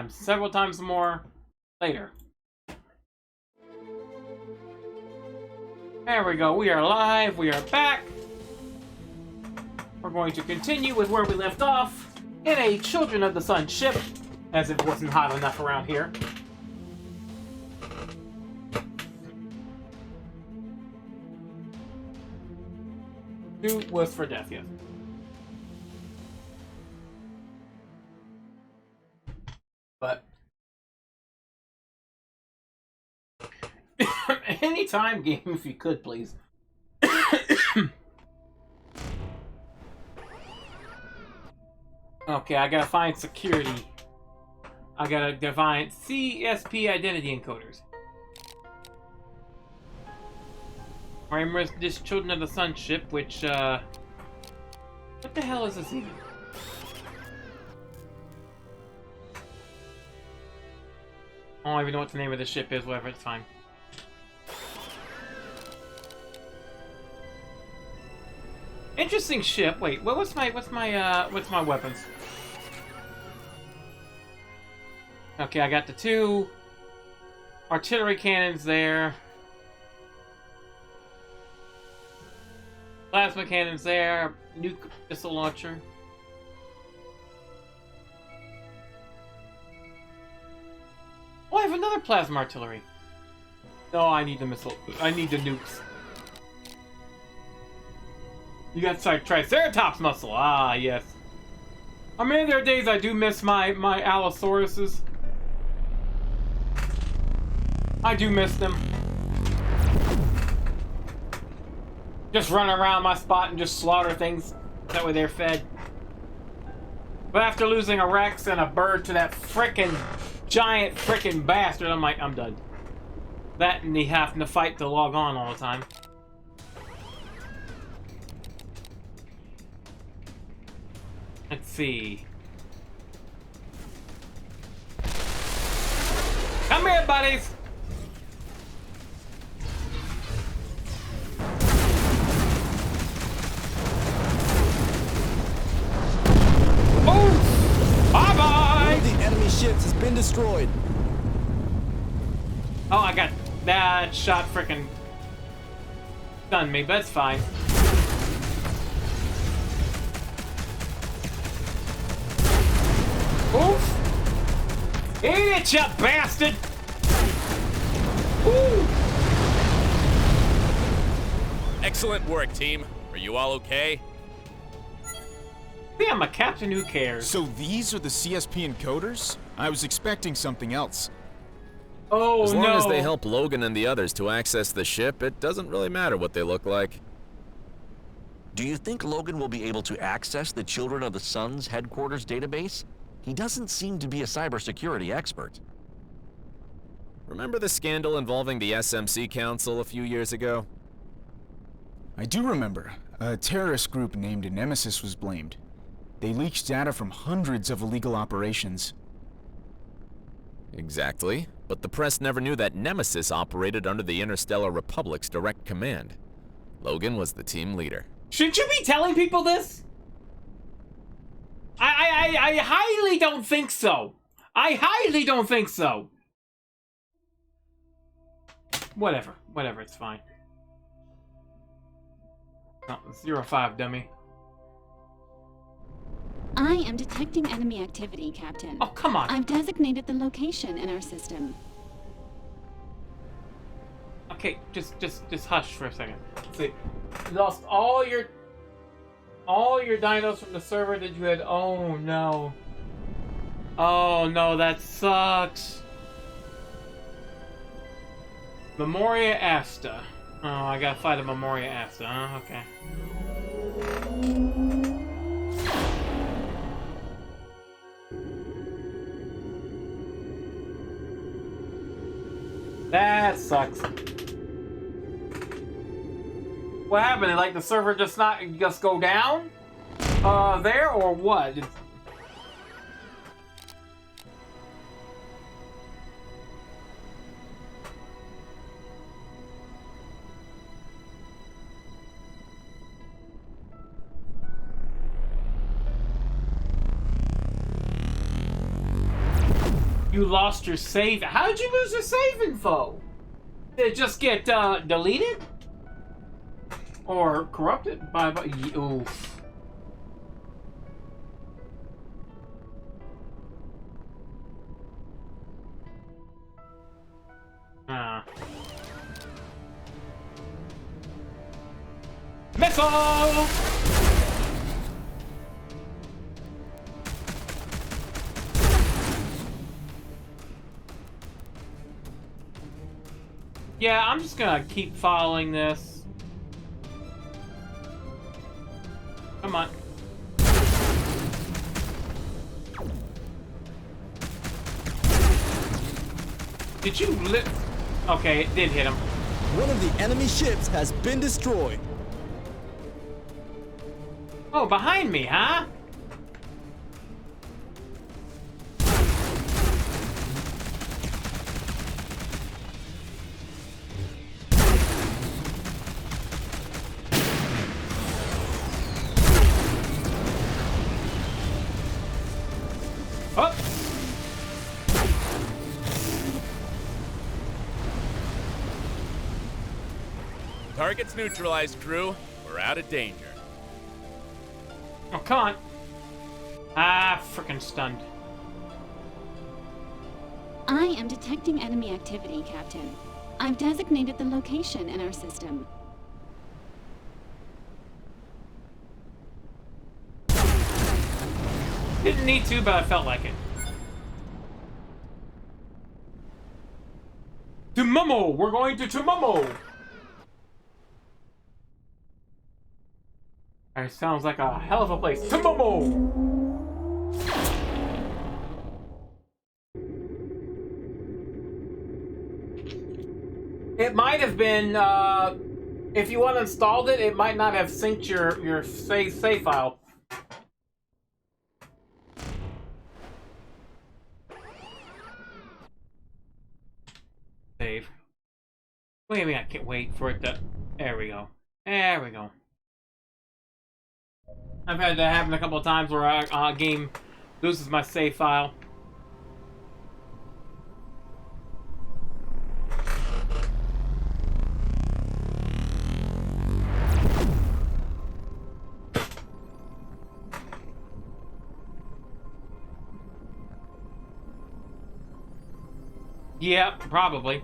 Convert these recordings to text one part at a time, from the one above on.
Several times more later. There we go, we are live, we are back. We're going to continue with where we left off in a Children of the Sun ship, as it wasn't hot enough around here. Two was for death, yes. But anytime game, if you could, please. Okay, I gotta find security. I gotta define CSP identity encoders. Remember this Children of the Sun ship, which, what the hell is this even? I don't even know what the name of the ship is, whatever, it's fine. Interesting ship. Wait, what's my weapons? Okay, I got the 2 artillery cannons there. Plasma cannons there. Nuke missile launcher. Oh, I have another plasma artillery. No, I need the missile. I need the nukes. You got Triceratops muscle. Ah, yes. I mean, there are days I do miss my Allosauruses. I do miss them. Just run around my spot and just slaughter things. That way they're fed. But after losing a Rex and a bird to that frickin' giant frickin' bastard, I'm like, I'm done. That and me having to fight to log on all the time. Let's see. Come here, buddies! Oh! Bye-bye! One of the enemy ships has been destroyed. Oh, I got that shot frickin' stunned me, but that's fine. Oof! Eat it, you bastard! Ooh! Excellent work, team. Are you all okay? Yeah, I'm a captain who cares. So these are the CSP encoders? I was expecting something else. Oh, As long no. as they help Logan and the others to access the ship, it doesn't really matter what they look like. Do you think Logan will be able to access the Children of the Sun's headquarters database? He doesn't seem to be a cybersecurity expert. Remember the scandal involving the SMC Council a few years ago? I do remember. A terrorist group named Nemesis was blamed. They leaked data from hundreds of illegal operations. Exactly. But the press never knew that Nemesis operated under the Interstellar Republic's direct command. Logan was the team leader. Shouldn't you be telling people this? I highly don't think so. I highly don't think so. Whatever, it's fine. Oh, 05, dummy. I am detecting enemy activity, Captain. Oh, come on. I've designated the location in our system. Okay, just hush for a second. See, you lost all your dinos from the server that you had. Oh no. Oh no, that sucks. Memoria Asta. Oh, I gotta fight a Memoria Asta. Huh? Okay. That sucks. What happened? Like the server just go down? There or what? You lost your save. How did you lose your save info? Did it just get deleted? Or corrupted by oof. Missile! Yeah, I'm just gonna keep following this. Come on. Did you lift? Okay, it did hit him. One of the enemy ships has been destroyed. Oh, behind me, huh? Oh! Target's neutralized, crew. We're out of danger. Oh, come on. Ah, frickin' stunned. I am detecting enemy activity, Captain. I've designated the location in our system. Didn't need to, but I felt like it. To Momo! We're going to Momo! Alright, sounds like a hell of a place. To Momo! It might have been, if you uninstalled it, it might not have synced your save file. Save. Wait a minute, I can't wait for it to... There we go. There we go. I've had that happen a couple of times where a game loses my save file. Yeah, probably.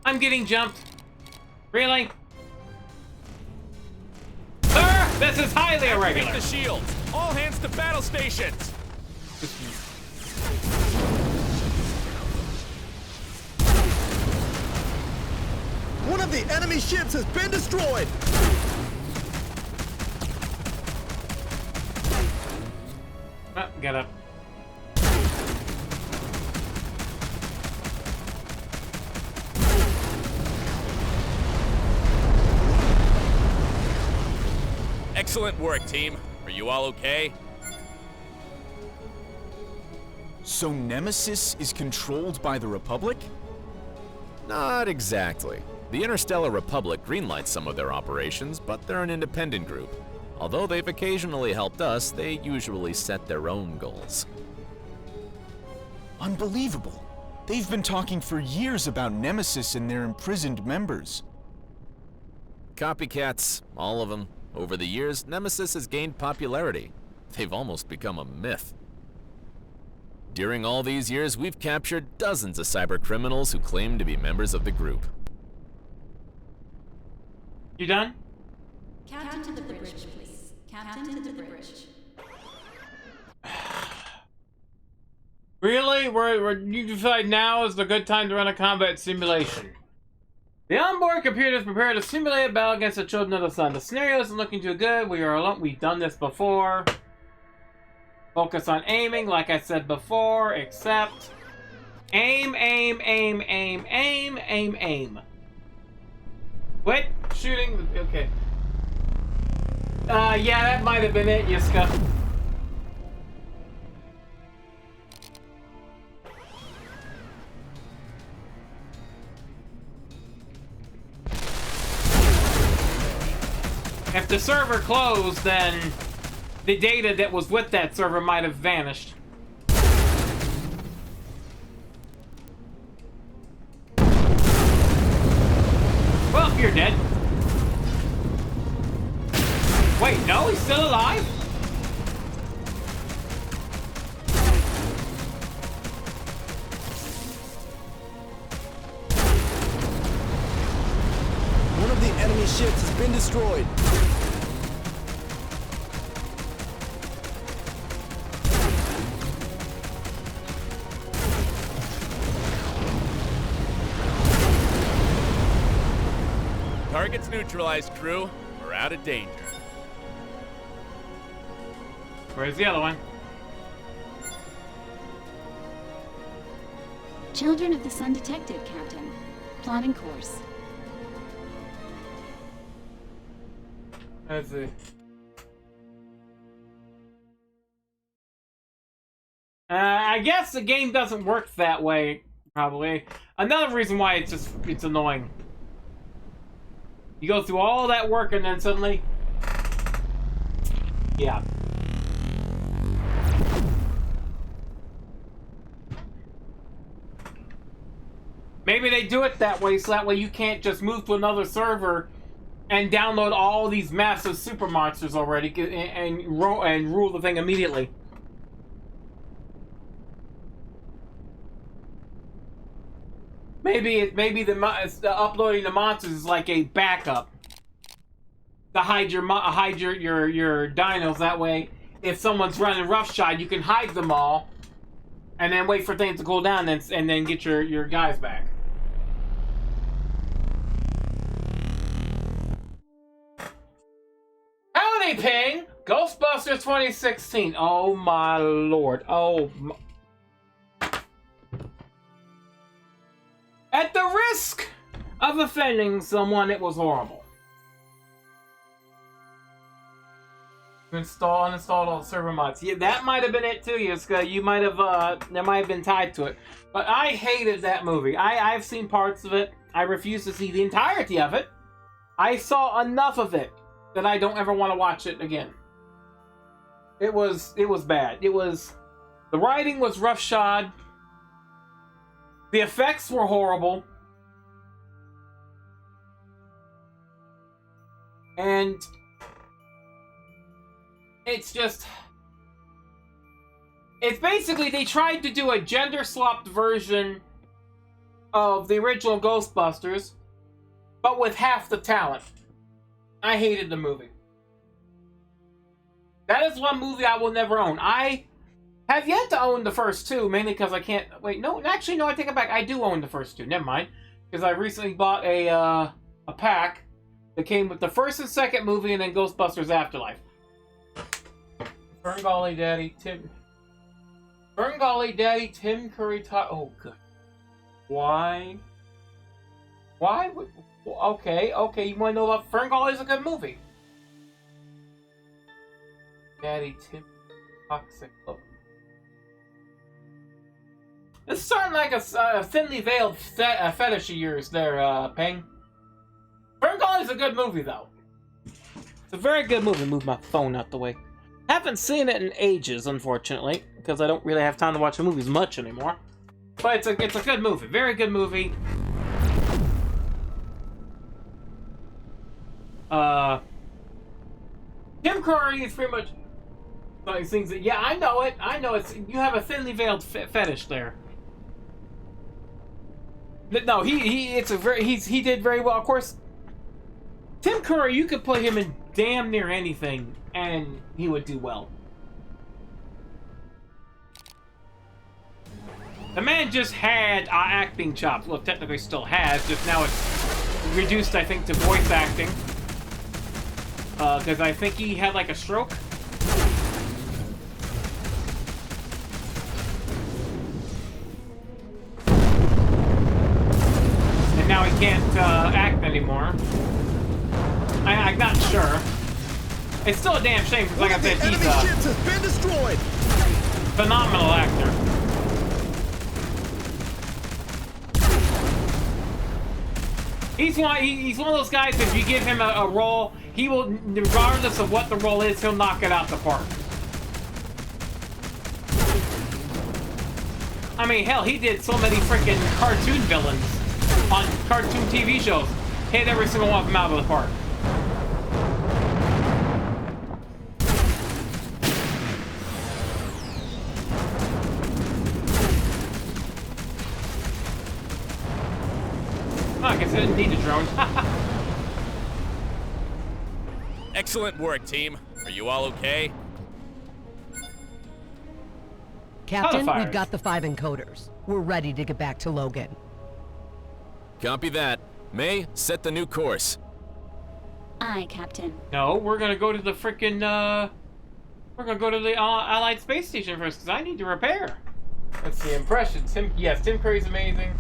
I'm getting jumped. Really? Sir, this is highly irregular. Activate the shields. All hands to battle stations. One of the enemy ships has been destroyed. Oh, get up. Excellent work, team. Are you all okay? So Nemesis is controlled by the Republic? Not exactly. The Interstellar Republic greenlights some of their operations, but they're an independent group. Although they've occasionally helped us, they usually set their own goals. Unbelievable. They've been talking for years about Nemesis and their imprisoned members. Copycats, all of them. Over the years, Nemesis has gained popularity. They've almost become a myth. During all these years, we've captured dozens of cyber criminals who claim to be members of the group. You done? Captain to the bridge, please. Captain to the bridge. Really? You decide now is the good time to run a combat simulation. The onboard computer is prepared to simulate a battle against the children of the sun. The scenario isn't looking too good. We are alone. We've done this before. Focus on aiming, like I said before, except aim, aim, aim, aim, aim, aim, aim. Quit shooting. Okay. Yeah, that might have been it, Yiska. If the server closed, then the data that was with that server might have vanished. Well, you're dead. Wait, no, he's still alive? One of the enemy ships has been destroyed. Target's neutralized, crew. We're out of danger. Where's the other one? Children of the Sun detected, Captain. Plotting course. Let's see. I guess the game doesn't work that way, probably. Another reason why it's annoying. You go through all that work and then suddenly... Yeah. Maybe they do it that way so that way you can't just move to another server and download all these massive super monsters already and rule the thing immediately. Maybe the uploading the monsters is like a backup to hide your dinos. That way, if someone's running roughshod, you can hide them all, and then wait for things to cool down and then get your guys back. Howdy, Ping! Ghostbusters 2016. Oh my lord. Oh my... At the risk of offending someone, it was horrible. Uninstalled all the server mods. Yeah, that might have been it too, Yiska. You might have, that might have been tied to it. But I hated that movie. I've seen parts of it. I refuse to see the entirety of it. I saw enough of it that I don't ever want to watch it again. It was bad. The writing was roughshod. The effects were horrible. And it's basically they tried to do a gender-swapped version of the original Ghostbusters, but with half the talent. I hated the movie. That is one movie I will never own. I have yet to own the first two, mainly because I can't... Wait, no, actually, no, I take it back. I do own the first two. Never mind. Because I recently bought a pack that came with the first and second movie and then Ghostbusters Afterlife. Ferngully Daddy, Tim Curry oh, good. Why? Why would... Okay, you want to know about... Ferngully's a good movie. Daddy, Tim... Toxic Love. It's starting like a thinly veiled fetish of yours there, Peng. Ferngully's a good movie, though. It's a very good movie. Move my phone out the way. Haven't seen it in ages, unfortunately, because I don't really have time to watch the movies much anymore. But it's a good movie. Very good movie. Tim Curry is pretty much like things that... Yeah, I know it. It's... You have a thinly veiled fetish there. No, he did very well. Of course, Tim Curry, you could put him in damn near anything, and he would do well. The man just had acting chops. Well, technically still has, just now it's reduced, I think, to voice acting. Because I think he had, like, a stroke. Now he can't act anymore. I'm not sure. It's still a damn shame because, like I said, he's a ships has been destroyed. phenomenal actor. He's one of those guys, if you give him a role, he will, regardless of what the role is, he'll knock it out the park. I mean, hell, he did so many freaking cartoon villains on cartoon TV shows. Hit every single one of them out of the park. Oh, I guess I didn't need a drone. Excellent work, team. Are you all okay? Captain, Codifiers. we've got the 5 encoders. We're ready to get back to Logan. Copy that. May, set the new course. Aye, Captain. No, we're gonna go to the frickin', we're gonna go to the Allied Space Station first, because I need to repair. Let's see, impressions. Tim Curry's amazing.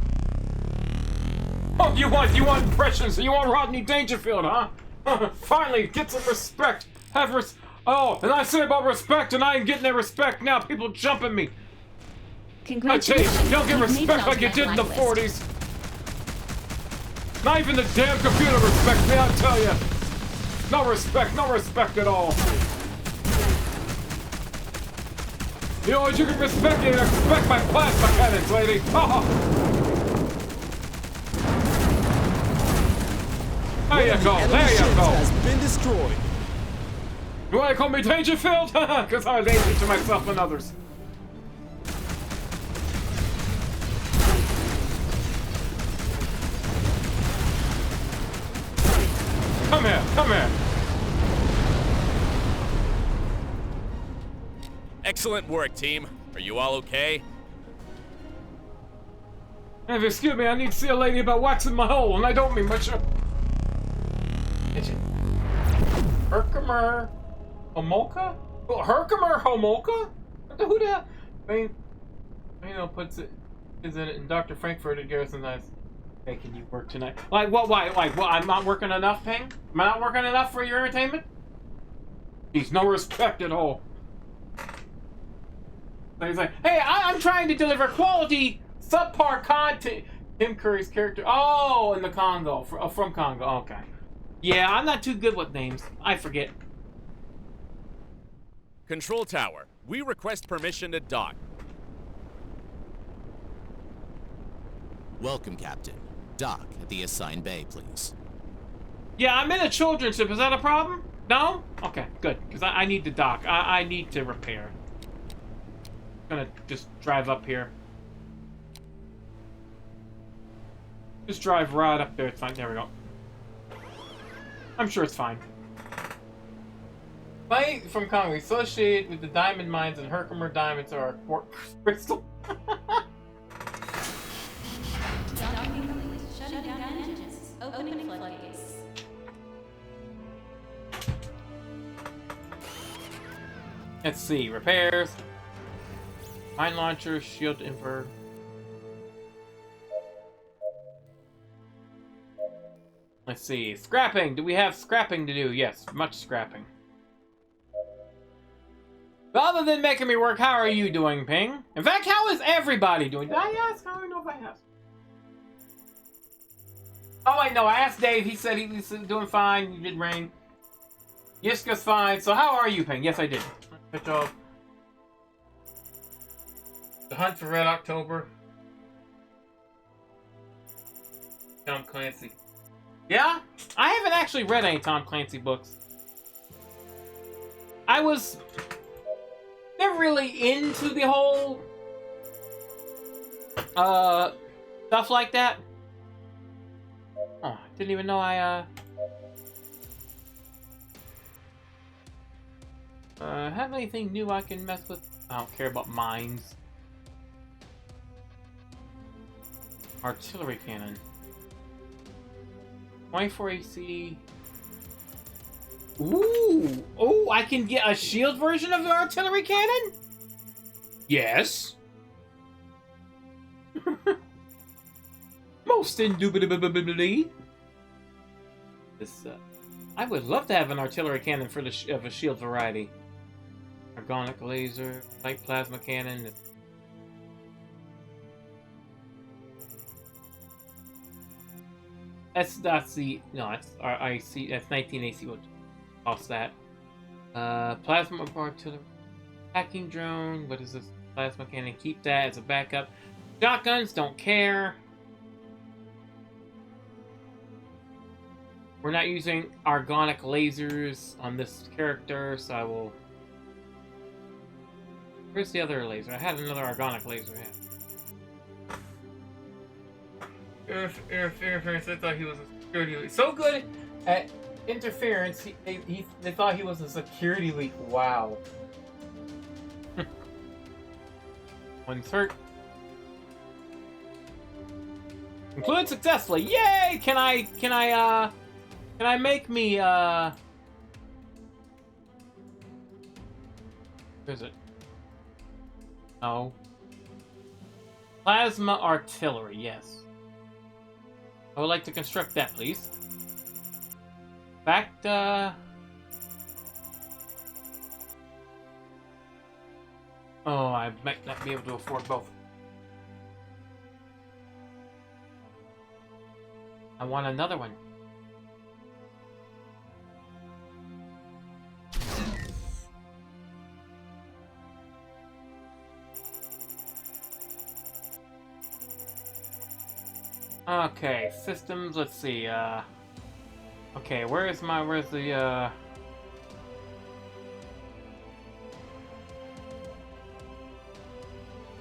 Oh, you want impressions? You want Rodney Dangerfield, huh? Finally, get some respect. Oh, and I say about respect, and I ain't getting that respect now. People jumping me. I tell you, you don't get You've made respect it like you onto did my in the blacklist. 40s. Not even the damn computer respects me, I tell you. No respect at all. You know what you can respect? You can respect my plasma cannons, lady. There you go, Enemy there you ships go. has been destroyed. You wanna call me Dangerfield? Because I'm a danger to myself and others. Come here. Excellent work, team. Are you all okay? If you excuse me, I need to see a lady about waxing my hole, and I don't mean much. Herkimer Homolka? Oh, Herkimer Homolka? Who the hell? I mean, you know, puts it is in it, and Dr. Frankfurt at Garrison Nice. Hey, can you work tonight? Like, what? Why? Like, what? I'm not working enough, Ping? Am I not working enough for your entertainment? He's no respect at all. So he's like, hey, I'm trying to deliver quality subpar content. Tim Curry's character. Oh, in the Congo. From Congo. Okay. Yeah, I'm not too good with names. I forget. Control tower, we request permission to dock. Welcome, Captain. Dock at the assigned bay, please. Yeah, I'm in a children's ship. Is that a problem? No? Okay, good. Because I need to dock. I need to repair. I'm gonna just drive up here. Just drive right up there. It's fine. There we go. I'm sure it's fine. Light from Congo associated with the diamond mines, and Herkimer diamonds are a quartz crystal. Docking complete. Shutting down engines. Opening floodgates. Let's see. Repairs. Mine launcher, shield inverter. Let's see. Scrapping. Do we have scrapping to do? Yes, much scrapping. But other than making me work, how are you doing, Ping? In fact, how is everybody doing? Did I ask? I don't know if I asked. Oh, wait, no. I asked Dave. He said he was doing fine. He did rain. Yiska's fine. So how are you, Ping? Yes, I did. Good job. The Hunt for Red October. Tom Clancy. Yeah? I haven't actually read any Tom Clancy books. I was never really into the whole stuff like that. Oh, didn't even know I have anything new I can mess with. I don't care about mines. Artillery cannon. 24 AC. Ooh! Oh, I can get a shield version of the artillery cannon? Yes. Most indubitably. This, I would love to have an artillery cannon for of a shield variety. Organic laser, light plasma cannon. That's the no. That's RIC. That's 19 AC. We'll toss that. Plasma artillery, hacking drone. What is this? Plasma cannon. Keep that as a backup. Shotguns. Don't care. We're not using argonic lasers on this character, so I will. Where's the other laser? I had another argonic laser. Yeah. Interference. They thought he was a security leak. So good at interference, they thought he was a security leak. Wow. One's hurt. Concluded successfully. Yay! Can I make me where is it? Oh. Plasma artillery, yes. I would like to construct that, please. Back to... Oh, I might not be able to afford both. I want another one. Okay, systems, let's see, okay, where's the,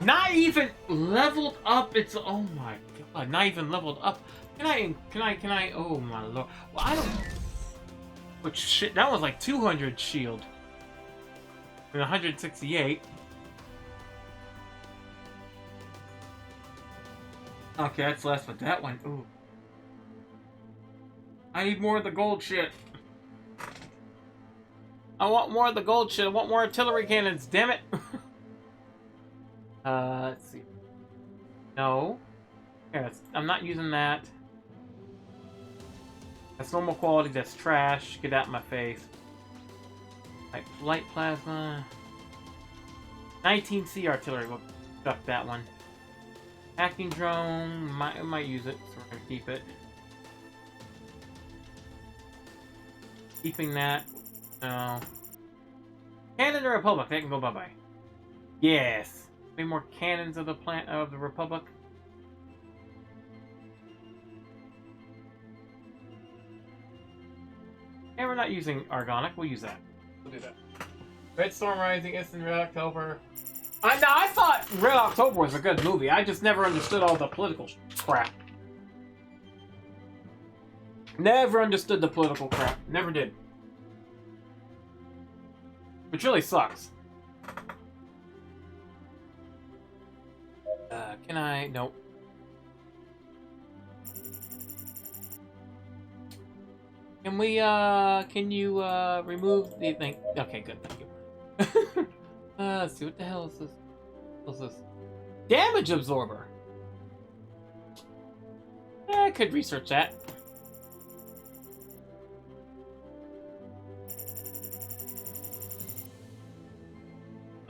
not even leveled up, it's, oh my god, not even leveled up. Can I, oh my lord, well, I don't, but shit, that was like 200 shield, and 168. Okay, that's less, but that one, ooh. I need more of the gold shit. I want more of the gold shit. I want more artillery cannons, damn it. Let's see. No. Here, I'm not using that. That's normal quality, that's trash. Get out of my face. Like, light plasma. 19C artillery, we'll duck that one. Hacking drone, might use it, so we're gonna keep it. Keeping that. No. Cannon of the Republic, that can go bye-bye. Yes. Any more cannons of the Republic? And we're not using Argonic, we'll use that. We'll do that. Red Storm Rising, Instant Red October. I thought Red October was a good movie. I just never understood all the political crap. Never understood the political crap. Never did. Which really sucks. Can I? Nope. Can we, can you, remove the thing? Okay, good, thank you. Let's see, what the hell is this? What's this? Damage absorber! I could research that.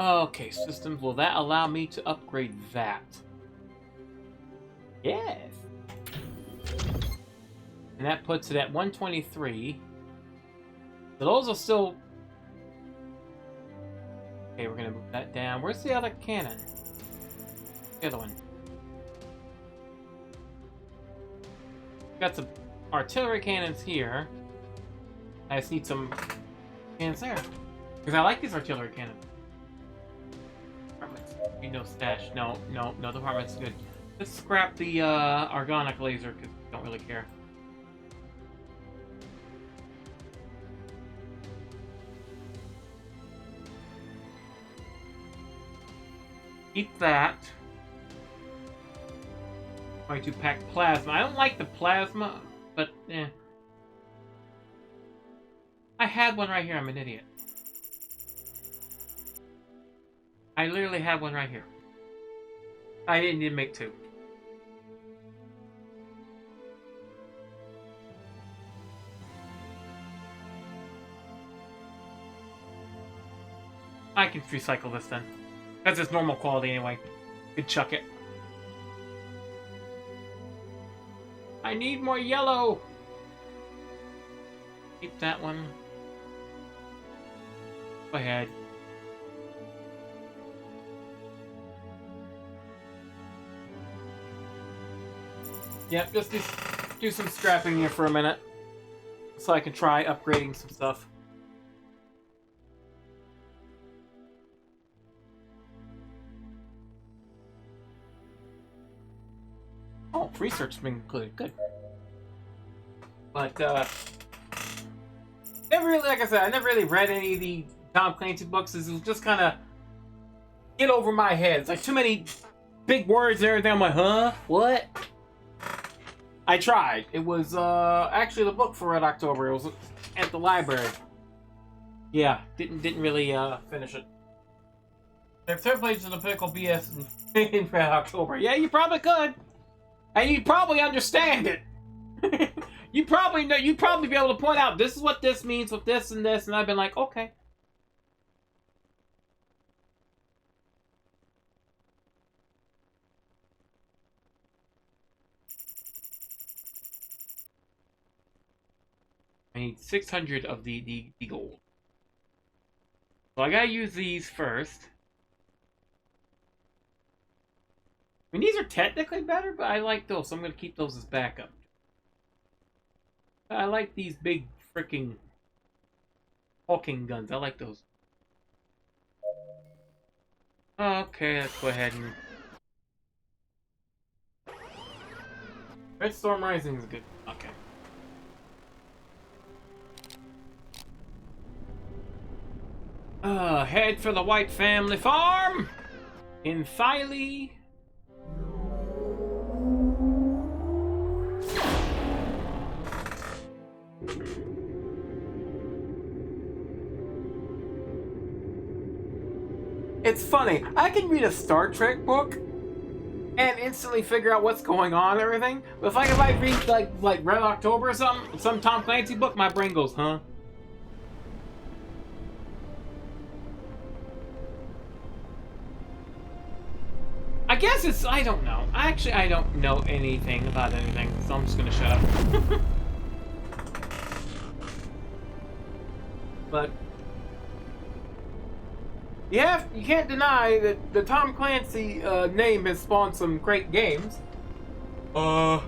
Okay, systems, will that allow me to upgrade that? Yes! And that puts it at 123. So those are still... Okay, we're gonna move that down. Where's the other cannon? The other one. Got some artillery cannons here. I just need some cannons there. Because I like these artillery cannons. Departments. Need no stash. No department's good. Let's scrap the argonic laser because we don't really care. Keep that. 22 pack plasma. I don't like the plasma, but eh. I had one right here. I'm an idiot. I literally have one right here. I didn't need to make two. I can recycle this then. That's its normal quality anyway. Could chuck it. I need more yellow. Keep that one. Go ahead. Yep, just do some scrapping here for a minute, so I can try upgrading some stuff. Oh, research's been included. Good. But, never really, like I said, I never really read any of the Tom Clancy books. It was just kind of get over my head. It's like too many big words and everything. I'm like, huh? What? I tried. It was, actually the book for Red October. It was at the library. Yeah, didn't really, finish it. There's third place in the political BS in Red October. Yeah, you probably could. And you'd probably understand it. You probably know. You'd probably be able to point out this is what this means with this, and I've been like, okay. I need 600 of the gold. So I gotta use these first. I mean, these are technically better, but I like those, so I'm gonna keep those as backup. I like these big freaking hulking guns. I like those. Okay, let's go ahead and... Red Storm Rising is good. Okay. Head for the White Family Farm in Thiley. It's funny, I can read a Star Trek book and instantly figure out what's going on and everything, but if I read like Red October or something, some Tom Clancy book, my brain goes, huh? I guess it's, I don't know. Actually, I don't know anything about anything, so I'm just gonna shut up. But you can't deny that the Tom Clancy name has spawned some great games. I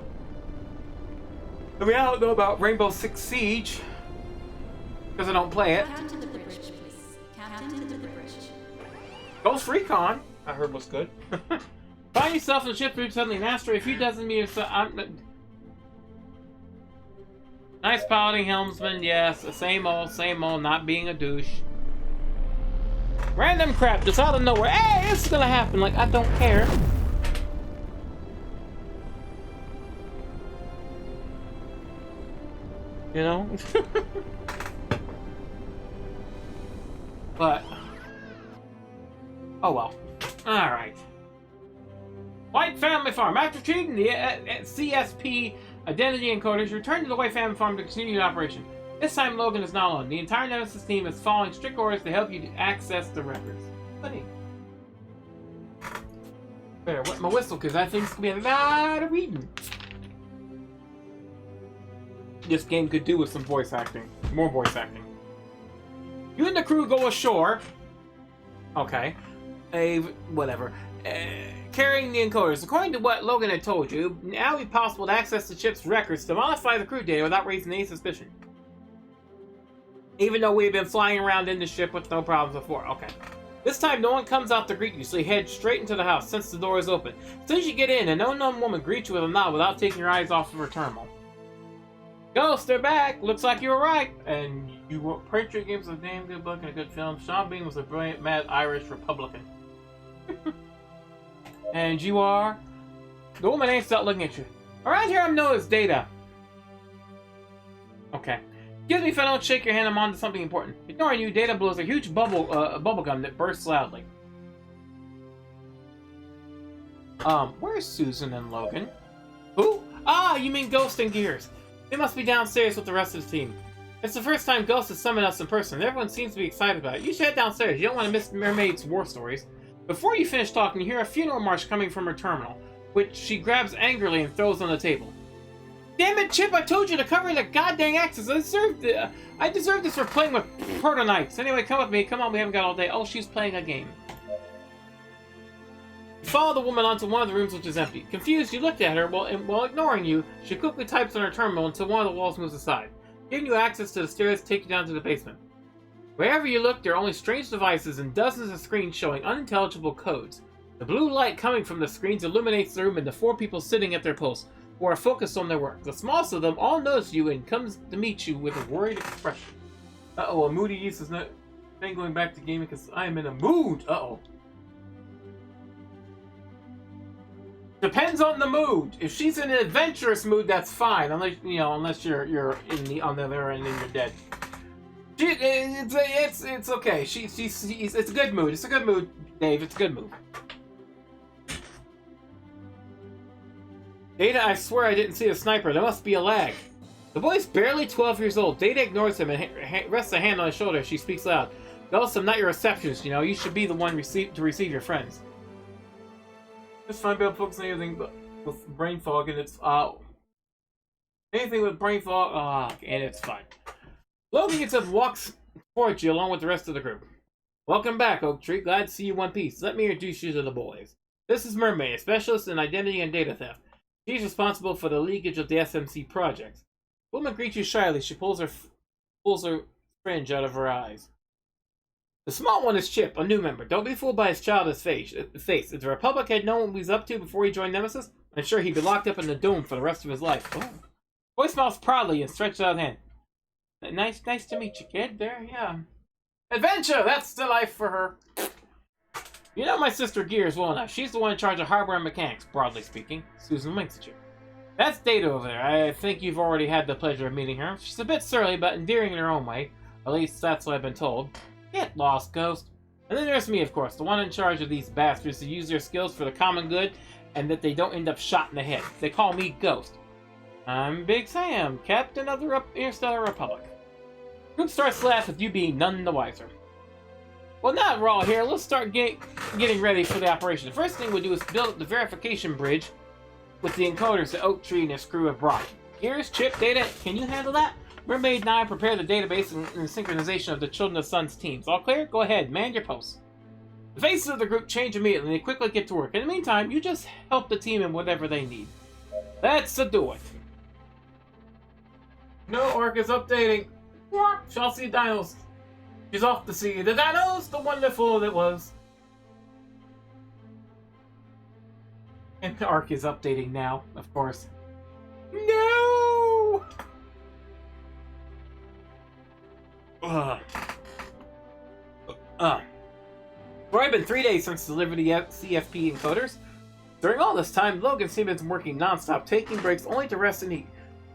mean, I don't know about Rainbow Six Siege because I don't play it. Captain to the bridge, please. Captain to the bridge. Ghost Recon, I heard was good. Find yourself in a ship through suddenly an asteroid. A few dozen meters. Nice piloting, helmsman. Yes, same old, not being a douche. Random crap just out of nowhere. Hey, this is gonna happen. Like, I don't care. You know? But oh well. Alright. White Family Farm. After treating the CSP identity encoders, return to the White Family Farm to continue the operation. This time Logan is not alone. The entire Nemesis team is following strict orders to help you access the records. Funny. Better wet my whistle because I think it's gonna be a lot of reading. This game could do with some voice acting. More voice acting. You and the crew go ashore. Okay. Whatever. Carrying the encoders. According to what Logan had told you, now it will be possible to access the ship's records to modify the crew data without raising any suspicion. Even though we've been flying around in the ship with no problems before. Okay. This time, no one comes out to greet you, so you head straight into the house since the door is open. As soon as you get in, an unknown woman greets you with a nod without taking your eyes off of her terminal. Ghost, they're back! Looks like you were right! And you wrote Patriot Games was a damn good book and a good film. Sean Bean was a brilliant, mad Irish Republican. And you are? The woman ain't stopped looking at you. Around here I'm known as Data. Okay. Excuse me if I don't shake your hand, I'm on to something important. Ignoring you, Data blows a huge bubble gum that bursts loudly. Where's Susan and Logan? Who? Ah, you mean Ghost and Gears. They must be downstairs with the rest of the team. It's the first time Ghost has summoned us in person. Everyone seems to be excited about it. You should head downstairs. You don't want to miss Mermaid's war stories. Before you finish talking, you hear a funeral march coming from her terminal, which she grabs angrily and throws on the table. Damn it, Chip! I told you to cover the goddamn axis. I deserve this for playing with Proto Knights. Anyway, come with me. Come on, we haven't got all day. Oh, she's playing a game. You follow the woman onto one of the rooms, which is empty. Confused, you looked at her. While ignoring you, she quickly types on her terminal until one of the walls moves aside, giving you access to the stairs to take you down to the basement. Wherever you look, there are only strange devices and dozens of screens showing unintelligible codes. The blue light coming from the screens illuminates the room and the 4 people sitting at their posts, who are focused on their work. The smallest of them all notice you and comes to meet you with a worried expression. Uh-oh, a moody East is not going back to gaming because I am in a mood. Uh-oh. Depends on the mood. If she's in an adventurous mood, that's fine. Unless you're on the other end and you're dead. It's okay. It's a good mood. It's a good mood, Dave. It's a good mood. Data, I swear I didn't see a sniper. There must be a lag. The boy's barely 12 years old. Data ignores him and rests a hand on his shoulder. She speaks loud. Ghost, I'm not your receptionist, you know. You should be the one to receive your friends. Just fine, Bill, focus on anything but with brain fog, and it's anything with brain fog, and it's fine. Logan gets up and walks towards you along with the rest of the group. Welcome back, Oak Tree. Glad to see you in one piece. Let me introduce you to the boys. This is Mermaid, a specialist in identity and data theft. She's responsible for the leakage of the SMC projects. The woman greets you shyly. She pulls her fringe out of her eyes. The small one is Chip, a new member. Don't be fooled by his childish face. If the Republic had known what he was up to before he joined Nemesis, I'm sure he'd be locked up in the dome for the rest of his life. Oh. Boy smiles proudly and stretches out his hand. Nice to meet you, kid. There, yeah. Adventure! That's the life for her. You know my sister Gears well enough. She's the one in charge of hardware and mechanics, broadly speaking. Susan winks at you. That's Data over there. I think you've already had the pleasure of meeting her. She's a bit surly, but endearing in her own way. At least that's what I've been told. Get lost, Ghost. And then there's me, of course, the one in charge of these bastards to use their skills for the common good and that they don't end up shot in the head. They call me Ghost. I'm Big Sam, Captain of the Interstellar Republic. Group starts to laugh with you being none the wiser. Well, now that we're all here, let's start getting ready for the operation. The first thing we'll do is build up the verification bridge with the encoders that Oak Tree and his crew have brought. Here's Chip, Data. Can you handle that? Mermaid and I prepare the database and synchronization of the Children of the Sun's teams. All clear? Go ahead, man your posts. The faces of the group change immediately and they quickly get to work. In the meantime, you just help the team in whatever they need. Let's do it. No, Orc is updating. Shall see dinos. She's off to see the dinos, the wonderful that was. And the Ark is updating now, of course. No! It's been 3 days since delivered the CFP encoders. During all this time, Logan seems to be working non-stop, taking breaks only to rest and eat.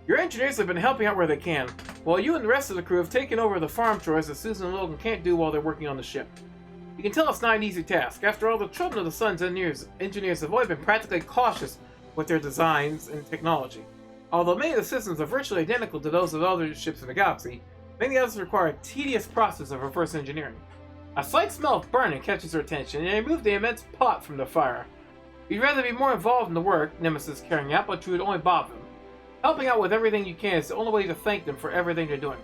Your engineers have been helping out where they can, while you and the rest of the crew have taken over the farm chores that Susan and Logan can't do while they're working on the ship. You can tell it's not an easy task. After all, the Children of the Sun's engineers have always been practically cautious with their designs and technology. Although many of the systems are virtually identical to those of other ships in the galaxy, many others require a tedious process of reverse engineering. A slight smell of burning catches her attention, and they remove the immense pot from the fire. You'd rather be more involved in the work Nemesis is carrying out, but you would only bother them. Helping out with everything you can is the only way to thank them for everything they're doing.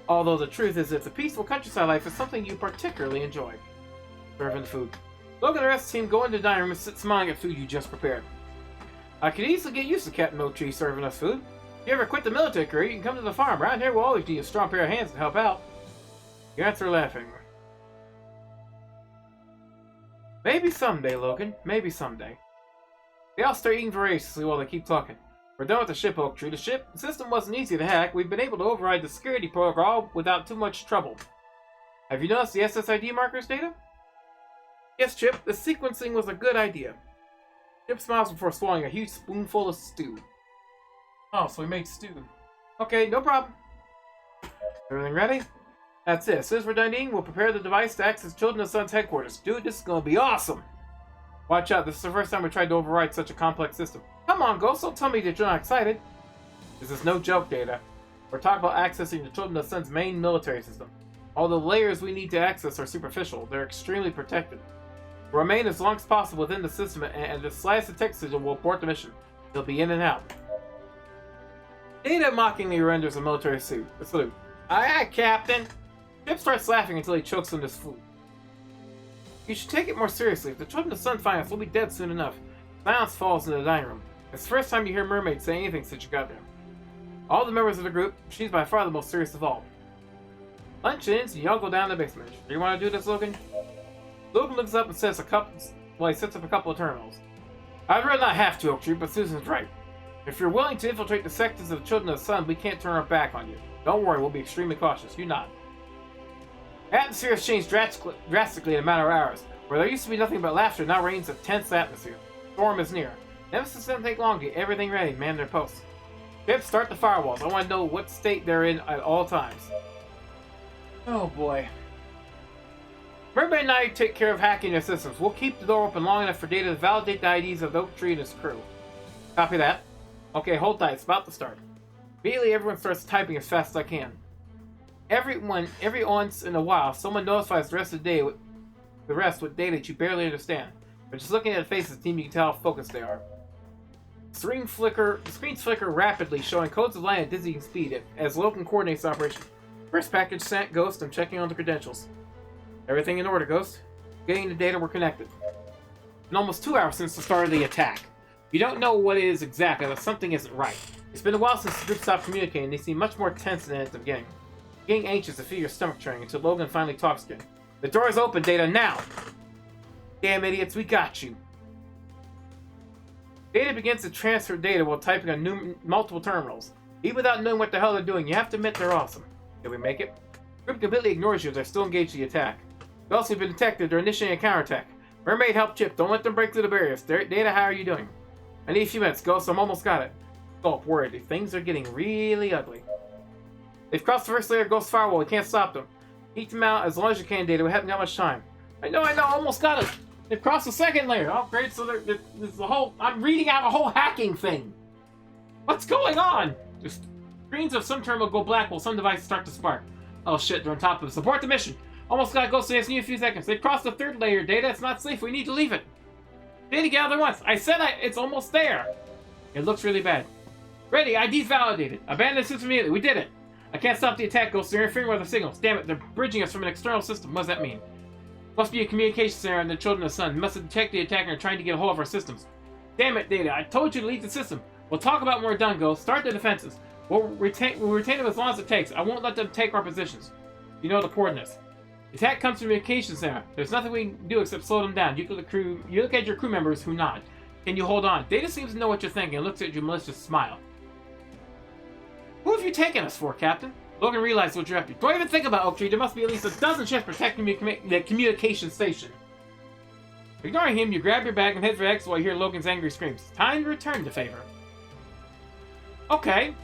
Although the truth is that the peaceful countryside life is something you particularly enjoy. Serving the food. Logan and the rest of the team go into the dining room and sit smiling at food you just prepared. I could easily get used to Captain Oak Tree serving us food. If you ever quit the military career, you can come to the farm. Around here, we'll always need a strong pair of hands to help out. You answer laughing. Maybe someday, Logan. Maybe someday. They all start eating voraciously while they keep talking. We're done with the ship, Oak Tree. The system wasn't easy to hack. We've been able to override the security protocol without too much trouble. Have you noticed the SSID markers, Data? Yes, Chip. The sequencing was a good idea. Chip smiles before swallowing a huge spoonful of stew. Oh, so we made stew. Okay, no problem. Everything ready? That's it. As soon as we're done eating, we'll prepare the device to access Children of the Sun's headquarters. Dude, this is gonna be awesome! Watch out, this is the first time we tried to override such a complex system. Come on, Ghost, don't tell me that you're not excited. This is no joke, Data. We're talking about accessing the Children of the Sun's main military system. All the layers we need to access are superficial. They're extremely protected. We'll remain as long as possible within the system, and the slightest detect signal will abort the mission. They'll be in and out. Data mockingly renders a military salute. Aye, aye, Captain. Chip starts laughing until he chokes on his food. You should take it more seriously. If the children of the sun find us, we'll be dead soon enough. Silence falls in the dining room. It's the first time you hear Mermaid say anything since you got there. All the members of the group, she's by far the most serious of all. Lunch ends, and y'all go down to the basement. Do you want to do this, Logan? Logan looks up and says he sets up a couple of terminals. I'd rather not have to, Oaktree, but Susan's right. If you're willing to infiltrate the sectors of the Children of the Sun, we can't turn our back on you. Don't worry, we'll be extremely cautious. You nod. Atmosphere has changed drastically in a matter of hours. Where there used to be nothing but laughter, now reigns a tense atmosphere. Storm is near. Nemesis doesn't take long to get everything ready and man their posts. Pip, start the firewalls. I want to know what state they're in at all times. Oh boy. Mermaid and I take care of hacking their systems. We'll keep the door open long enough for Data to validate the IDs of Oaktree and his crew. Copy that. Okay, hold tight. It's about to start. Immediately, everyone starts typing as fast as I can. Every once in a while, someone notifies the rest with data that you barely understand. But just looking at the faces of the team, you can tell how focused they are. The screens flicker rapidly, showing codes of line at dizzying speed as Logan coordinates the operation. First package sent, Ghost. I'm checking on the credentials. Everything in order, Ghost. Getting the data, we're connected. It's been almost 2 hours since the start of the attack. You don't know what it is exactly, but something isn't right. It's been a while since the group stopped communicating. They seem much more tense than at the beginning. Getting anxious to feel your stomach churning until Logan finally talks again. The door is open, Data, now! Damn idiots, we got you. Data begins to transfer data while typing on multiple terminals. Even without knowing what the hell they're doing, you have to admit they're awesome. Did we make it? The group completely ignores you as they're still engaged in the attack. They've also been detected. They're initiating a counterattack. Mermaid, help Chip. Don't let them break through the barriers. Data, how are you doing? I need a few minutes, Ghost. I'm almost got it. Gulp, worried. Things are getting really ugly. They've crossed the first layer of Ghost Firewall. We can't stop them. Keep them out as long as you can, Data. We haven't got much time. I know. Almost got it. They've crossed the second layer. Oh, great. So there's the whole... I'm reading out a whole hacking thing. What's going on? Just screens of some terminal go black while some devices start to spark. Oh, shit. They're on top of it. Support the mission. Almost got Ghost. Just need a few seconds. They've crossed the third layer, Data. It's not safe. We need to leave it. Data, get out there once. I said it's almost there. It looks really bad. Ready. ID's validated. Abandon the system immediately. We did it. I can't stop the attack, Ghost. They're interfering with the signals. Damn it. They're bridging us from an external system. What does that mean? Must be a communications error in the Children of the Sun. Must have detected the attacker and are trying to get a hold of our systems. Damn it, Data. I told you to leave the system. We'll talk about when we're done, Ghost. Start the defenses. We'll retain them as long as it takes. I won't let them take our positions. You know the coordinates. The attack comes from the communications center. There's nothing we can do except slow them down. You look at your crew members who nod. Can you hold on? Data seems to know what you're thinking and looks at you malicious smile. Who have you taken us for, Captain? Logan realized what you're up to. Don't even think about Oaktree. There must be at least a dozen ships protecting the communication station. Ignoring him, you grab your bag and head for exit while you hear Logan's angry screams. Time to return the favor. Okay.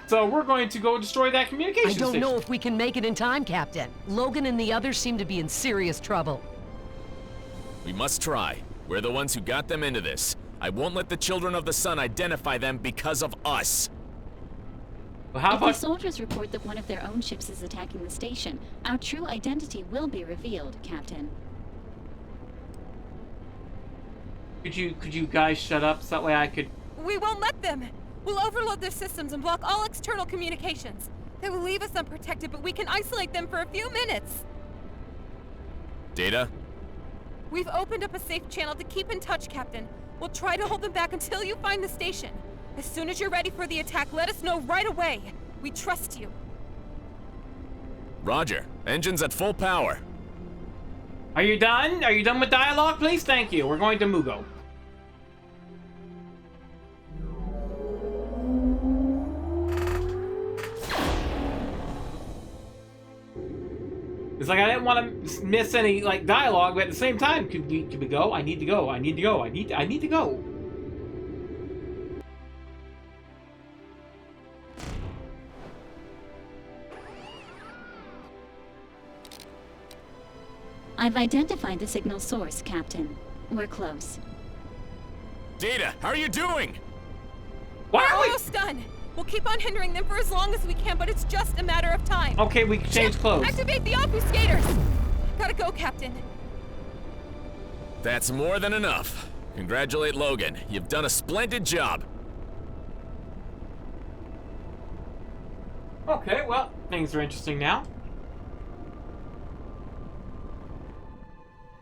So we're going to go destroy that communication station. I don't know if we can make it in time, Captain. Logan and the others seem to be in serious trouble. We must try. We're the ones who got them into this. I won't let the Children of the Sun identify them because of us. Well, how If the about... soldiers report that one of their own ships is attacking the station, our true identity will be revealed, Captain. Could you guys shut up so that way I could... We won't let them! We'll overload their systems and block all external communications. They will leave us unprotected, but we can isolate them for a few minutes. Data? We've opened up a safe channel to keep in touch, Captain. We'll try to hold them back until you find the station. As soon as you're ready for the attack, let us know right away. We trust you. Roger. Engines at full power. Are you done? Are you done with dialogue, please? Thank you. We're going to Mugo. It's like I didn't want to miss any dialogue, but at the same time, could we go? I need to go. I need to go. I need to go. I've identified the signal source, Captain. We're close. Data, how are you doing? Why We're are we... almost done. We'll keep on hindering them for as long as we can, but it's just a matter of time. Okay, we can change clothes. Activate the obfuscators! Gotta go, Captain. That's more than enough. Congratulate Logan. You've done a splendid job. Okay, well, things are interesting now.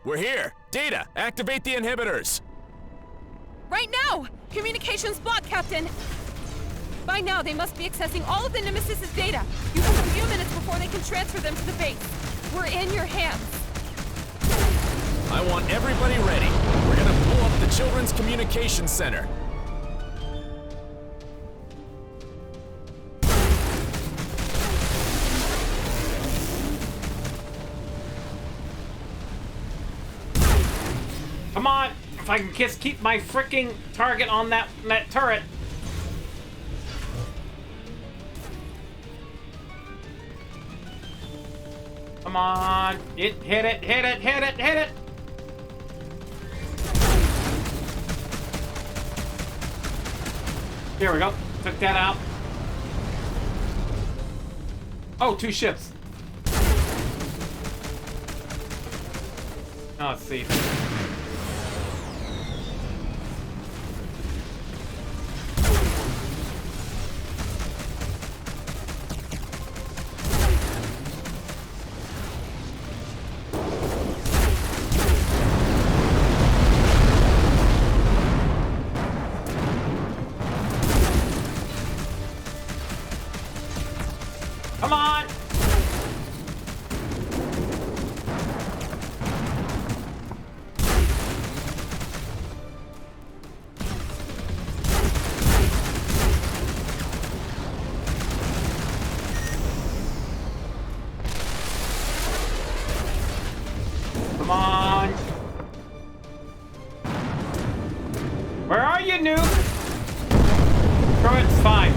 We're here. Data, activate the inhibitors. Right now! Communications blocked, Captain! By now, they must be accessing all of the Nemesis' data. You have a few minutes before they can transfer them to the base. We're in your hands. I want everybody ready. We're gonna blow up the Children's Communications Center. Come on! If I can just keep my freaking target on that turret. Come on! Hit it! Hit it! Hit it! Hit it! Here we go. Took that out. Oh, 2 ships. Now let's see. Come on! Come on! Where are you, noob? Screw it, it's fine.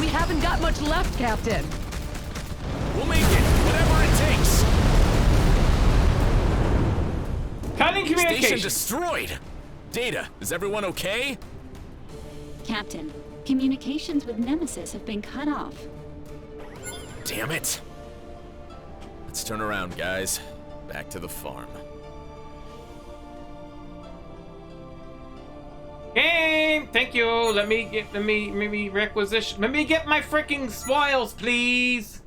We haven't got much left, Captain. We'll make it, whatever it takes. Cutting Station communication. destroyed. Data, is everyone okay? Captain, communications with Nemesis have been cut off. Damn it. Let's turn around, guys. Back to the farm. Game, thank you. Let me requisition. Let me get my freaking spoils, please.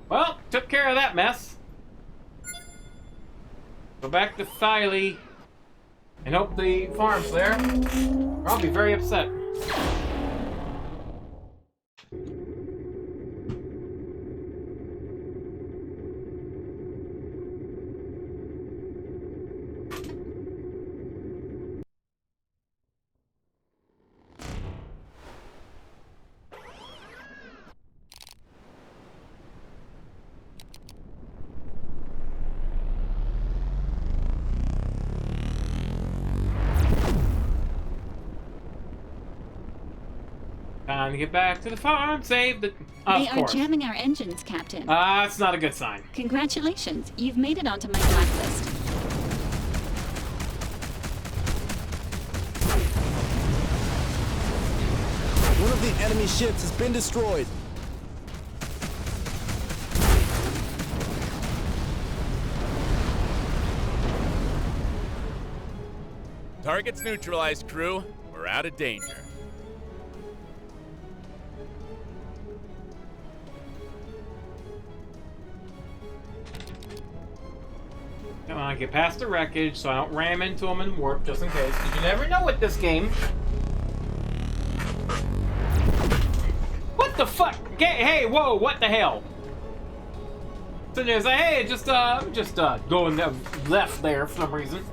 Well, took care of that mess. Go back to Thiley and hope the farm's there, or I'll be very upset. Time to get back to the farm, save the... They are jamming our engines, Captain. That's not a good sign. Congratulations, you've made it onto my blacklist. One of the enemy ships has been destroyed. Target's neutralized, crew. We're out of danger. Come on, get past the wreckage so I don't ram into them and warp just in case. 'Cause you never know with this game. What the fuck? Hey, whoa, what the hell? So there's like, hey, just going left there for some reason.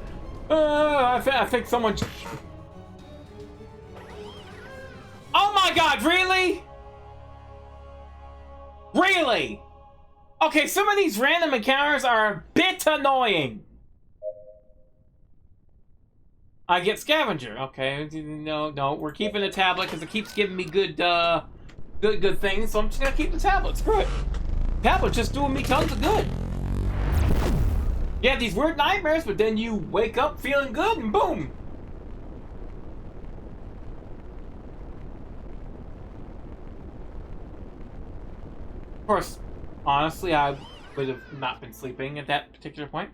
I think someone... Oh my god, really? Really? Okay, some of these random encounters are a bit annoying. I get scavenger. Okay, no, we're keeping the tablet because it keeps giving me good things, so I'm just gonna keep the tablet. Screw it. tablet's just doing me tons of good. You have these weird nightmares, but then you wake up feeling good and boom. Of course, honestly, I would have not been sleeping at that particular point.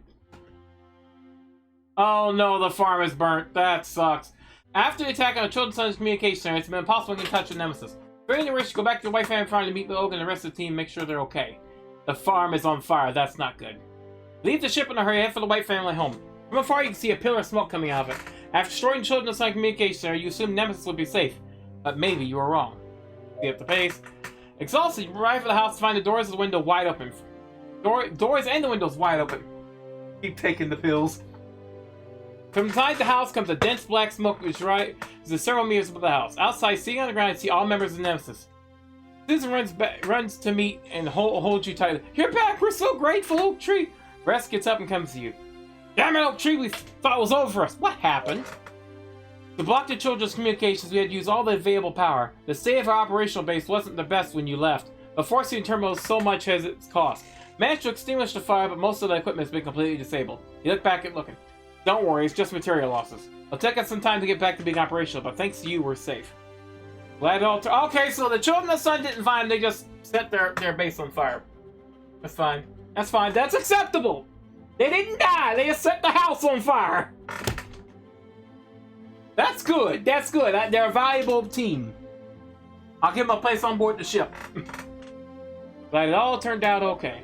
Oh no, the farm is burnt. That sucks. After the attack on the Children's Son's communication center, it's been impossible to get in touch with Nemesis. During the rush, go back to your wife and trying to meet Logan and the rest of the team, make sure they're okay. The farm is on fire. That's not good. Leave the ship in a hurry, head for the White family home. From afar, you can see a pillar of smoke coming out of it. After destroying the Children's Son communication center, you assume Nemesis will be safe. But maybe you were wrong. See up the pace. Exhausted, you arrive at the house to find the doors and the window wide open. Doors and the windows wide open. Keep taking the pills. From inside the house comes a dense black smoke which rises several meters above the house. Outside, sitting on the ground, you see all members of Nemesis. Susan runs to meet and holds you tightly. You're back! We're so grateful, Oak Tree! Rest gets up and comes to you. Damn it, Oak Tree! We thought it was over for us. What happened? To block the children's communications, we had to use all the available power. The state of our operational base wasn't the best when you left, but forcing the terminals so much has its cost. Managed to extinguish the fire, but most of the equipment has been completely disabled. You look back at looking. Don't worry, it's just material losses. It'll take us some time to get back to being operational, but thanks to you, we're safe. Glad it all okay, so the Children of the Sun didn't find them, they just set their base on fire. That's fine. That's fine. That's acceptable! They didn't die, they just set the house on fire! That's good, that's good. They're a valuable team. I'll give them a place on board the ship. Glad it all turned out okay.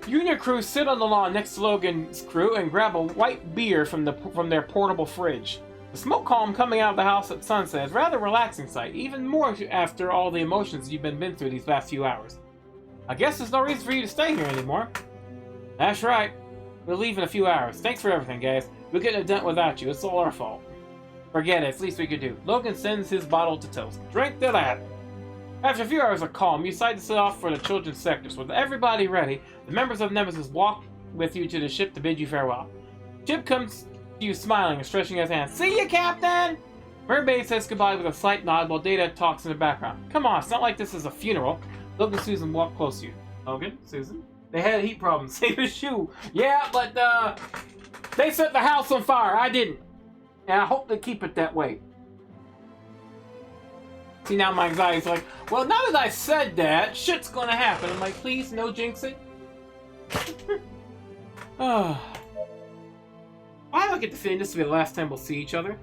You and your crew sit on the lawn next to Logan's crew and grab a white beer from their portable fridge. The smoke column coming out of the house at sunset is a rather relaxing sight, even more after all the emotions you've been through these past few hours. I guess there's no reason for you to stay here anymore. That's right. We'll leave in a few hours. Thanks for everything, guys. We'll get it done without you. It's all our fault. Forget it. It's the least we could do. Logan sends his bottle to toast. Drink to that. After a few hours of calm, you decide to set off for the children's sectors. With everybody ready, the members of Nemesis walk with you to the ship to bid you farewell. Chip comes to you smiling and stretching his hand. See you, Captain! Mermaid says goodbye with a slight nod while Data talks in the background. Come on, it's not like this is a funeral. Logan and Susan walk close to you. Logan, Susan? They had heat problems. Save his shoe. Yeah, but they set the house on fire. I didn't. And I hope they keep it that way. See, now my anxiety's like, well, now that I said that, shit's gonna happen. I'm like, please, no jinxing. Why do I get the feeling this will be the last time we'll see each other?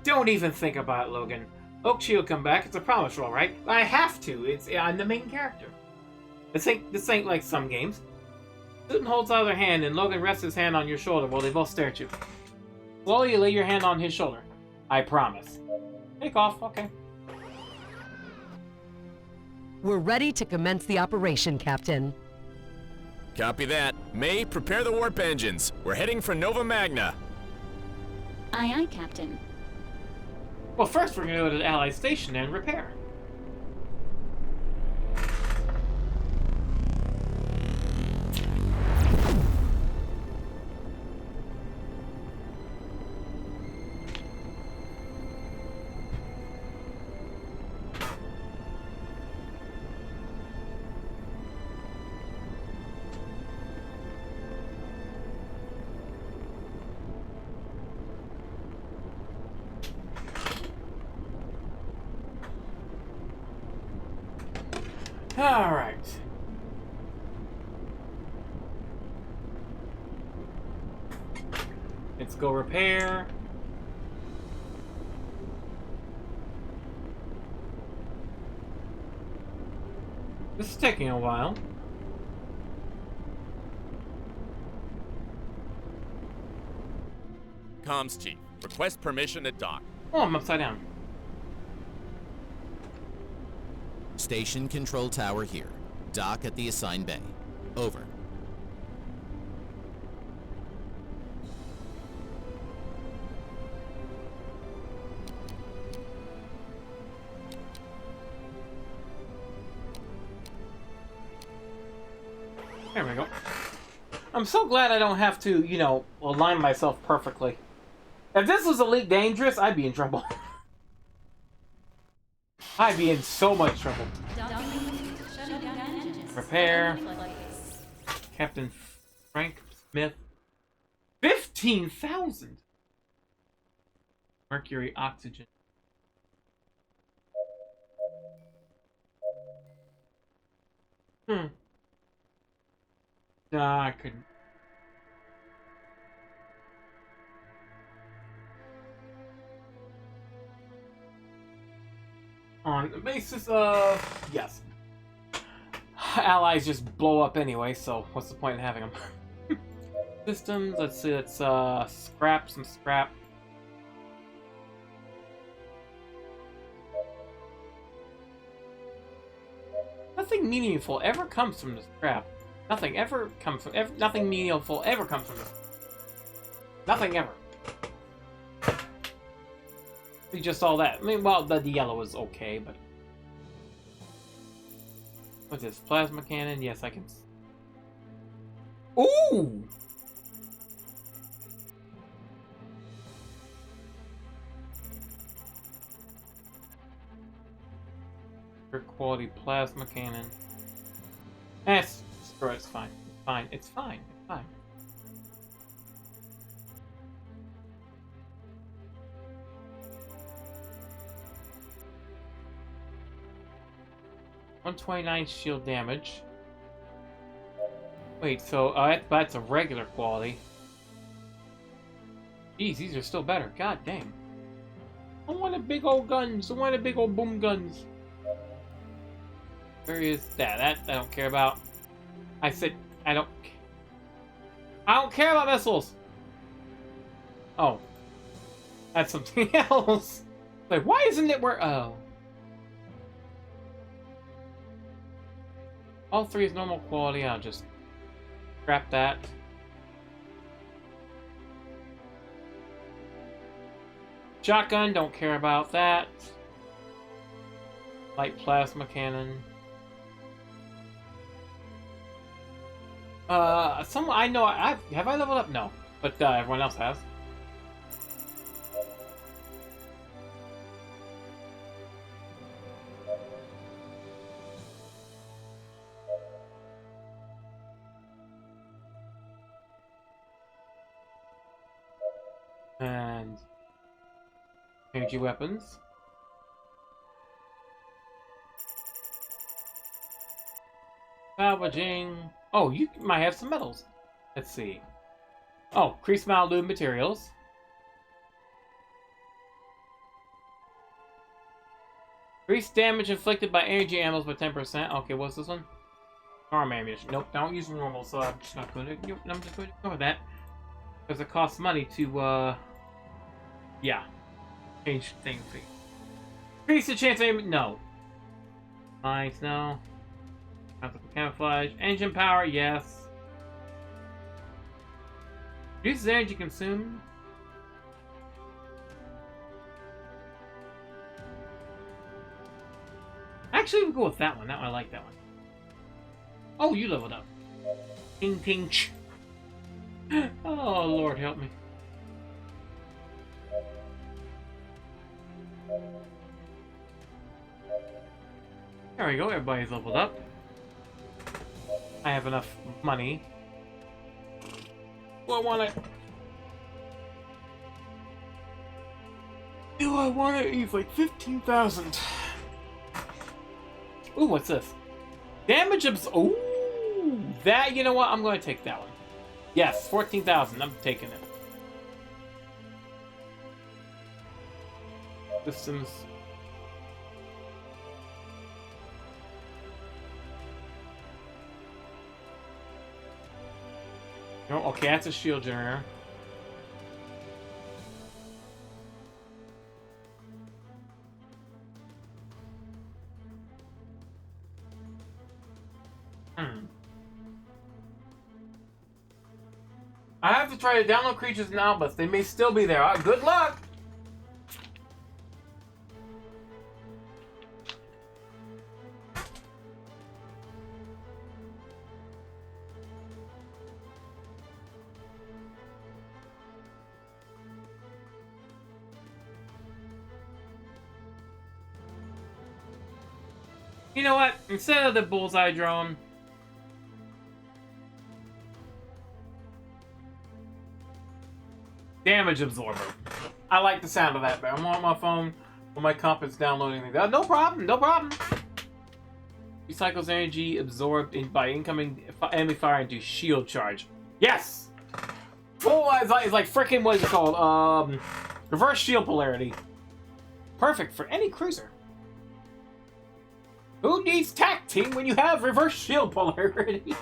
Don't even think about it, Logan. Oak Tree will come back. It's a promise roll, right? I have to. I'm the main character. This ain't like some games. Susan holds out her hand, and Logan rests his hand on your shoulder while they both stare at you. Slowly, you lay your hand on his shoulder. I promise. Take off. Okay. We're ready to commence the operation, Captain. Copy that. May, prepare the warp engines. We're heading for Nova Magna. Aye, aye, Captain. Well, first we're going to go to the Allied station and repair. Alright. Let's go repair. This is taking a while. Comms Chief, request permission to dock. Oh, I'm upside down. Station control tower here. Dock at the assigned bay. Over. There we go. I'm so glad I don't have to, you know, align myself perfectly. If this was Elite Dangerous, I'd be in trouble. I'd be in so much trouble. Shutting down engines. Repair. Open flights. Captain Frank Smith. 15,000! Mercury oxygen. Nah, I couldn't. On the basis of... Yes. Allies just blow up anyway, so what's the point in having them? Systems, let's see, let's scrap some scrap. Nothing meaningful ever comes from the scrap. Nothing ever comes from... nothing meaningful ever comes from this. Nothing ever. Just all that. I mean, well, the yellow is okay, but... What's this? Plasma cannon? Yes, I can... Ooh! Quality plasma cannon. Screw it, it's fine. It's fine. It's fine. It's fine. $129 shield damage. Wait, so that's a regular quality. Jeez, these are still better. God dang. I want a big old guns. I want a big old boom guns. Where is that? That I don't care about. I said I don't care about missiles. Oh, that's something else. Like, why isn't it where? Oh, all three is normal quality. I'll just scrap that. Shotgun, don't care about that. Light plasma cannon. I know have I leveled up? No, but everyone else has. And energy weapons. Salvaging. Oh, you might have some metals. Let's see. Oh, increased amount of materials. Increased damage inflicted by energy ammos by 10%. Okay, what's this one? Arm ammunition. Nope, don't use normal, so I'm just not going to. I'm just going to ignore that because it costs money to, yeah, change things. Increase the chance of no. Mines, no. Camouflage. Engine power, yes. Reduces energy consumed. Actually, we'll go with that one. That one, I like that one. Oh, you leveled up. Ting ting ch. Oh, Lord help me. There we go, everybody's leveled up. I have enough money. Do I want to... Do I want to use like 15,000? Ooh, what's this? Damage abs... Ooh! That, you know what? I'm going to take that one. Yes, 14,000. I'm taking it. Systems... Oh, okay, that's a shield generator. I have to try to download creatures now, but they may still be there. Good luck! You know what? Instead of the bullseye drone, Damage absorber. I like the sound of that, but I'm on my phone when my comp is downloading it. No problem, no problem. Recycles energy absorbed by incoming enemy fire into shield charge. Yes! Full is like freaking, what is it called? Reverse shield polarity. Perfect for any cruiser. Who needs tac team when you have reverse shield polarity?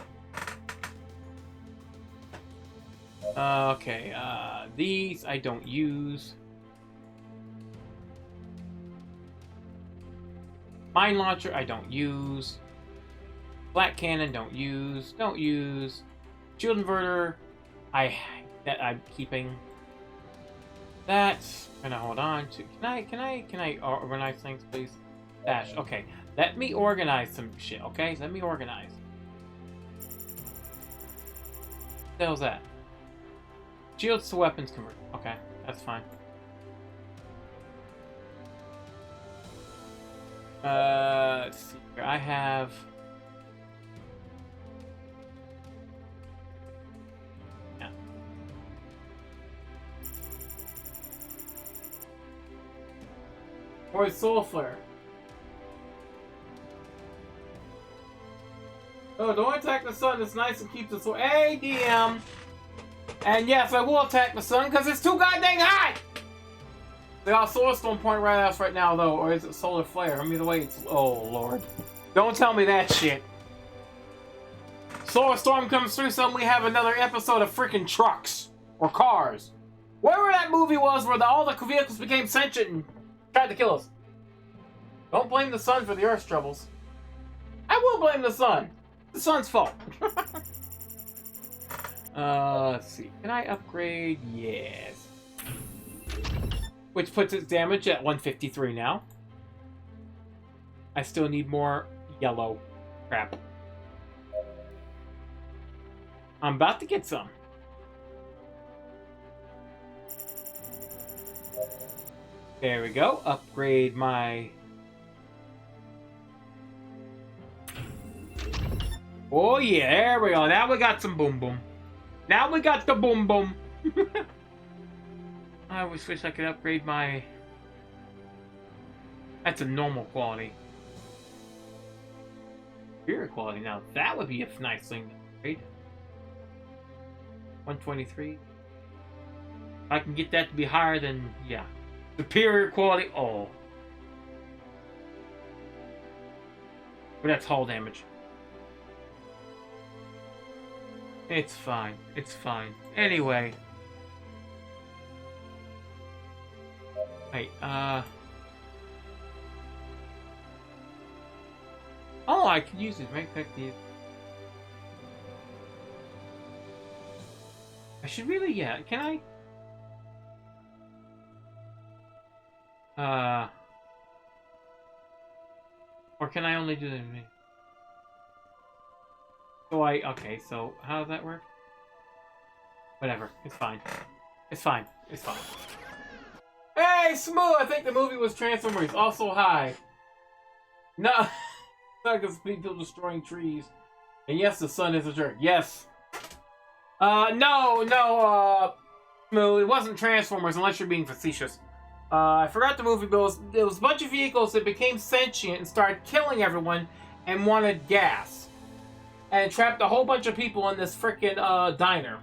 Okay, these I don't use. Mine launcher I don't use. Black cannon don't use. Don't use. Shield inverter I'm keeping. That's gonna hold on to. Can I organize things, please? Dash. Okay. Let me organize some shit. Okay. Let me organize. What the hell's that? Shields to weapons convert. Okay, that's fine. Let's see here. I have. Yeah. Or soul flare. Oh, don't attack the sun. It's nice and keeps the soul. Hey, DM. And yes, I will attack the sun because it's too goddamn high! They got a solar storm point right at us right now, though. Or is it solar flare? I mean, the way it's... Oh, Lord. Don't tell me that shit. Solar storm comes through, so we have another episode of freaking trucks. Or cars. Whatever that movie was where all the vehicles became sentient and tried to kill us. Don't blame the sun for the Earth's troubles. I will blame the sun. The sun's fault. Let's see. Can I upgrade? Yes. Which puts its damage at 153 now. I still need more yellow crap. I'm about to get some. There we go. Upgrade my... Oh yeah, there we go. Now we got some boom boom. Now we got the boom boom. I always wish I could upgrade my... That's a normal quality. Superior quality. Now that would be a nice thing to upgrade. 123. If I can get that to be higher than... Yeah. Superior quality. Oh. But that's hull damage. It's fine. It's fine. Anyway. Wait, oh, I could use it. Right back the... I should really, yeah. Can I? Or can I only do that to me? So okay, so how does that work? Whatever, it's fine. It's fine, it's fine. Hey, Smooth! I think the movie was Transformers, also high. No, not because people destroying trees. And yes, the sun is a jerk. Yes. No, Smooth, it wasn't Transformers unless you're being facetious. I forgot the movie, but it was a bunch of vehicles that became sentient and started killing everyone and wanted gas. And trapped a whole bunch of people in this frickin' diner.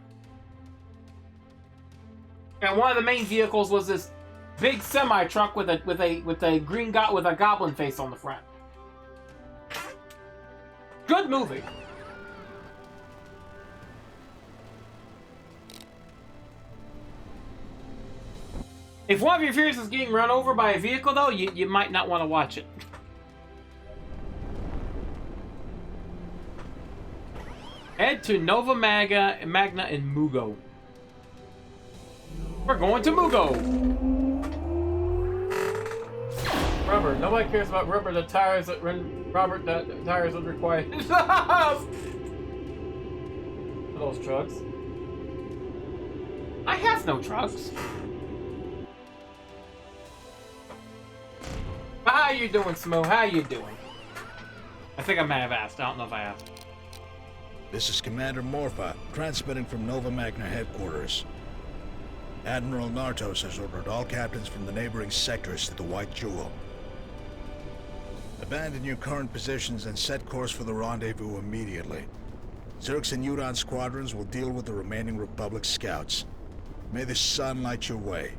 And one of the main vehicles was this big semi truck with a green with a goblin face on the front. Good movie. If one of your fears is getting run over by a vehicle, though, you might not want to watch it. Head to Nova Magna and Mugo. We're going to Mugo. Rubber. Nobody cares about rubber. The tires that run. Robert, the tires would require. Those trucks. I have no trucks. How you doing, Smo? How you doing? I think I may have asked. I don't know if I asked. This is Commander Morpha, transmitting from Nova Magna headquarters. Admiral Nartos has ordered all captains from the neighboring sectors to the White Jewel. Abandon your current positions and set course for the rendezvous immediately. Zerx and Udon squadrons will deal with the remaining Republic scouts. May the sun light your way.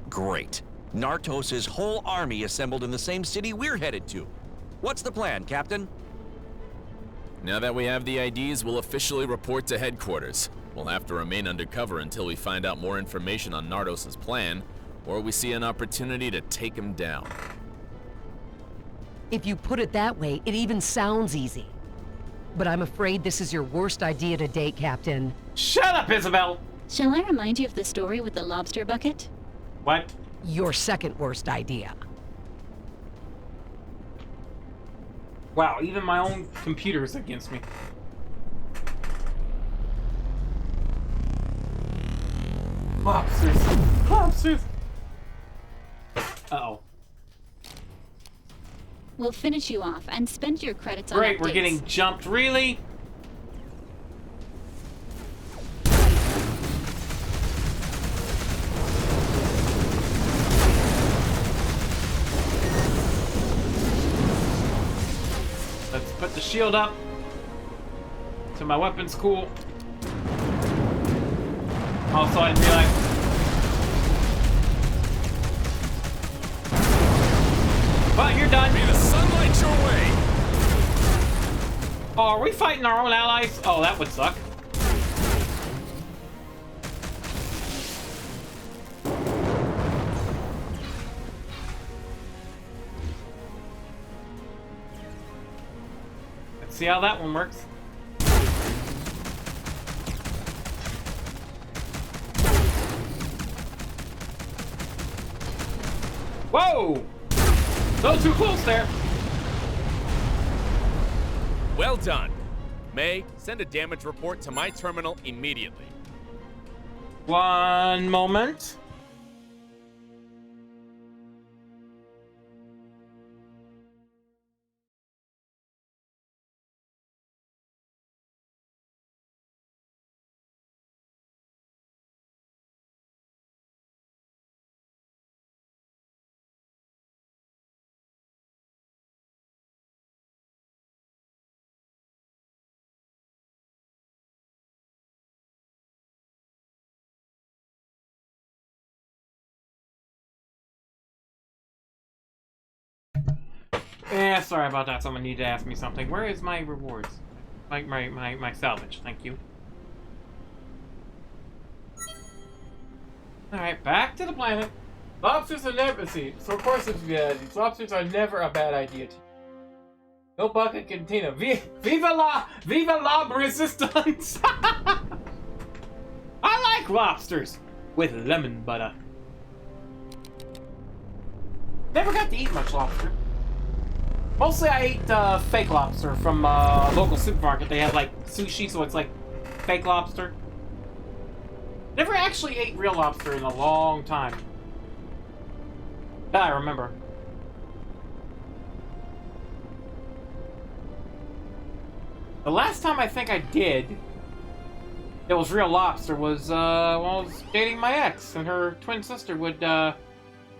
Great. Nartos' whole army assembled in the same city we're headed to. What's the plan, Captain? Now that we have the IDs, we'll officially report to headquarters. We'll have to remain undercover until we find out more information on Nardos' plan, or we see an opportunity to take him down. If you put it that way, it even sounds easy. But I'm afraid this is your worst idea to date, Captain. Shut up, Isabel! Shall I remind you of the story with the lobster bucket? What? Your second worst idea. Wow, even my own computer is against me. Lobsters! Lobsters! Uh-oh. We'll finish you off and spend your credits on Great, updates. we're getting jumped. Really? Let's put the shield up. So my weapon's cool. Also, I didn't realize. But you're done. May the sunlight your way. Oh, are we fighting our own allies? Oh, that would suck. Let's see how that one works. Whoa! No, too close there. Well done. May, send a damage report to my terminal immediately. One moment. Yeah, sorry about that. Someone needed to ask me something. Where is my rewards? My salvage. Thank you. Alright, back to the planet. Lobsters are never... See, so of course it's reality. Lobsters are never a bad idea to you. No bucket container. Viva la resistance! I like lobsters with lemon butter. Never got to eat much lobster. Mostly I ate fake lobster from a local supermarket. They have like sushi, so it's like fake lobster. Never actually ate real lobster in a long time. That I remember. The last time I think I did, it was real lobster, was when I was dating my ex, and her twin sister would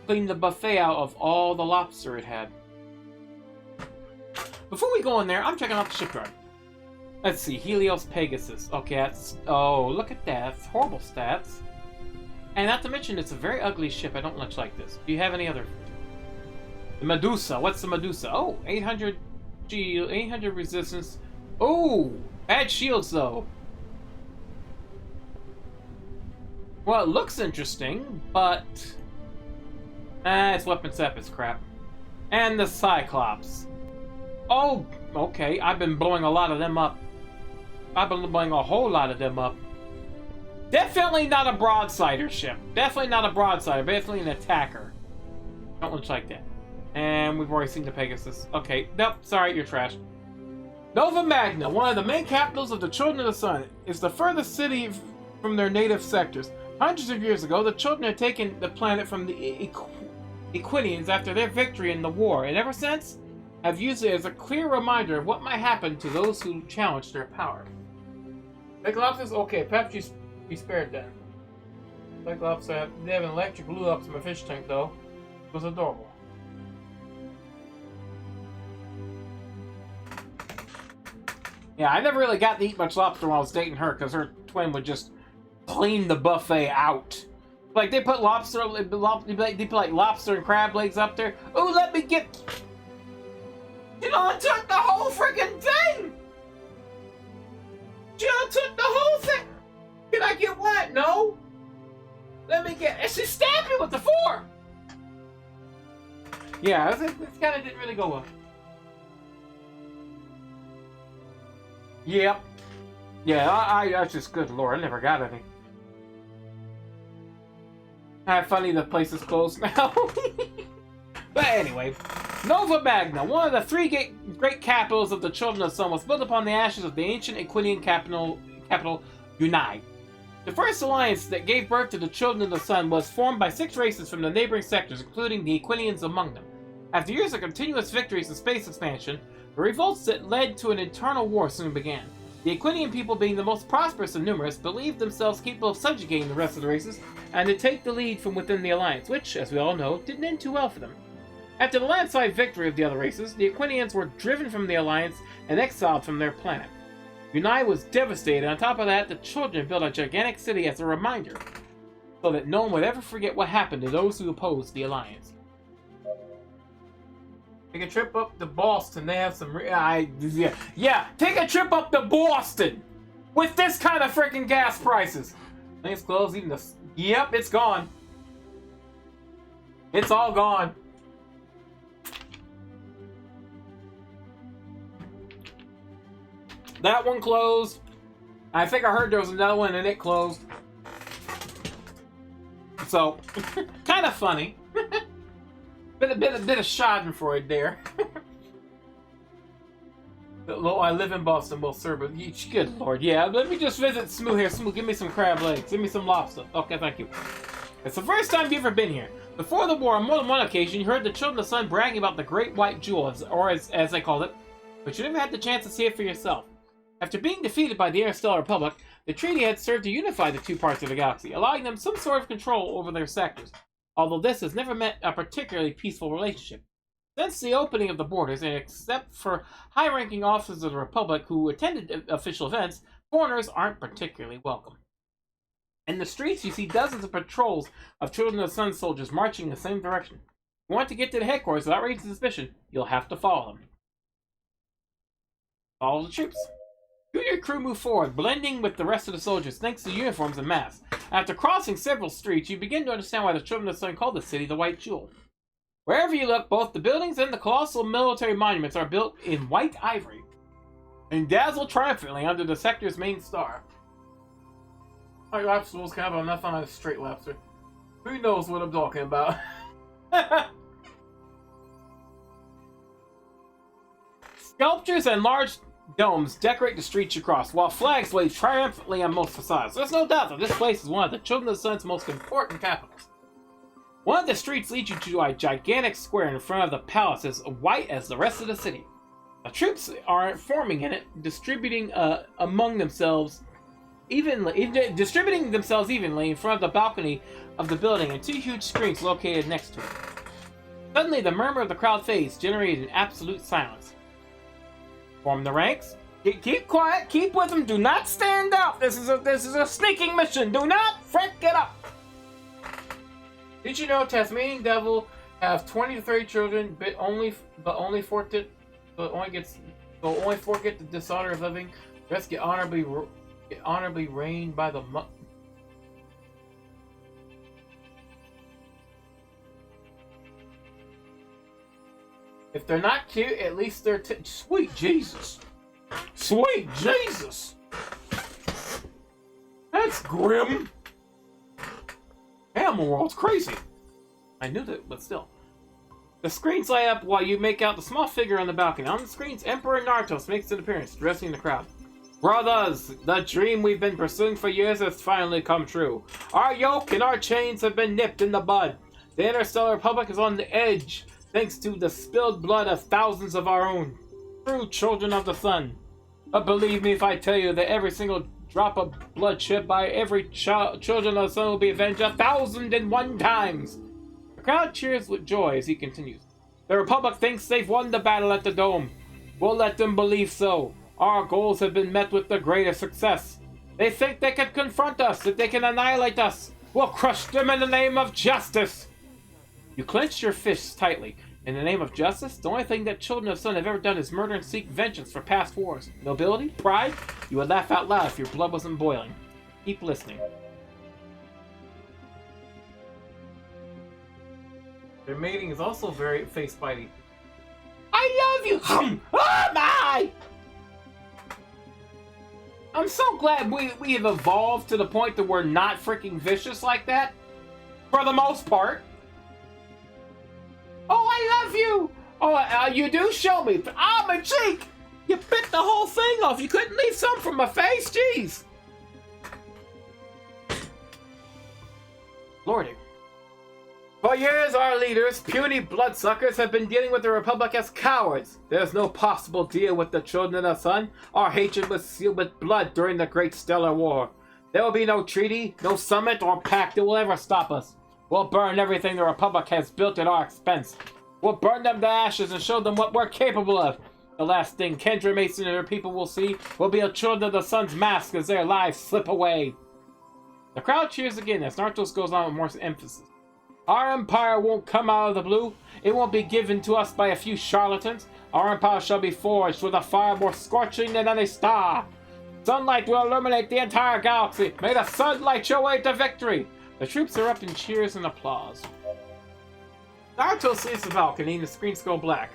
clean the buffet out of all the lobster it had. Before we go in there, I'm checking out the shipyard. Let's see, Helios Pegasus. Okay, that's... Oh, look at that. That's horrible stats. And not to mention, it's a very ugly ship. I don't much like this. Do you have any other... The Medusa. What's the Medusa? Oh, 800 shield, 800 resistance. Oh, bad shields, though. Well, it looks interesting, but... its weapon set is crap. And the Cyclops. Oh, okay. I've been blowing a lot of them up. I've been blowing a whole lot of them up. Definitely not a broadsider ship. Definitely not a broadsider. Definitely an attacker. Don't look like that. And we've already seen the Pegasus. Okay. Nope. Sorry, you're trash. Nova Magna, one of the main capitals of the Children of the Sun, is the furthest city from their native sectors. Hundreds of years ago, the children had taken the planet from the Equinians after their victory in the war, and ever since, have used it as a clear reminder of what might happen to those who challenge their power. Cyclops? Okay, perhaps you be spared then. Like lobster, they have an electric blue lobster in my fish tank though. It was adorable. Yeah, I never really got to eat much lobster when I was dating her because her twin would just clean the buffet out. Like they put lobster, they put like lobster and crab legs up there. Oh, let me get. You know, I took the whole freaking thing. You know, took the whole thing. Can I get what? No. Let me get. And she stabbed me with the fork. Yeah, this kind of didn't really go well. Yep. Yeah, I just, good lord, I never got any. Funny the place is closed now. But anyway, Nova Magna, one of the three great capitals of the Children of the Sun, was built upon the ashes of the ancient Aquinian capital Unai. The first alliance that gave birth to the Children of the Sun was formed by 6 races from the neighboring sectors, including the Aquinians among them. After years of continuous victories and space expansion, the revolts that led to an eternal war soon began. The Aquinian people, being the most prosperous and numerous, believed themselves capable of subjugating the rest of the races and to take the lead from within the alliance, which, as we all know, didn't end too well for them. After the landslide victory of the other races, the Aquinians were driven from the alliance and exiled from their planet. Unai was devastated. On top of that, the children built a gigantic city as a reminder, so that no one would ever forget what happened to those who opposed the alliance. Take a trip up to Boston. They have some. Yeah. Take a trip up to Boston with this kind of freaking gas prices. I think it's closed. Even the. Yep, it's gone. It's all gone. That one closed. I think I heard there was another one and it closed. So, kind of funny. bit of Schadenfreude there. I live in Boston, well, sir, but good lord, yeah. Let me just visit Smoo here. Smoo, give me some crab legs. Give me some lobster. Okay, thank you. It's the first time you've ever been here. Before the war, on more than one occasion, you heard the Children of the Sun bragging about the Great White Jewel, as they called it, but you never had the chance to see it for yourself. After being defeated by the Interstellar Republic, the treaty had served to unify the two parts of the galaxy, allowing them some sort of control over their sectors, although this has never meant a particularly peaceful relationship. Since the opening of the borders, and except for high-ranking officers of the Republic who attended official events, foreigners aren't particularly welcome. In the streets, you see dozens of patrols of Children of the Sun soldiers marching in the same direction. If you want to get to the headquarters without raising suspicion, you'll have to follow them. Follow the troops. You and your crew move forward, blending with the rest of the soldiers thanks to uniforms and masks. After crossing several streets, you begin to understand why the Children of the Sun called the city the White Jewel. Wherever you look, both the buildings and the colossal military monuments are built in white ivory and dazzle triumphantly under the sector's main star. My lobster was kind of enough on a straight lobster. Who knows what I'm talking about? Sculptures and large domes decorate the streets you cross, while flags wave triumphantly on most facades. There's no doubt that this place is one of the Children of the Sun's most important capitals. One of the streets leads you to a gigantic square in front of the palace as white as the rest of the city. The troops are forming in it, distributing themselves evenly in front of the balcony of the building and 2 huge screens located next to it. Suddenly, the murmur of the crowd fades, generating an absolute silence. Form the ranks. Keep quiet. Keep with them. Do not stand up. This is a sneaking mission. Do not frick it up. Did you know Tasmanian devil have 20 to 30 children, but only forget the dishonor of living. The rest get honorably reigned by the If they're not cute, at least they're sweet Jesus. Sweet Jesus. That's grim. Animal World's crazy. I knew that, but still. The screens light up while you make out the small figure on the balcony. On the screens, Emperor Nartos makes an appearance, addressing the crowd. Brothers, the dream we've been pursuing for years has finally come true. Our yoke and our chains have been nipped in the bud. The Interstellar Republic is on the edge, thanks to the spilled blood of thousands of our own true Children of the Sun. But believe me if I tell you that every single drop of blood shed by every children of the sun will be avenged 1,001 times. The crowd cheers with joy as he continues. The Republic thinks they've won the battle at the Dome. We'll let them believe so. Our goals have been met with the greatest success. They think they can confront us, that they can annihilate us. We'll crush them in the name of justice. You clench your fists tightly. In the name of justice, the only thing that children of the sun have ever done is murder and seek vengeance for past wars. Nobility? Pride? You would laugh out loud if your blood wasn't boiling. Keep listening. Their mating is also very face-biting. I love you! Oh my! I'm so glad we have evolved to the point that we're not freaking vicious like that. For the most part. Oh, I love you! Oh, you do show me. Ah, my cheek! You bit the whole thing off. You couldn't leave some from my face? Jeez! Lordy. For years, our leaders, puny bloodsuckers, have been dealing with the Republic as cowards. There's no possible deal with the children of the sun. Our hatred was sealed with blood during the Great Stellar War. There will be no treaty, no summit, or pact that will ever stop us. We'll burn everything the Republic has built at our expense. We'll burn them to ashes and show them what we're capable of. The last thing Kendra Mason and her people will see will be a children of the sun's mask as their lives slip away. The crowd cheers again as Nartos goes on with more emphasis. Our empire won't come out of the blue. It won't be given to us by a few charlatans. Our empire shall be forged with a fire more scorching than any star. Sunlight will illuminate the entire galaxy. May the sun light your way to victory. The troops are up in cheers and applause. Naruto leaves the balcony and the screens go black.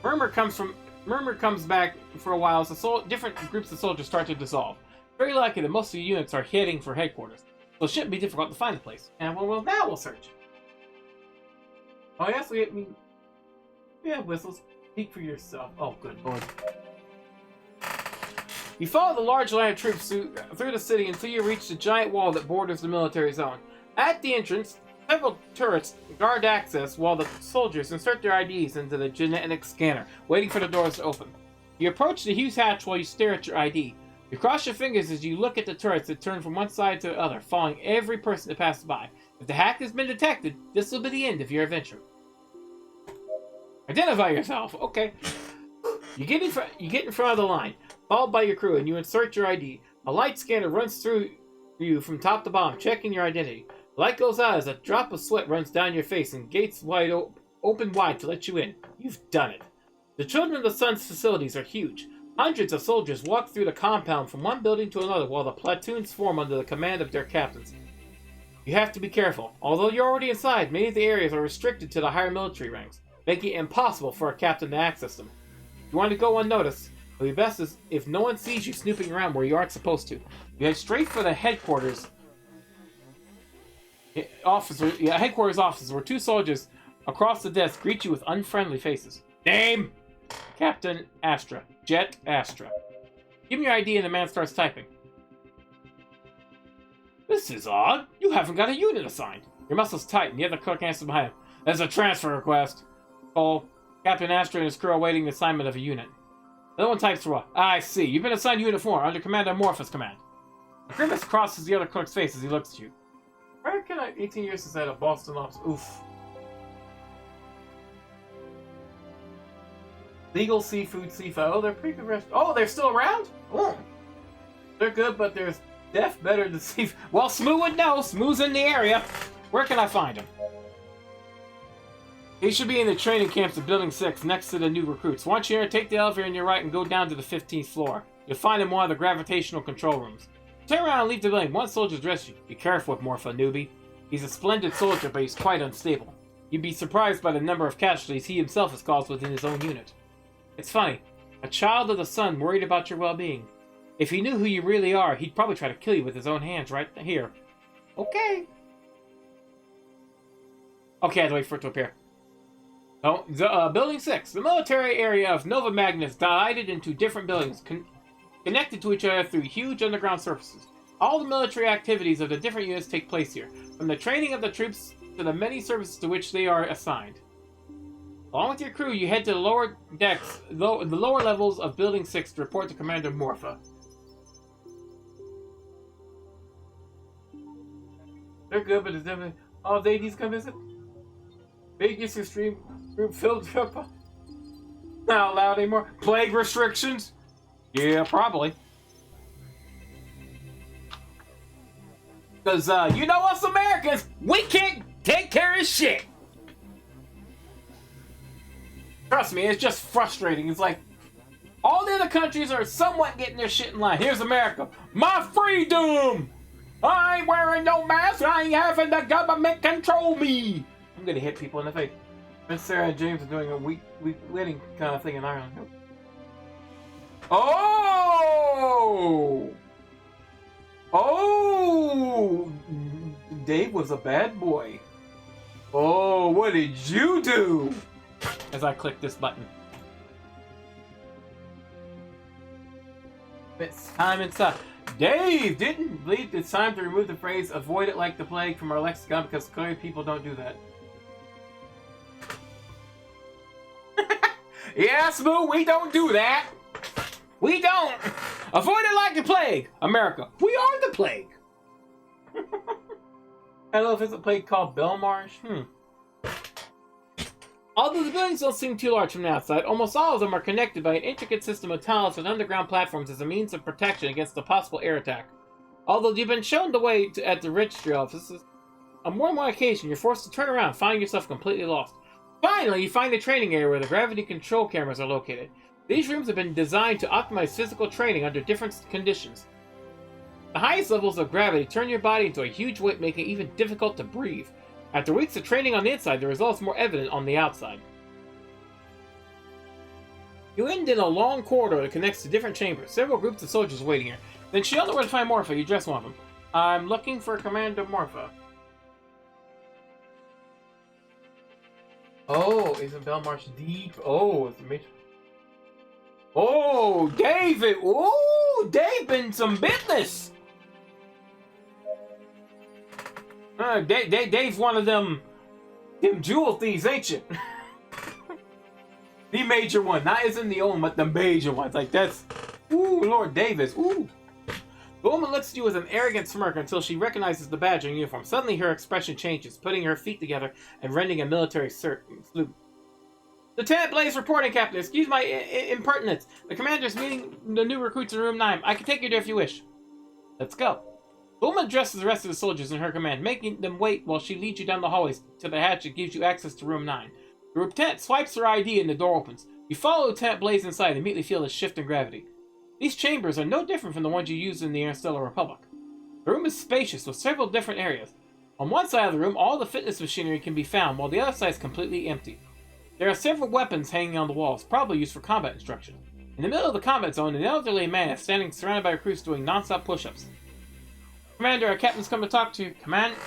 Murmur comes back for a while as different groups of soldiers start to dissolve. Very likely that most of the units are heading for headquarters, so it shouldn't be difficult to find the place. And now we'll search. Oh yes, we have whistles. Speak for yourself. Oh, good lord. You follow the large line of troops through the city until you reach the giant wall that borders the military zone. At the entrance, several turrets guard access while the soldiers insert their IDs into the genetic scanner, waiting for the doors to open. You approach the huge hatch while you stare at your ID. You cross your fingers as you look at the turrets that turn from one side to the other, following every person that passes by. If the hack has been detected, this will be the end of your adventure. Identify yourself. Okay. You get in front of the line, followed by your crew, and you insert your ID. A light scanner runs through you from top to bottom, checking your identity. The light goes out as a drop of sweat runs down your face and gates open wide to let you in. You've done it. The Children of the Sun's facilities are huge. Hundreds of soldiers walk through the compound from one building to another while the platoons form under the command of their captains. You have to be careful. Although you're already inside, many of the areas are restricted to the higher military ranks, making it impossible for a captain to access them. If you want to go unnoticed, it would be best if no one sees you snooping around where you aren't supposed to. You head straight for the headquarters offices where two soldiers across the desk greet you with unfriendly faces. Name? Captain Astra. Jet Astra. Give me your ID and the man starts typing. This is odd. You haven't got a unit assigned. Your muscles tighten. The other clerk answers behind him. There's a transfer request. Oh, Captain Astra and his crew are awaiting the assignment of a unit. The other one types for what? I see. You've been assigned Unit 4 under Commander Morpheus' command. A grimace crosses the other clerk's face as he looks at you. Where can I? 18 years since I had a Boston office. Oof. Legal seafood, seafood. Oh, they're pretty good restaurants. Oh, they're still around? Oh. They're good, but there's def better than seafood. Well, Smooth would know. Smooth's in the area. Where can I find him? He should be in the training camps of Building 6, next to the new recruits. Once you're here, take the elevator on your right and go down to the 15th floor. You'll find him in one of the gravitational control rooms. Turn around and leave the building. One soldier's addressed you. Be careful with Morpha, newbie. He's a splendid soldier, but he's quite unstable. You'd be surprised by the number of casualties he himself has caused within his own unit. It's funny. A child of the sun worried about your well-being. If he knew who you really are, he'd probably try to kill you with his own hands right here. Okay. Okay, I have to wait for it to appear. Oh, Building 6. The military area of Nova Magna is divided into different buildings, connected to each other through huge underground surfaces. All the military activities of the different units take place here, from the training of the troops to the many services to which they are assigned. Along with your crew, you head to the lower decks, the lower levels of Building 6 to report to Commander Morpha. They're good, but it's definitely... Oh, they need to come visit? Biggest extreme group filled up. Not allowed anymore. Plague restrictions? Yeah, probably. Because, you know us Americans, we can't take care of shit. Trust me, it's just frustrating. It's like, all the other countries are somewhat getting their shit in line. Here's America. My freedom! I ain't wearing no mask. I ain't having the government control me. I'm gonna hit people in the face. Miss Sarah and James are doing a week wedding kind of thing in Ireland. Oh! Oh! Dave was a bad boy. Oh, what did you do? As I click this button. It's time inside. Dave didn't believe it's time to remove the phrase "avoid it like the plague" from our lexicon because clearly people don't do that. Yeah, Smooth, we don't do that. We don't. Avoid it like the plague. America, we are the plague. I don't know if it's a plague called Belmarsh. Although the buildings don't seem too large from the outside, almost all of them are connected by an intricate system of tunnels and underground platforms as a means of protection against a possible air attack. Although you've been shown the way at the registry offices, on more than one occasion you're forced to turn around, finding yourself completely lost. Finally, you find the training area where the gravity control cameras are located. These rooms have been designed to optimize physical training under different conditions. The highest levels of gravity turn your body into a huge weight, making it even difficult to breathe. After weeks of training on the inside, the results are more evident on the outside. You end in a long corridor that connects to different chambers. Several groups of soldiers waiting here. Then you don't know where to find Morpha. You address one of them. I'm looking for Commander Morpha. Oh, isn't Belmarsh deep? Oh, it's a major... Oh, David! Oh, Dave been some business! Dave's one of them jewel thieves, ain't you? The major one. Not isn't the old, but the major ones. Like, that's... Ooh, Lord Davis. Ooh. The woman looks at you with an arrogant smirk until she recognizes the badge on your uniform. Suddenly, her expression changes, putting her feet together and rending a military salute. Lieutenant Blaze reporting, Captain. Excuse my impertinence. The commander's meeting the new recruits in room 9. I can take you there if you wish. Let's go. The woman addresses the rest of the soldiers in her command, making them wait while she leads you down the hallways to the hatch that gives you access to room 9. The lieutenant swipes her ID and the door opens. You follow Lieutenant Blaze inside and immediately feel a shift in gravity. These chambers are no different from the ones you use in the Interstellar Republic. The room is spacious with several different areas. On one side of the room, all the fitness machinery can be found, while the other side is completely empty. There are several weapons hanging on the walls, probably used for combat instruction. In the middle of the combat zone, an elderly man is standing surrounded by recruits doing non-stop push-ups. Commander, our captain's come to talk to you.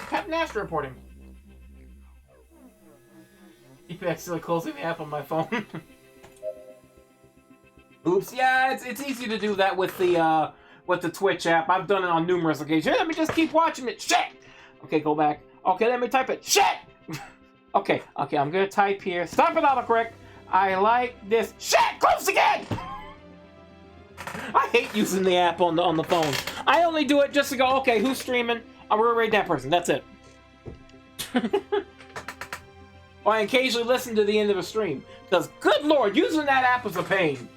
Captain Astor reporting. Keep accidentally closing the app on my phone. Oops, yeah, it's easy to do that with the Twitch app. I've done it on numerous occasions. Here, let me just keep watching it. Shit! Okay, go back. Okay, let me type it. Shit! Okay, I'm gonna type here. Stop it, autocorrect. I like this. Shit! Close again! I hate using the app on the phone. I only do it just to go, okay, who's streaming? I'm gonna rate that person. That's it. Or I occasionally listen to the end of a stream. Because, good lord, using that app is a pain.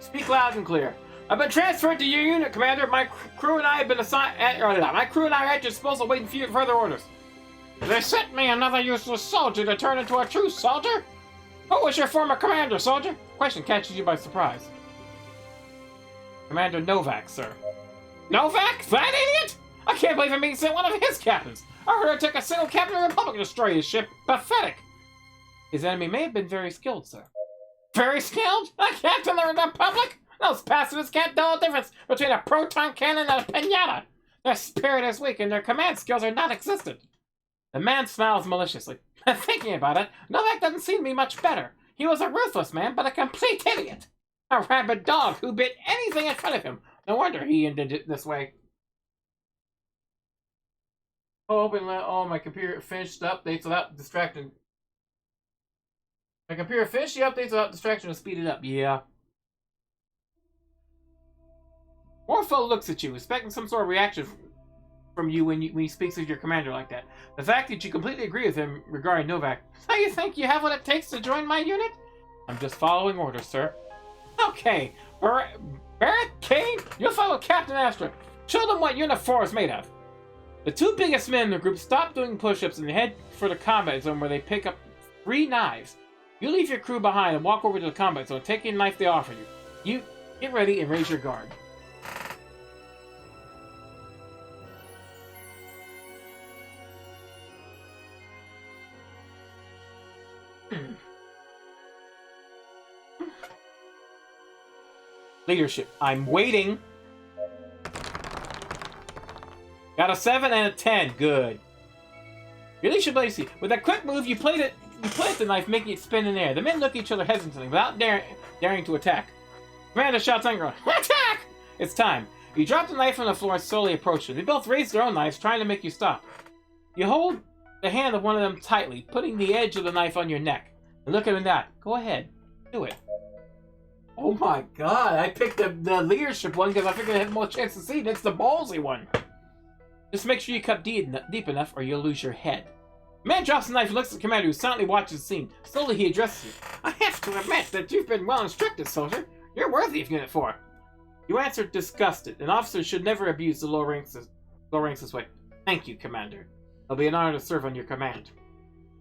Speak loud and clear. I've been transferred to your unit, Commander. My crew and I have been assigned... my crew and I are at your disposal waiting for further orders. They sent me another useless soldier to turn into a true soldier? Who was your former commander, soldier? Question catches you by surprise. Commander Novak, sir. Novak? That idiot? I can't believe I'm being sent one of his captains. I heard it took a single captain of the Republic to destroy his ship. Pathetic. His enemy may have been very skilled, sir. Very skilled? A captain of the Republic? Those pacifists can't tell the difference between a proton cannon and a pinata. Their spirit is weak and their command skills are non-existent. The man smiles maliciously. Thinking about it, Novak doesn't seem to be much better. He was a ruthless man, but a complete idiot. A rabid dog who bit anything in front of him. No wonder he ended it this way. Oh, my computer finished updates without distracting. The computer finished the updates without distraction to speed it up. Yeah. Morpho looks at you, expecting some sort of reaction from you when he speaks of your commander like that. The fact that you completely agree with him regarding Novak. So you think you have what it takes to join my unit? I'm just following orders, sir. Okay. Barrett, Kane, you'll follow Captain Astra. Show them what Unit 4 is made of. The two biggest men in the group stop doing push-ups and head for the combat zone where they pick up 3 knives. You leave your crew behind and walk over to the combat zone, take a knife they offer you. You get ready and raise your guard. Leadership. I'm waiting. Got a 7 and a 10. Good. Your leadership ability. With that quick move, you played the knife, making it spin in the air. The men look at each other hesitantly, without daring to attack. Commander shouts angrily, "Attack!" It's time. You drop the knife on the floor and slowly approach them. They both raise their own knives, trying to make you stop. You hold the hand of one of them tightly, putting the edge of the knife on your neck. And look at him that. Go ahead. Do it. Oh my god, I picked the leadership one because I figured I had more chance to see it. It's the ballsy one. Just make sure you cut deep enough or you'll lose your head. The man drops the knife and looks at the commander who silently watches the scene. Slowly he addresses you. I have to admit that you've been well instructed, soldier. You're worthy of Unit 4. You answer disgusted. An officer should never abuse the low ranks this way. Thank you, Commander. It'll be an honor to serve on your command.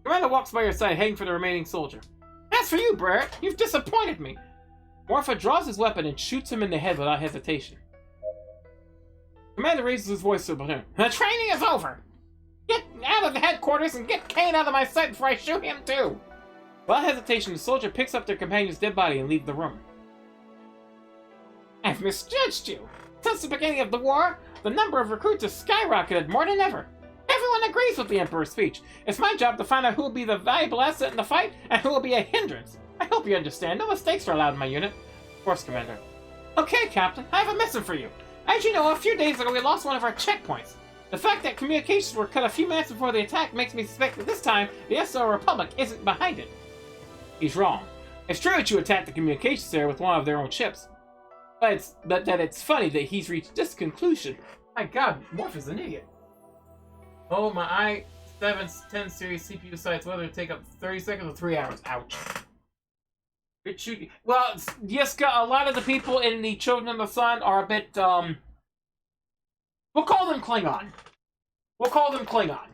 The commander walks by your side, heading for the remaining soldier. As for you, Barrett, you've disappointed me. Morpha draws his weapon and shoots him in the head without hesitation. Commander raises his voice to the platoon. The training is over! Get out of the headquarters and get Kane out of my sight before I shoot him too! Without hesitation, the soldier picks up their companion's dead body and leaves the room. I've misjudged you! Since the beginning of the war, the number of recruits has skyrocketed more than ever. Everyone agrees with the Emperor's speech. It's my job to find out who will be the valuable asset in the fight and who will be a hindrance. I hope you understand. No mistakes are allowed in my unit. Of course, Commander. Okay, Captain, I have a mission for you. As you know, a few days ago we lost one of our checkpoints. The fact that communications were cut a few minutes before the attack makes me suspect that this time the SO Republic isn't behind it. He's wrong. It's true that you attacked the communications center with one of their own ships. But it's funny that he's reached this conclusion. My god, Morph is an idiot. Oh, my i7-10 series CPU sites, whether it take up 30 seconds or 3 hours. Ouch. Well, Yiska, a lot of the people in the Children of the Sun are a bit, we'll call them Klingon. We'll call them Klingon.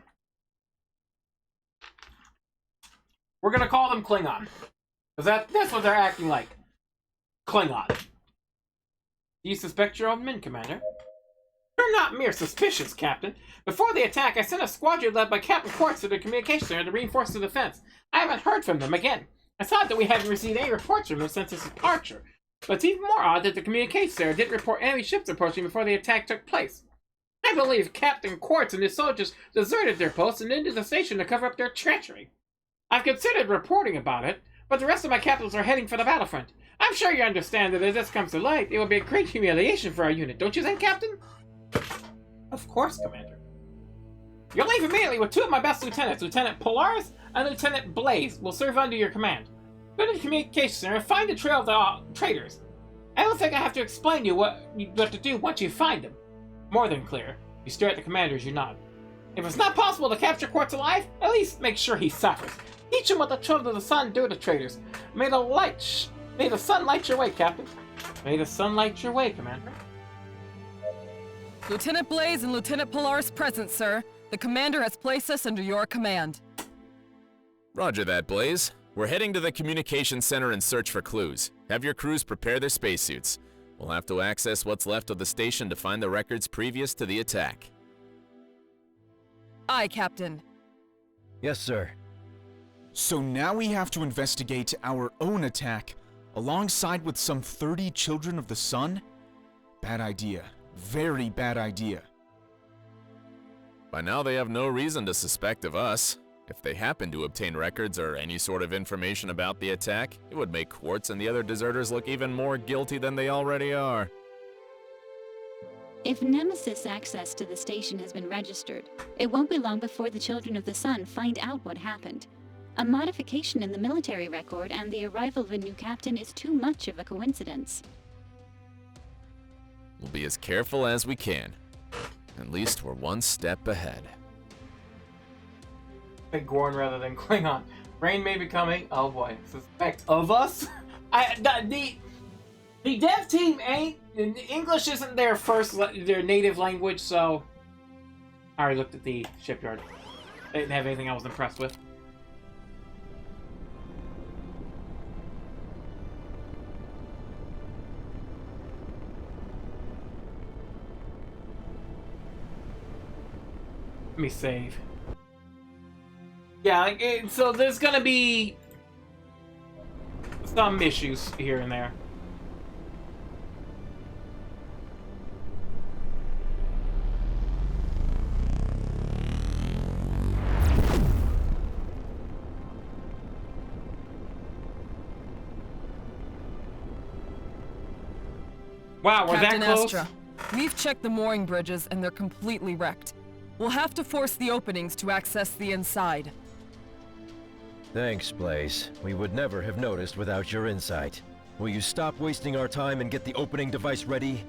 We're gonna call them Klingon. Because that's what they're acting like. Klingon. Do you suspect your own men, Commander? You're not mere suspicious, Captain. Before the attack, I sent a squadron led by Captain Quartz to the communication center to reinforce the defense. I haven't heard from them again. It's odd that we haven't received any reports from them since his departure. But it's even more odd that the communication center didn't report enemy ships approaching before the attack took place. I believe Captain Quartz and his soldiers deserted their posts and into the station to cover up their treachery. I've considered reporting about it, but the rest of my captains are heading for the battlefront. I'm sure you understand that as this comes to light, it will be a great humiliation for our unit, don't you think, Captain? Of course, Commander. You'll leave immediately with 2 of my best lieutenants, Lieutenant Polaris and Lieutenant Blaze will serve under your command. Go to the communication center and find the trail of the traitors. I don't think I have to explain to you what to do once you find them. More than clear. You stare at the commander as you nod. If it's not possible to capture Quartz alive, at least make sure he suffers. Teach him what the children of the sun do to traitors. May the sun light your way, Captain. May the sun light your way, Commander. Lieutenant Blaze and Lieutenant Polaris present, sir. The commander has placed us under your command. Roger that, Blaze. We're heading to the communications center in search for clues. Have your crews prepare their spacesuits. We'll have to access what's left of the station to find the records previous to the attack. Aye, Captain. Yes, sir. So now we have to investigate our own attack, alongside with some 30 Children of the Sun? Bad idea. Very bad idea. By now they have no reason to suspect of us. If they happen to obtain records or any sort of information about the attack, it would make Quartz and the other deserters look even more guilty than they already are. If Nemesis access to the station has been registered, it won't be long before the Children of the Sun find out what happened. A modification in the military record and the arrival of a new captain is too much of a coincidence. We'll be as careful as we can. At least we're one step ahead. Big Gorn rather than Klingon. Rain may be coming. Oh boy, suspect of us. The dev team ain't. English isn't their native language, so I already looked at the shipyard. They didn't have anything I was impressed with. Let me save. Yeah, so there's gonna be some issues here and there. Wow, we're Captain that close? Astra, we've checked the mooring bridges and they're completely wrecked. We'll have to force the openings to access the inside. Thanks, Blaze. We would never have noticed without your insight. Will you stop wasting our time and get the opening device ready?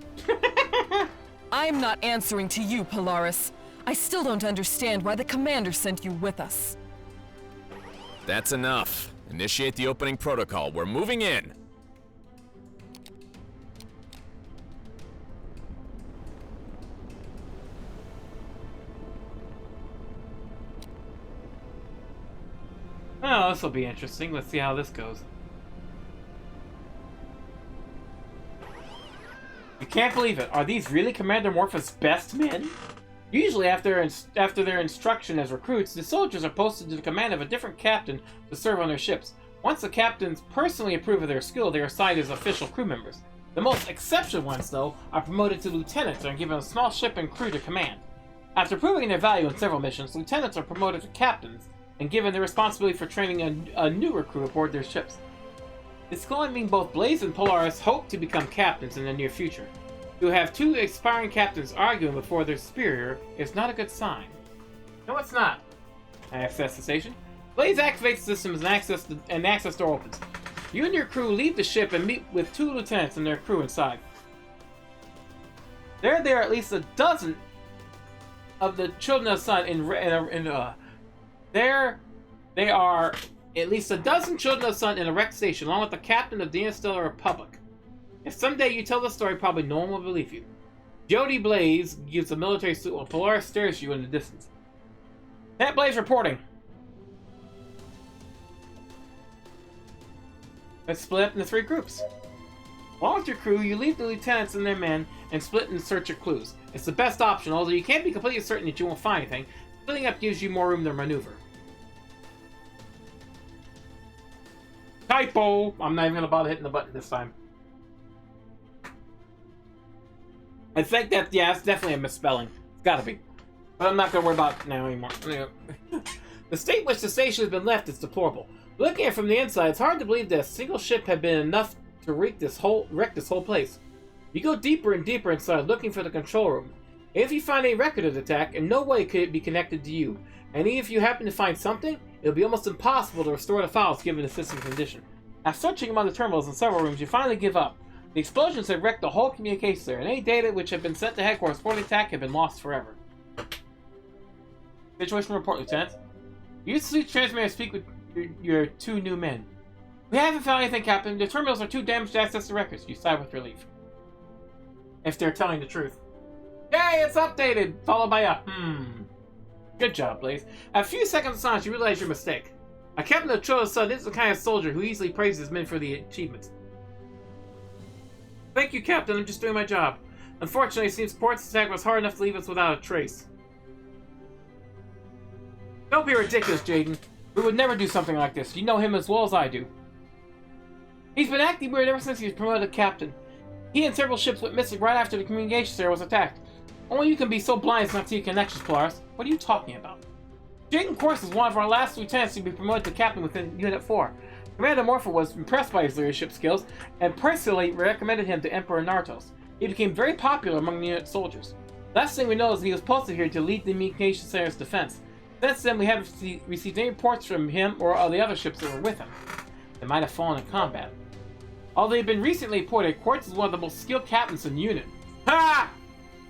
I'm not answering to you, Polaris. I still don't understand why the commander sent you with us. That's enough. Initiate the opening protocol. We're moving in. Oh, this will be interesting. Let's see how this goes. You can't believe it. Are these really Commander Morpha's best men? Usually after their instruction as recruits, the soldiers are posted to the command of a different captain to serve on their ships. Once the captains personally approve of their skill, they are assigned as official crew members. The most exceptional ones, though, are promoted to lieutenants and are given a small ship and crew to command. After proving their value in several missions, lieutenants are promoted to captains and given the responsibility for training a new recruit aboard their ships. This going mean both Blaze and Polaris hope to become captains in the near future. To have two aspiring captains arguing before their superior is not a good sign. No, it's not. Access the station. Blaze activates the systems and access door opens. You and your crew leave the ship and meet with two lieutenants and their crew inside. There are at least a dozen of the children of the sun There are at least a dozen children of the sun in a wrecked station, along with the captain of the Interstellar Republic. If someday you tell the story, probably no one will believe you. Jody Blaze gives a military salute while Polaris stares at you in the distance. Lieutenant Blaze reporting. Let's split up into 3 groups. Along with your crew, you leave the lieutenants and their men and split in search of clues. It's the best option, although you can't be completely certain that you won't find anything. Splitting up gives you more room to maneuver. Typo! I'm not even going to bother hitting the button this time. I think that, yeah, it's definitely a misspelling. It's gotta be. But I'm not going to worry about it now anymore. The state which the station has been left is deplorable. Looking at it from the inside, it's hard to believe that a single ship had been enough to wreck this whole place. You go deeper and deeper inside, looking for the control room. If you find any record of the attack, in no way could it be connected to you. And even if you happen to find something, it'll be almost impossible to restore the files given the system condition. After searching among the terminals in several rooms, you finally give up. The explosions have wrecked the whole communications there, and any data which had been sent to headquarters for the attack have been lost forever. Situation report, Lieutenant. Use the suit transmitter to speak with your 2 new men. We haven't found anything, Captain. The terminals are too damaged to access the records. You sigh with relief. If they're telling the truth. Yay, it's updated! Followed by a Good job, Blaze. After a few seconds of silence, you realize your mistake. A captain of Troll's son is the kind of soldier who easily praises men for the achievements. Thank you, Captain. I'm just doing my job. Unfortunately, it seems Port's attack was hard enough to leave us without a trace. Don't be ridiculous, Jaden. We would never do something like this. You know him as well as I do. He's been acting weird ever since he was promoted to captain. He and several ships went missing right after the communications center was attacked. Only you can be so blind as not to see connections, Polaris. What are you talking about? Jaden, of course, is one of our last lieutenants to be promoted to captain within Unit 4. Commander Morpha was impressed by his leadership skills and personally recommended him to Emperor Nartos. He became very popular among the unit soldiers. Last thing we know is he was posted here to lead the communications center's defense. Since then, we haven't received any reports from him or all the other ships that were with him. They might have fallen in combat. Although they've been recently reported, Quartz is one of the most skilled captains in the unit. Ha!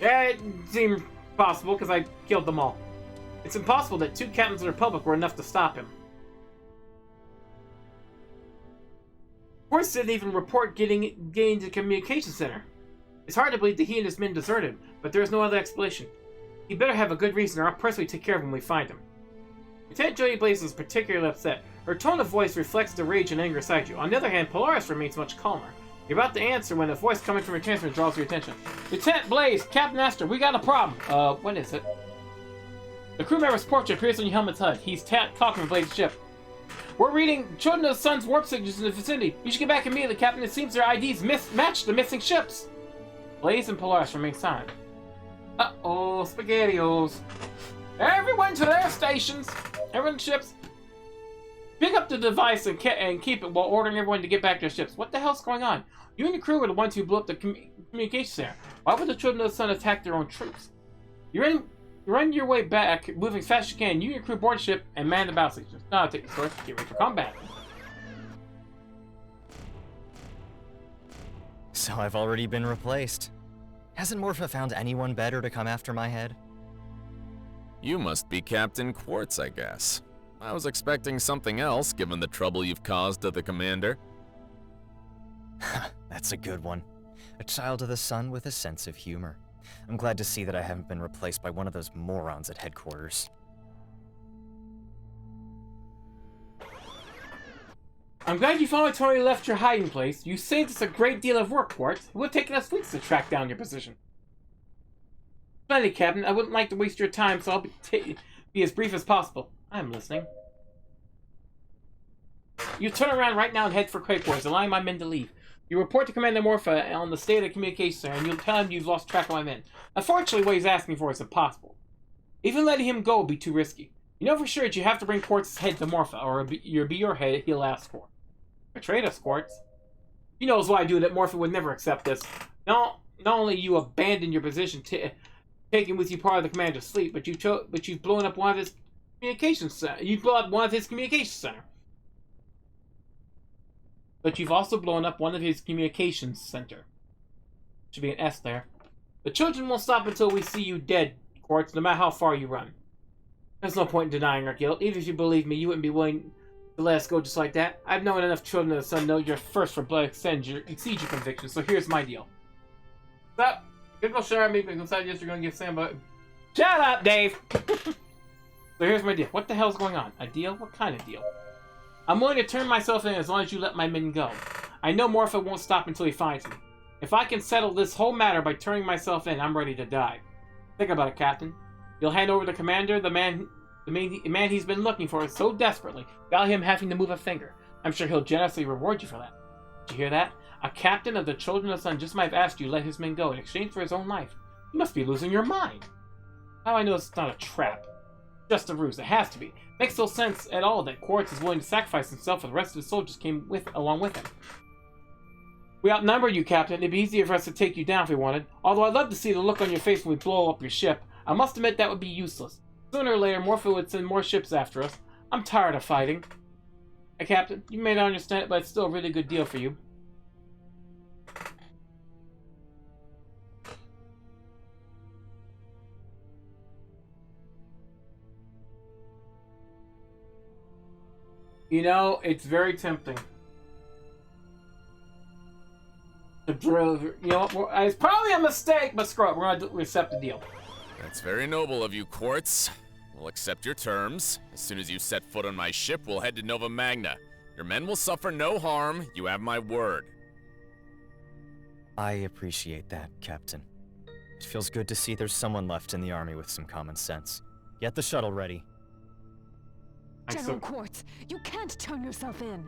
Yeah, it seemed possible because I killed them all. It's impossible that 2 captains of the Republic were enough to stop him. Quartz didn't even report getting to the communication center. It's hard to believe that he and his men deserted him, but there is no other explanation. He better have a good reason, or I'll personally take care of him when we find him. Lieutenant Jody Blaze is particularly upset. Her tone of voice reflects the rage and anger inside you. On the other hand, Polaris remains much calmer. You're about to answer when a voice coming from your transmitter draws your attention. Lieutenant Blaze, Captain Astor, we got a problem. What is it? The crew member's portrait appears on your helmet's HUD. He's talking to Blaze's ship. We're reading Children of the Sun's warp signatures in the vicinity. You should get back immediately, Captain. It seems their IDs match the missing ships. Blaze and Polaris remain silent. Uh-oh, SpaghettiOs. Everyone to their stations. Everyone ships. Pick up the device and keep it while ordering everyone to get back to their ships. What the hell's going on? You and the crew were the ones who blew up the communication center. Why would the Children of the Sun attack their own troops? You run your way back, moving as fast as you can. You and your crew board ship and man the battle stations. Now take the sword. Get ready for combat. So I've already been replaced. Hasn't Morpha found anyone better to come after my head? You must be Captain Quartz, I guess. I was expecting something else, given the trouble you've caused to the commander. That's a good one. A child of the sun with a sense of humor. I'm glad to see that I haven't been replaced by one of those morons at headquarters. I'm glad you finally left your hiding place. You saved us a great deal of work, Quartz. It would have taken us weeks to track down your position. Plenty, Captain. I wouldn't like to waste your time, so I'll be as brief as possible. I'm listening. You turn around right now and head for headquarters, allowing my men to leave. You report to Commander Morpha on the state of the communication center, and you'll tell him you've lost track of my men. Unfortunately, what he's asking for is impossible. Even letting him go would be too risky. You know for sure that you have to bring Quartz's head to Morpha, or it'll be your head he'll ask for. Betrayed us, Quartz. He knows what I do that Morpha would never accept this. Not only you abandoned your position, taking with you part of the commander's fleet, but you've blown up one of his communications center. You blew up one of his communications center. But you've also blown up one of his communications center. Should be an S there. The children won't stop until we see you dead, Quartz, no matter how far you run. There's no point in denying our guilt. Even if you believe me, you wouldn't be willing to let us go just like that. I've known enough Children of the Sun to know you're first for blood exceeds your conviction, so here's my deal. Stop. You're gonna share me because I guess you're gonna give Sam a... Shut up, Dave! So here's my deal. What the hell's going on? A deal? What kind of deal? I'm willing to turn myself in as long as you let my men go. I know Morpha won't stop until he finds me. If I can settle this whole matter by turning myself in, I'm ready to die. Think about it, Captain. You'll hand over the commander, the man he's been looking for so desperately, without him having to move a finger. I'm sure he'll generously reward you for that. Did you hear that? A captain of the Children of the Sun just might have asked you to let his men go in exchange for his own life. You must be losing your mind. How I know it's not a trap? Just a ruse. It has to be. Makes no sense at all that Quartz is willing to sacrifice himself and the rest of the soldiers came along with him. We outnumber you, Captain. It'd be easier for us to take you down if we wanted. Although I'd love to see the look on your face when we blow up your ship. I must admit that would be useless. Sooner or later, Morpha would send more ships after us. I'm tired of fighting. Hey, Captain, you may not understand it, but it's still a really good deal for you. You know, it's very tempting to drill. You know what? It's probably a mistake, but screw it. We're going to accept the deal. That's very noble of you, Quartz. We'll accept your terms. As soon as you set foot on my ship, we'll head to Nova Magna. Your men will suffer no harm. You have my word. I appreciate that, Captain. It feels good to see there's someone left in the army with some common sense. Get the shuttle ready. General Quartz, you can't turn yourself in.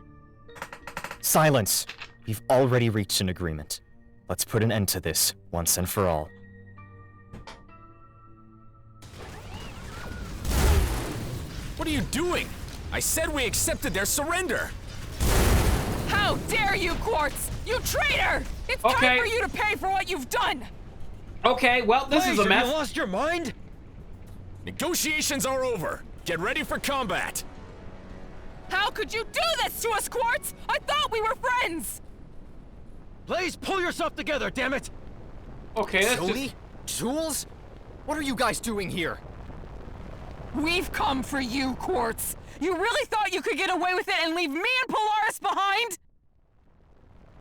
Silence! We've already reached an agreement. Let's put an end to this, once and for all. What are you doing? I said we accepted their surrender! How dare you, Quartz! You traitor! It's time for you to pay for what you've done! Okay, well, this is a mess. Have you lost your mind? Negotiations are over. Get ready for combat! How could you do this to us, Quartz? I thought we were friends! Blaze, pull yourself together, damn it! Okay, that's Sony? Jules? What are you guys doing here? We've come for you, Quartz. You really thought you could get away with it and leave me and Polaris behind?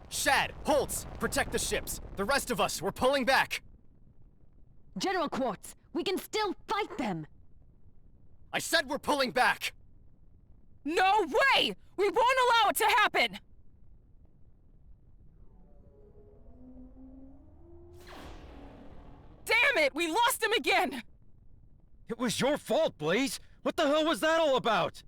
Shad, Holtz, protect the ships. The rest of us, we're pulling back. General Quartz, we can still fight them! I said we're pulling back! No way! We won't allow it to happen! Damn it! We lost him again! It was your fault, Blaze! What the hell was that all about?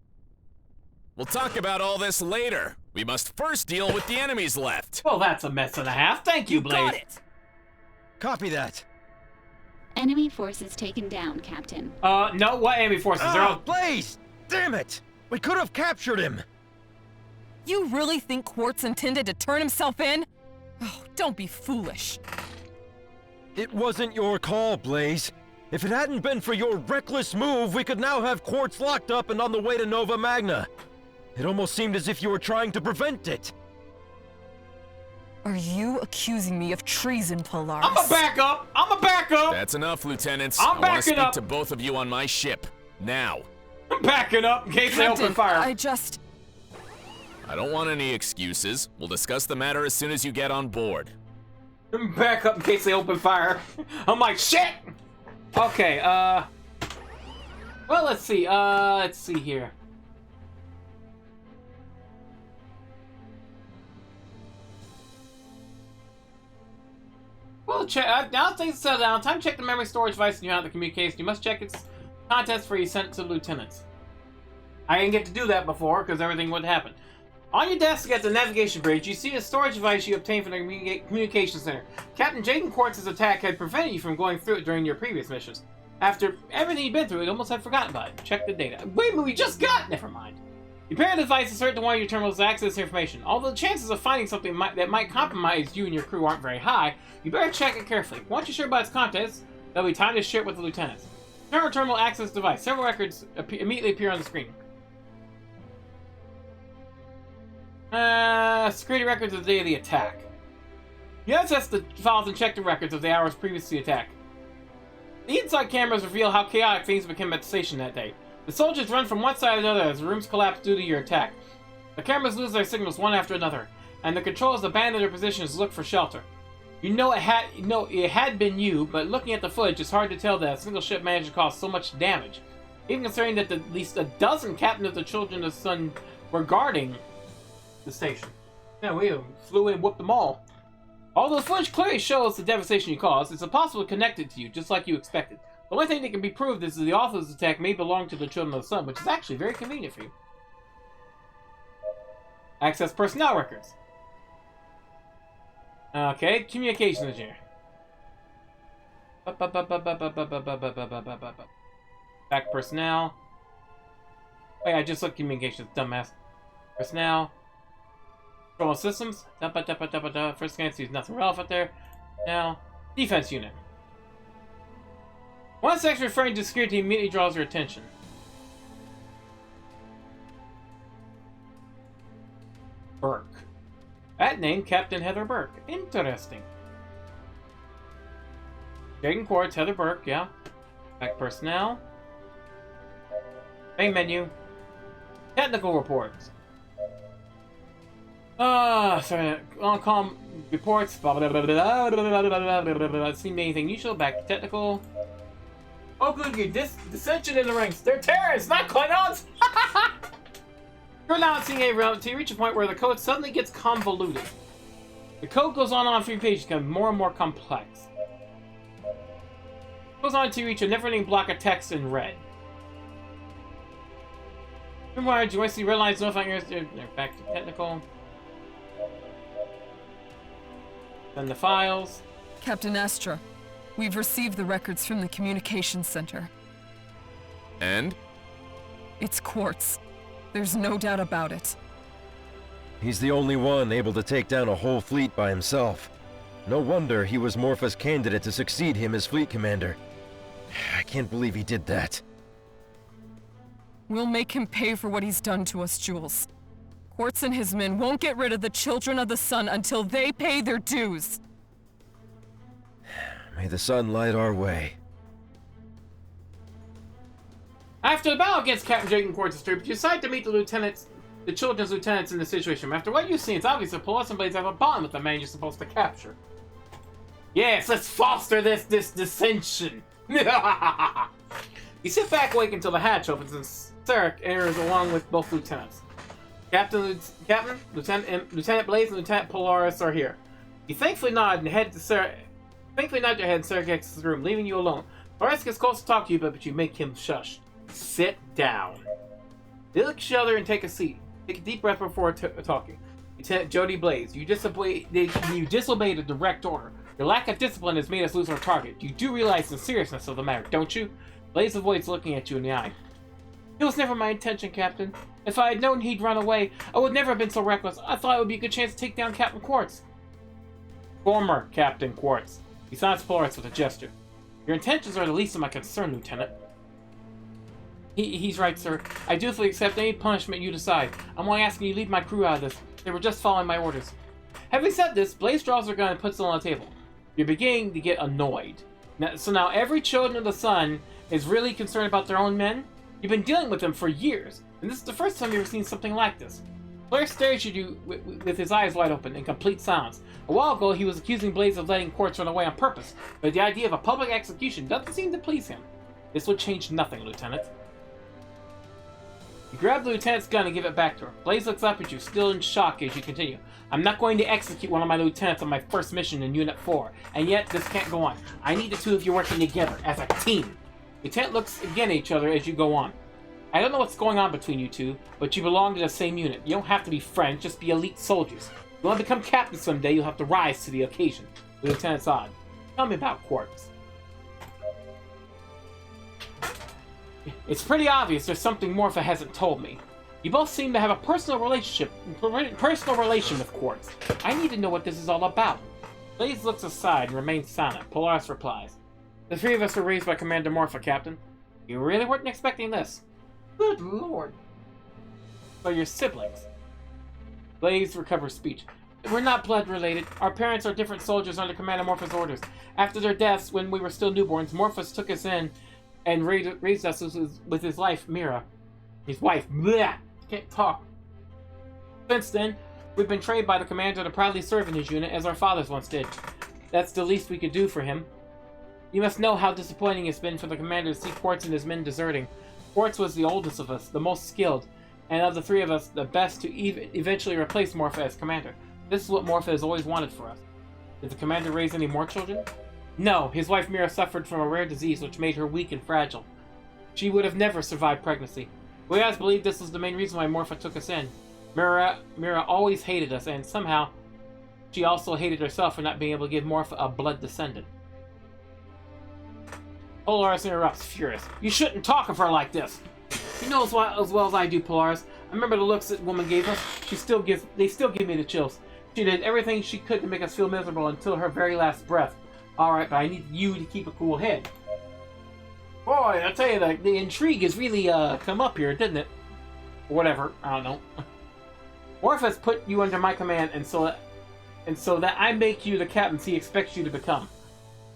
We'll talk about all this later. We must first deal with the enemies left. Well, that's a mess and a half. Thank you, Blaze. Got it! Copy that. Enemy forces taken down, Captain. No, what enemy forces? They're all... Blaze! Damn it! We could have captured him! You really think Quartz intended to turn himself in? Oh, don't be foolish. It wasn't your call, Blaze. If it hadn't been for your reckless move, we could now have Quartz locked up and on the way to Nova Magna. It almost seemed as if you were trying to prevent it. Are you accusing me of treason, Polaris? I'm a backup! I'm a backup! That's enough, Lieutenants. I'm I want to backing speak up. to both of you on my ship. Now. I'm backing up in case they open fire. I just... I don't want any excuses. We'll discuss the matter as soon as you get on board. I'm back up in case they open fire. I'm like, shit! Okay, well, let's see here. Well, now things settle down. Time to check the memory storage device and you have the communication. You must check its contents before you send it to the lieutenants. I didn't get to do that before because everything would happen. On your desk at the navigation bridge, you see a storage device you obtained from the communication center. Captain Jaden Quartz's attack had prevented you from going through it during your previous missions. After everything you've been through, you almost had forgotten about it. Check the data. Wait a minute, we just got... Never mind. You pair the device and insert to one of your terminals to access information. Although the chances of finding something that might compromise you and your crew aren't very high, you better check it carefully. Once you're sure about its contents, there'll be time to share it with the lieutenants. Terminal access device. Several records immediately appear on the screen. Security records of the day of the attack. You access the files and check the records of the hours previous to the attack. The inside cameras reveal how chaotic things became at the station that day. The soldiers run from one side to another as the rooms collapse due to your attack. The cameras lose their signals one after another, and the controllers abandon their positions to look for shelter. You know it had been you, but looking at the footage, it's hard to tell that a single ship managed to cause so much damage. Even considering that at least a dozen captains of the Children of the Sun were guarding the station. Yeah, we flew in and whooped them all. Although the footage clearly shows the devastation you caused, it's impossible to connect it to you, just like you expected. The only thing that can be proved is that the author of this attack may belong to the Children of the Sun, which is actually very convenient for you. Access personnel records. Okay, communications engineer. Back personnel. Wait, I just looked communications, dumbass. Personnel. Control systems. First scan sees nothing relevant there. Now, defense unit. One section referring to security immediately draws your attention. Burke. That name, Captain Heather Burke. Interesting. Jaden Quartz, Heather Burke, yeah. Back personnel. Main menu. Technical reports. Sorry, on-call reports. Seen anything usual. Back to technical. Oh, good, you dissension in the ranks. They're terrorists, not Klingons! You're not seeing any relevant until you reach a point where the code suddenly gets convoluted. The code goes on a few pages, becoming more and more complex. It goes on to reach a never-ending block of text in red. Meanwhile, you want to see red lines notifying you. Back to technical. Then the files. Captain Astra, we've received the records from the communications center. And? It's Quartz. There's no doubt about it. He's the only one able to take down a whole fleet by himself. No wonder he was Morpha's candidate to succeed him as fleet commander. I can't believe he did that. We'll make him pay for what he's done to us, Jules. Quartz and his men won't get rid of the Children of the Sun until they pay their dues. May the sun light our way. After the battle against Captain Jake and Quartz's troops, you decide to meet the children's lieutenants in the situation. After what you've seen, it's obvious that Polaris and Blaze have a bond with the man you're supposed to capture. Yes, let's foster this dissension. You sit back awake until the hatch opens and Sarek enters along with both lieutenants. Captain, Lieutenant Blaze and Lieutenant Polaris are here. You thankfully nod your head, and Sarek exits the room, leaving you alone. Polaris gets close to talk to you, but you make him shush. Sit down. They look at each other and take a seat. Take a deep breath before talking. Lieutenant Jody Blaze, you disobeyed a direct order. Your lack of discipline has made us lose our target. You do realize the seriousness of the matter, don't you? Blaze avoids looking at you in the eye. It was never my intention, Captain. If I had known he'd run away, I would never have been so reckless. I thought it would be a good chance to take down Captain Quartz. Former Captain Quartz. He silenced Polaris with a gesture. Your intentions are the least of my concern, Lieutenant. He's right, sir. I dutifully accept any punishment you decide. I'm only asking you to leave my crew out of this. They were just following my orders. Having said this, Blaze draws her gun and puts it on the table. You're beginning to get annoyed. Now every Children of the Sun is really concerned about their own men. You've been dealing with them for years, and this is the first time you've ever seen something like this. Blair stares at you with his eyes wide open in complete silence. A while ago, he was accusing Blaze of letting Quartz run away on purpose, but the idea of a public execution doesn't seem to please him. This would change nothing, Lieutenant. You grab the lieutenant's gun and give it back to her. Blaze looks up at you, still in shock as you continue. I'm not going to execute one of my lieutenants on my first mission in Unit 4, and yet this can't go on. I need the two of you working together, as a team. Lieutenant looks again at each other as you go on. I don't know what's going on between you two, but you belong to the same unit. You don't have to be friends, just be elite soldiers. If you want to become captain someday, you'll have to rise to the occasion. The lieutenant's odd. Tell me about Quartz. It's pretty obvious there's something Morpha hasn't told me. You both seem to have a personal relation with Quartz. I need to know what this is all about. Blaze looks aside and remains silent. Polaris replies. The three of us were raised by Commander Morpha, Captain. You really weren't expecting this. Good lord. So you're siblings. Blaze recovers speech. We're not blood related. Our parents are different soldiers under Commander Morpha's orders. After their deaths, when we were still newborns, Morpha took us in and raised us with his wife, Mira. His wife. Blech! Can't talk. Since then, we've been trained by the commander to proudly serve in his unit as our fathers once did. That's the least we could do for him. You must know how disappointing it's been for the commander to see Quartz and his men deserting. Quartz was the oldest of us, the most skilled, and of the three of us, the best to eventually replace Morpha as commander. This is what Morpha has always wanted for us. Did the commander raise any more children? No, his wife Mira suffered from a rare disease which made her weak and fragile. She would have never survived pregnancy. We always believed this was the main reason why Morpha took us in. Mira always hated us, and somehow she also hated herself for not being able to give Morpha a blood descendant. Polaris interrupts, furious. You shouldn't talk of her like this. You know as well as I do, Polaris. I remember the looks that woman gave us. They still give me the chills. She did everything she could to make us feel miserable until her very last breath. Alright, but I need you to keep a cool head. Boy, I tell you, the intrigue has really come up here, didn't it? Whatever, I don't know. Morpha's put you under my command, and so that I make you the captain he expects you to become.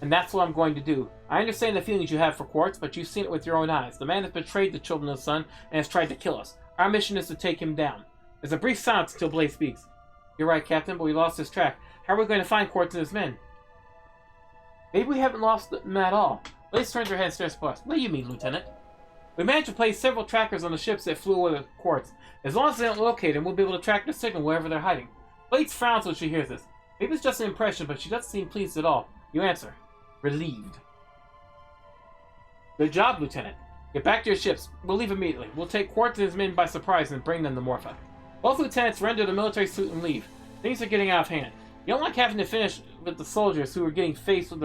And that's what I'm going to do. I understand the feelings you have for Quartz, but you've seen it with your own eyes. The man has betrayed the Children of the Sun and has tried to kill us. Our mission is to take him down. There's a brief silence until Blaze speaks. You're right, Captain, but we lost his track. How are we going to find Quartz and his men? Maybe we haven't lost them at all. Blaze turns her head and stares at us. What do you mean, Lieutenant? We managed to place several trackers on the ships that flew away with Quartz. As long as they don't locate him, we'll be able to track the signal wherever they're hiding. Blaze frowns when she hears this. Maybe it's just an impression, but she doesn't seem pleased at all. You answer. Relieved. Good job, Lieutenant. Get back to your ships. We'll leave immediately. We'll take Quartz and his men by surprise and bring them to Morpha. Both lieutenants render the military suit and leave. Things are getting out of hand. You don't like having to finish with the soldiers who are getting faced with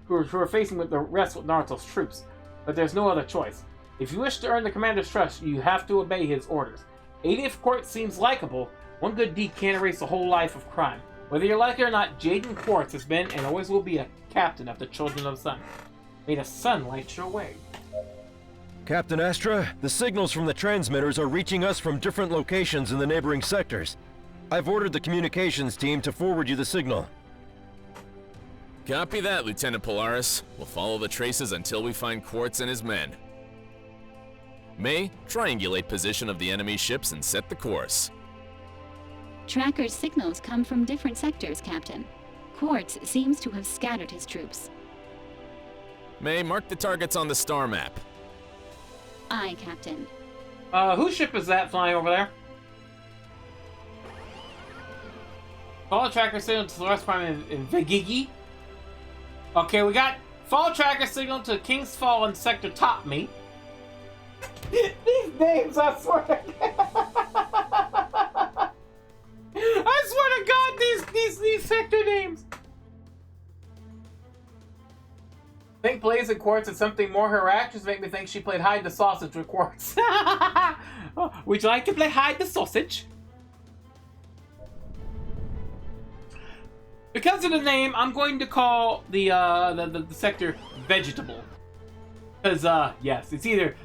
who are facing with the rest with Naruto's troops, but there's no other choice. If you wish to earn the commander's trust, you have to obey his orders. Even if Quartz seems likable, one good deed can't erase a whole life of crime. Whether you like it or not, Jaden Quartz has been and always will be a captain of the Children of the Sun. May the sun light your way. Captain Astra, the signals from the transmitters are reaching us from different locations in the neighboring sectors. I've ordered the communications team to forward you the signal. Copy that, Lieutenant Polaris. We'll follow the traces until we find Quartz and his men. May, triangulate position of the enemy ships and set the course. Tracker's signals come from different sectors, Captain. Quartz seems to have scattered his troops. May, mark the targets on the star map. Aye, Captain. Whose ship is that flying over there? Follow tracker signal to the West Prime in Vegigi. Okay, we got follow tracker signal to King's Fall in Sector Top Me. These names, I swear to God. I swear to God, these sector names. Think Blaze and Quartz and something more. Her actions make me think she played hide the sausage with Quartz. Would you like to play hide the sausage? Because of the name, I'm going to call the sector vegetable. Because yes, it's either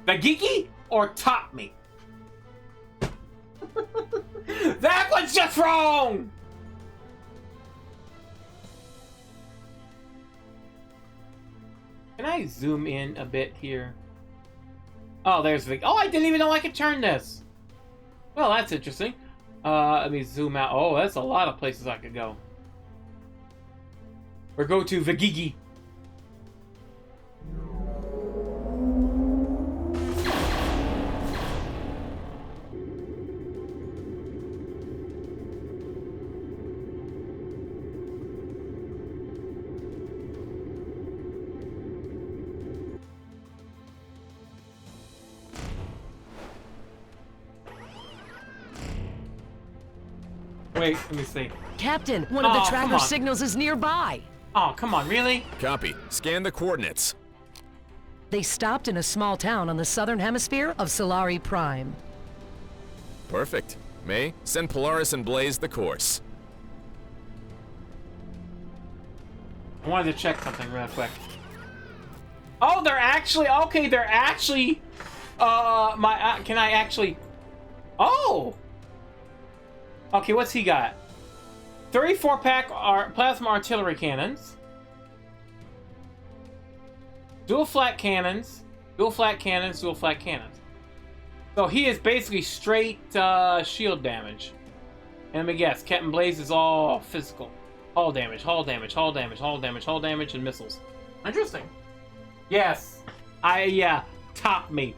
Vagiki or Top Me. That one's just wrong. Can I zoom in a bit here? Oh, there's Vic. Oh, I didn't even know I could turn this. Well, that's interesting. Let me zoom out. Oh, that's a lot of places I could go. Or go to Vagigi. Wait, let me see. Captain, one of the tracker signals is nearby. Oh, come on, really? Copy. Scan the coordinates. They stopped in a small town on the southern hemisphere of Solari Prime. Perfect. May, send Polaris and Blaze the course. I wanted to check something real quick. Oh, they're actually... Okay, they're actually... can I actually... Oh! Okay, what's he got? 34-pack plasma artillery cannons. Dual flat cannons. Dual flat cannons, dual flat cannons. So he is basically straight shield damage. And let me guess, Captain Blaze is all physical. Hull damage, hull damage, hull damage, hull damage, hull damage, and missiles. Interesting. Yes. Top me.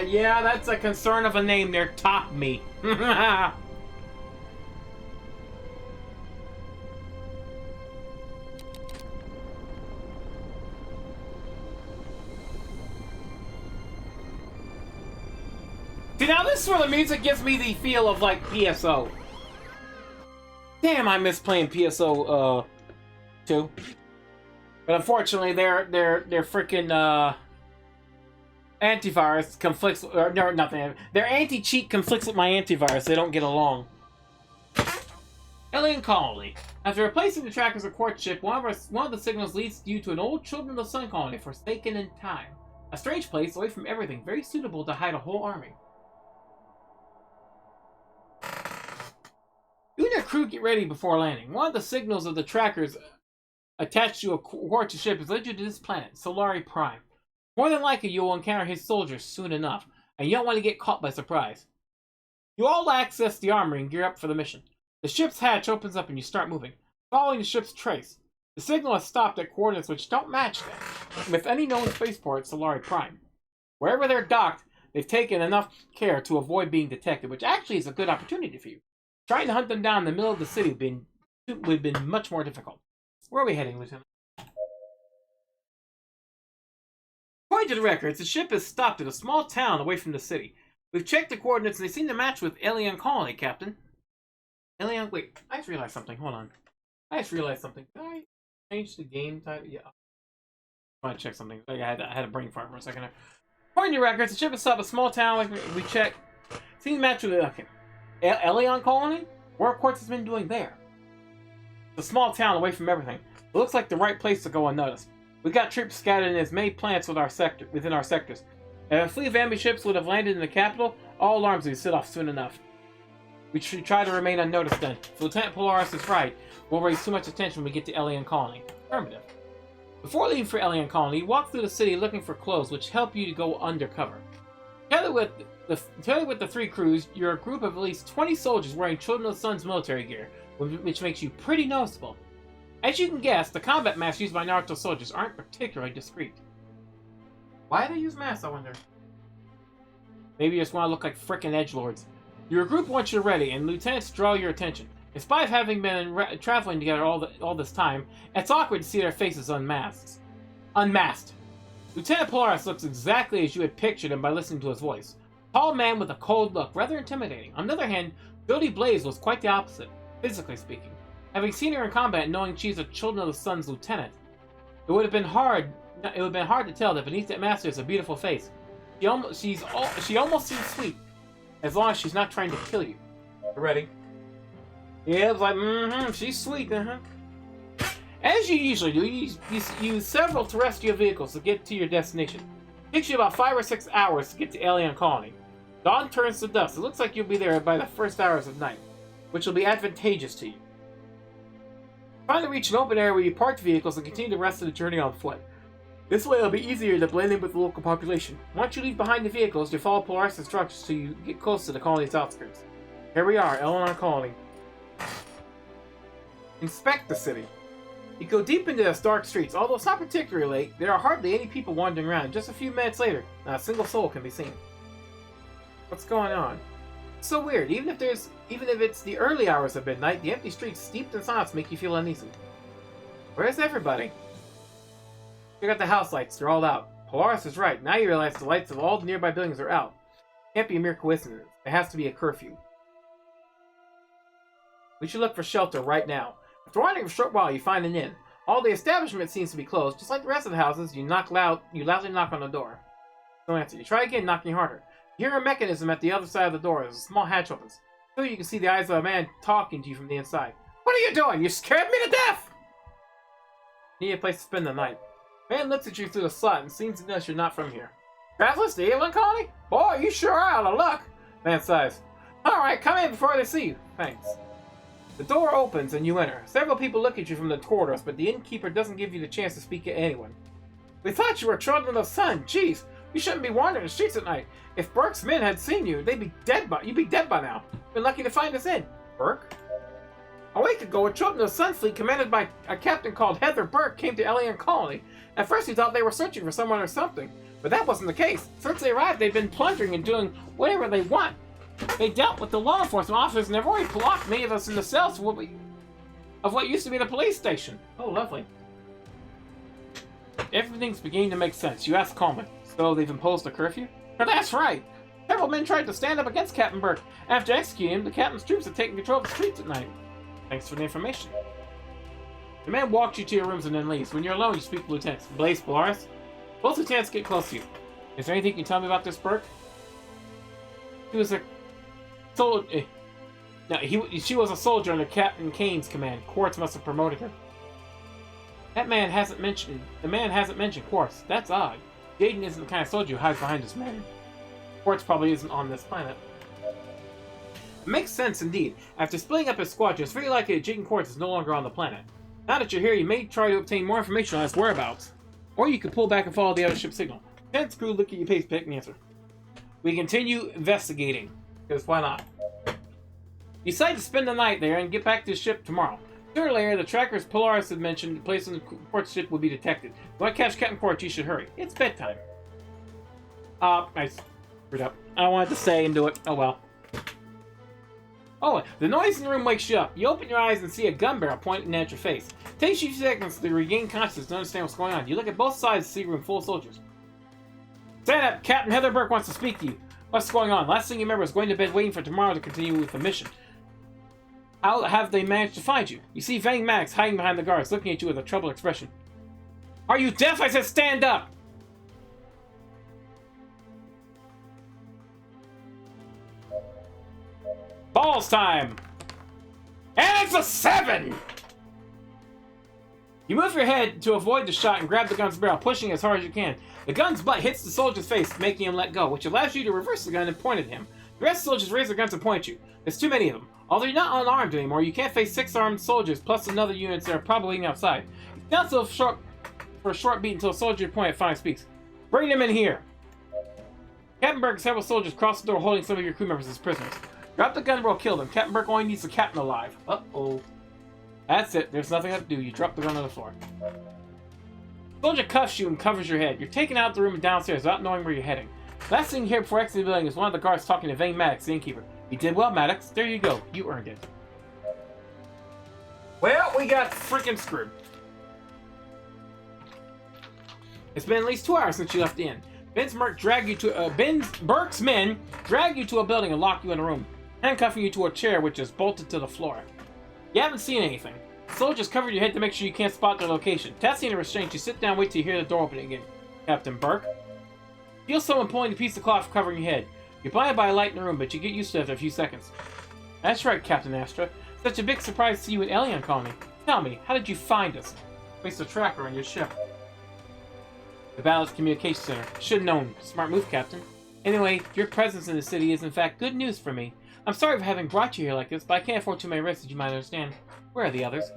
Yeah, that's a concern of a name there. Top me. See, now this sort of music gives me the feel of like PSO. Damn, I miss playing PSO 2. But unfortunately, their freaking antivirus conflicts, or no, nothing. Their anti-cheat conflicts with my antivirus. They don't get along. Alien colony. After replacing the trackers of Quartz ship, one of the signals leads you to an old Children of the Sun colony forsaken in time. A strange place away from everything, very suitable to hide a whole army. You and your crew get ready before landing. One of the signals of the trackers attached to a Quartz ship has led you to this planet, Solari Prime. More than likely, you will encounter his soldiers soon enough, and you don't want to get caught by surprise. You all access the armory and gear up for the mission. The ship's hatch opens up and you start moving, following the ship's trace. The signal has stopped at coordinates which don't match them with any known spaceport at Solari Prime. Wherever they're docked, they've taken enough care to avoid being detected, which actually is a good opportunity for you. Trying to hunt them down in the middle of the city would have been much more difficult. Where are we heading, Lieutenant? According to the records, the ship has stopped at a small town away from the city. We've checked the coordinates and they seem to match with Alien Colony, Captain. Alien, wait, I just realized something. Hold on. I just realized something. Did I change the game type? Yeah. I want to check something. I had a brain fart for a second there. According to records, the ship itself, a small town, like we checked. Seems match with okay. Elion colony? What Quartz has been doing there? It's a small town away from everything. It looks like the right place to go unnoticed. We got troops scattered in as many planets within our sectors. If a fleet of enemy ships would have landed in the capital, all alarms would be set off soon enough. We should try to remain unnoticed then. If Lieutenant Polaris is right, we'll raise too much attention when we get to Elion colony. Affirmative. Before leaving for Elion colony, walk through the city looking for clothes which help you to go undercover. Together with the 3 crews, you're a group of at least 20 soldiers wearing Children of the Sun's military gear, which makes you pretty noticeable. As you can guess, the combat masks used by Naruto soldiers aren't particularly discreet. Why do they use masks, I wonder? Maybe you just want to look like frickin' edgelords. Your group wants you ready, and lieutenants draw your attention. In spite of having been traveling together all this time, it's awkward to see their faces unmasked. Lieutenant Polaris looks exactly as you had pictured him by listening to his voice. Tall man with a cold look, rather intimidating. On the other hand, Jodie Blaze was quite the opposite, physically speaking. Having seen her in combat and knowing she's a Children of the Sun's lieutenant, it would have been hard to tell that beneath that mask is a beautiful face. She almost seems sweet, as long as she's not trying to kill you. You ready? Yeah, it's like, she's sweet, As you usually do, you use several terrestrial vehicles to get to your destination. It takes you about 5 or 6 hours to get to Alien Colony. Dawn turns to dusk. It looks like you'll be there by the first hours of night, which will be advantageous to you. Finally reach an open area where you park the vehicles and continue the rest of the journey on foot. This way it'll be easier to blend in with the local population. Once you leave behind the vehicles, you follow Polaris' instructions till you get close to the colony's outskirts. Here we are, Eleanor Colony. Inspect the city. You go deep into its dark streets. Although it's not particularly late, there are hardly any people wandering around. Just a few minutes later, not a single soul can be seen. What's going on? It's so weird. Even if it's the early hours of midnight, the empty streets steeped in silence make you feel uneasy. Where's everybody? Check out the house lights. They're all out. Polaris is right. Now you realize the lights of all the nearby buildings are out. It can't be a mere coincidence. It has to be a curfew. We should look for shelter right now. After wandering for a short while, you find an inn. All the establishment seems to be closed. Just like the rest of the houses, you loudly knock on the door. No answer. You try again, knocking harder. You hear a mechanism at the other side of the door. There's a small hatch opens. So you can see the eyes of a man talking to you from the inside. What are you doing? You scared me to death! You need a place to spend the night. Man looks at you through the slot and seems to notice you're not from here. Travelers to Alien Colony? Boy, you sure are out of luck. Man sighs. Alright, come in before they see you. Thanks. The door opens and you enter. Several people look at you from the corridors, but the innkeeper doesn't give you the chance to speak to anyone. We thought you were Children of the Sun. Jeez, you shouldn't be wandering the streets at night. If Burke's men had seen you, you'd be dead by now. Been lucky to find us in. Burke? A week ago, a Children of the Sun fleet commanded by a captain called Heather Burke came to Alien Colony. At first we thought they were searching for someone or something, but that wasn't the case. Since they arrived, they've been plundering and doing whatever they want. They dealt with the law enforcement officers and they've already locked many of us in the cells of what used to be the police station. Oh, lovely. Everything's beginning to make sense. You ask calmly. So they've imposed a curfew? But that's right. Several men tried to stand up against Captain Burke. After executing him, the captain's troops have taken control of the streets at night. Thanks for the information. The man walks you to your rooms and then leaves. When you're alone, you speak to lieutenants. Blaze, Polaris. Both lieutenants get close to you. Is there anything you can tell me about this Burke? He was a soldier. She was a soldier under Captain Kane's command. Quartz must have promoted her. The man hasn't mentioned Quartz. That's odd. Jaden isn't the kind of soldier who hides behind his men. Quartz probably isn't on this planet. It makes sense indeed. After splitting up his squadron, it's very likely that Jaden Quartz is no longer on the planet. Now that you're here, you may try to obtain more information on his whereabouts. Or you could pull back and follow the other ship's signal. Lieutenant's crew look at your pace, pick and answer. We continue investigating. Because why not? You decide to spend the night there and get back to the ship tomorrow. Sooner or later, the trackers Polaris had mentioned the place on the Quartz ship will be detected. If you want to catch Captain Quartz, you should hurry. It's bedtime. I screwed up. I wanted to say and do it. Oh well. Oh, the noise in the room wakes you up. You open your eyes and see a gun barrel pointing at your face. It takes you a few seconds to regain consciousness to understand what's going on. You look at both sides to see a room full of soldiers. Stand up! Captain Heather Burke wants to speak to you. What's going on? Last thing you remember is going to bed waiting for tomorrow to continue with the mission. How have they managed to find you? You see Vang Max hiding behind the guards, looking at you with a troubled expression. Are you deaf? I said stand up! Balls time! And it's a 7! You move your head to avoid the shot and grab the gun's barrel, pushing as hard as you can. The gun's butt hits the soldier's face, making him let go, which allows you to reverse the gun and point at him. The rest of the soldiers raise their guns and point at you. There's too many of them. Although you're not unarmed anymore, you can't face 6 armed soldiers plus another units that are probably waiting outside. You stand still for a short beat until a soldier you point at finally speaks. Bring them in here! Captain Burke and several soldiers cross the door holding some of your crew members as prisoners. Drop the gun and we'll kill them. Captain Burke only needs the captain alive. Uh-oh. That's it. There's nothing left to do. You drop the gun on the floor. Soldier cuffs you and covers your head. You're taken out of the room and downstairs without knowing where you're heading. Last thing you hear before exiting the building is one of the guards talking to Vang Maddox, the innkeeper. You did well, Maddox. There you go. You earned it. Well, we got freaking screwed. It's been at least 2 hours since you left the inn. Burke's men drag you to a building and lock you in a room, handcuffing you to a chair which is bolted to the floor. You haven't seen anything. Soldiers covered your head to make sure you can't spot their location. Testing the restraint, you sit down and wait till you hear the door opening again. Captain Burke? Feel someone pulling the piece of cloth covering your head. You're blinded by a light in the room, but you get used to it after a few seconds. That's right, Captain Astra. Such a big surprise to see you in Alien Colony. Tell me, how did you find us? Place a tracker on your ship. The Ballast Communication Center. Should've known. Smart move, Captain. Anyway, your presence in the city is in fact good news for me. I'm sorry for having brought you here like this, but I can't afford too many risks as you might understand. Where are the others?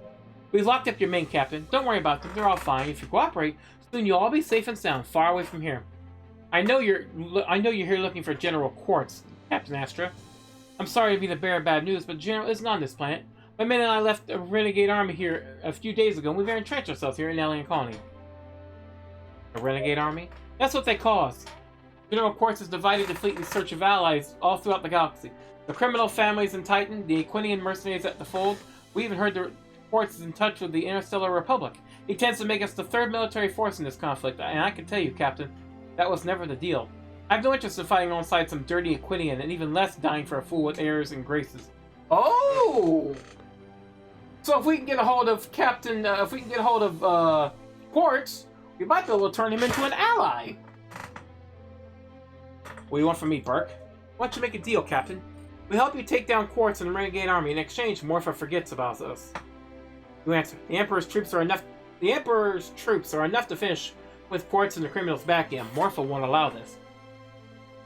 We've locked up your main captain. Don't worry about them. They're all fine. If you cooperate, soon you'll all be safe and sound, far away from here. I know you're here looking for General Quartz, Captain Astra. I'm sorry to be the bearer of bad news, but the General isn't on this planet. My men and I left a renegade army here a few days ago, and we've entrenched ourselves here in Alien Colony. A renegade army? That's what they call us. General Quartz has divided the fleet in search of allies all throughout the galaxy. The criminal families in Titan, the Aquinian mercenaries at the fold. We even heard that Quartz is in touch with the Interstellar Republic. He tends to make us the third military force in this conflict, and I can tell you, Captain, that was never the deal. I have no interest in fighting alongside some dirty Aquinian, and even less dying for a fool with airs and graces. Oh! So if we can get a hold of Quartz, we might be able to turn him into an ally. What do you want from me, Burke? Why don't you make a deal, Captain? We'll help you take down Quartz and the Renegade Army. In exchange, Morpha forgets about us. You answer. The Emperor's troops are enough to finish with Quartz and the criminals back in. Morpha won't allow this.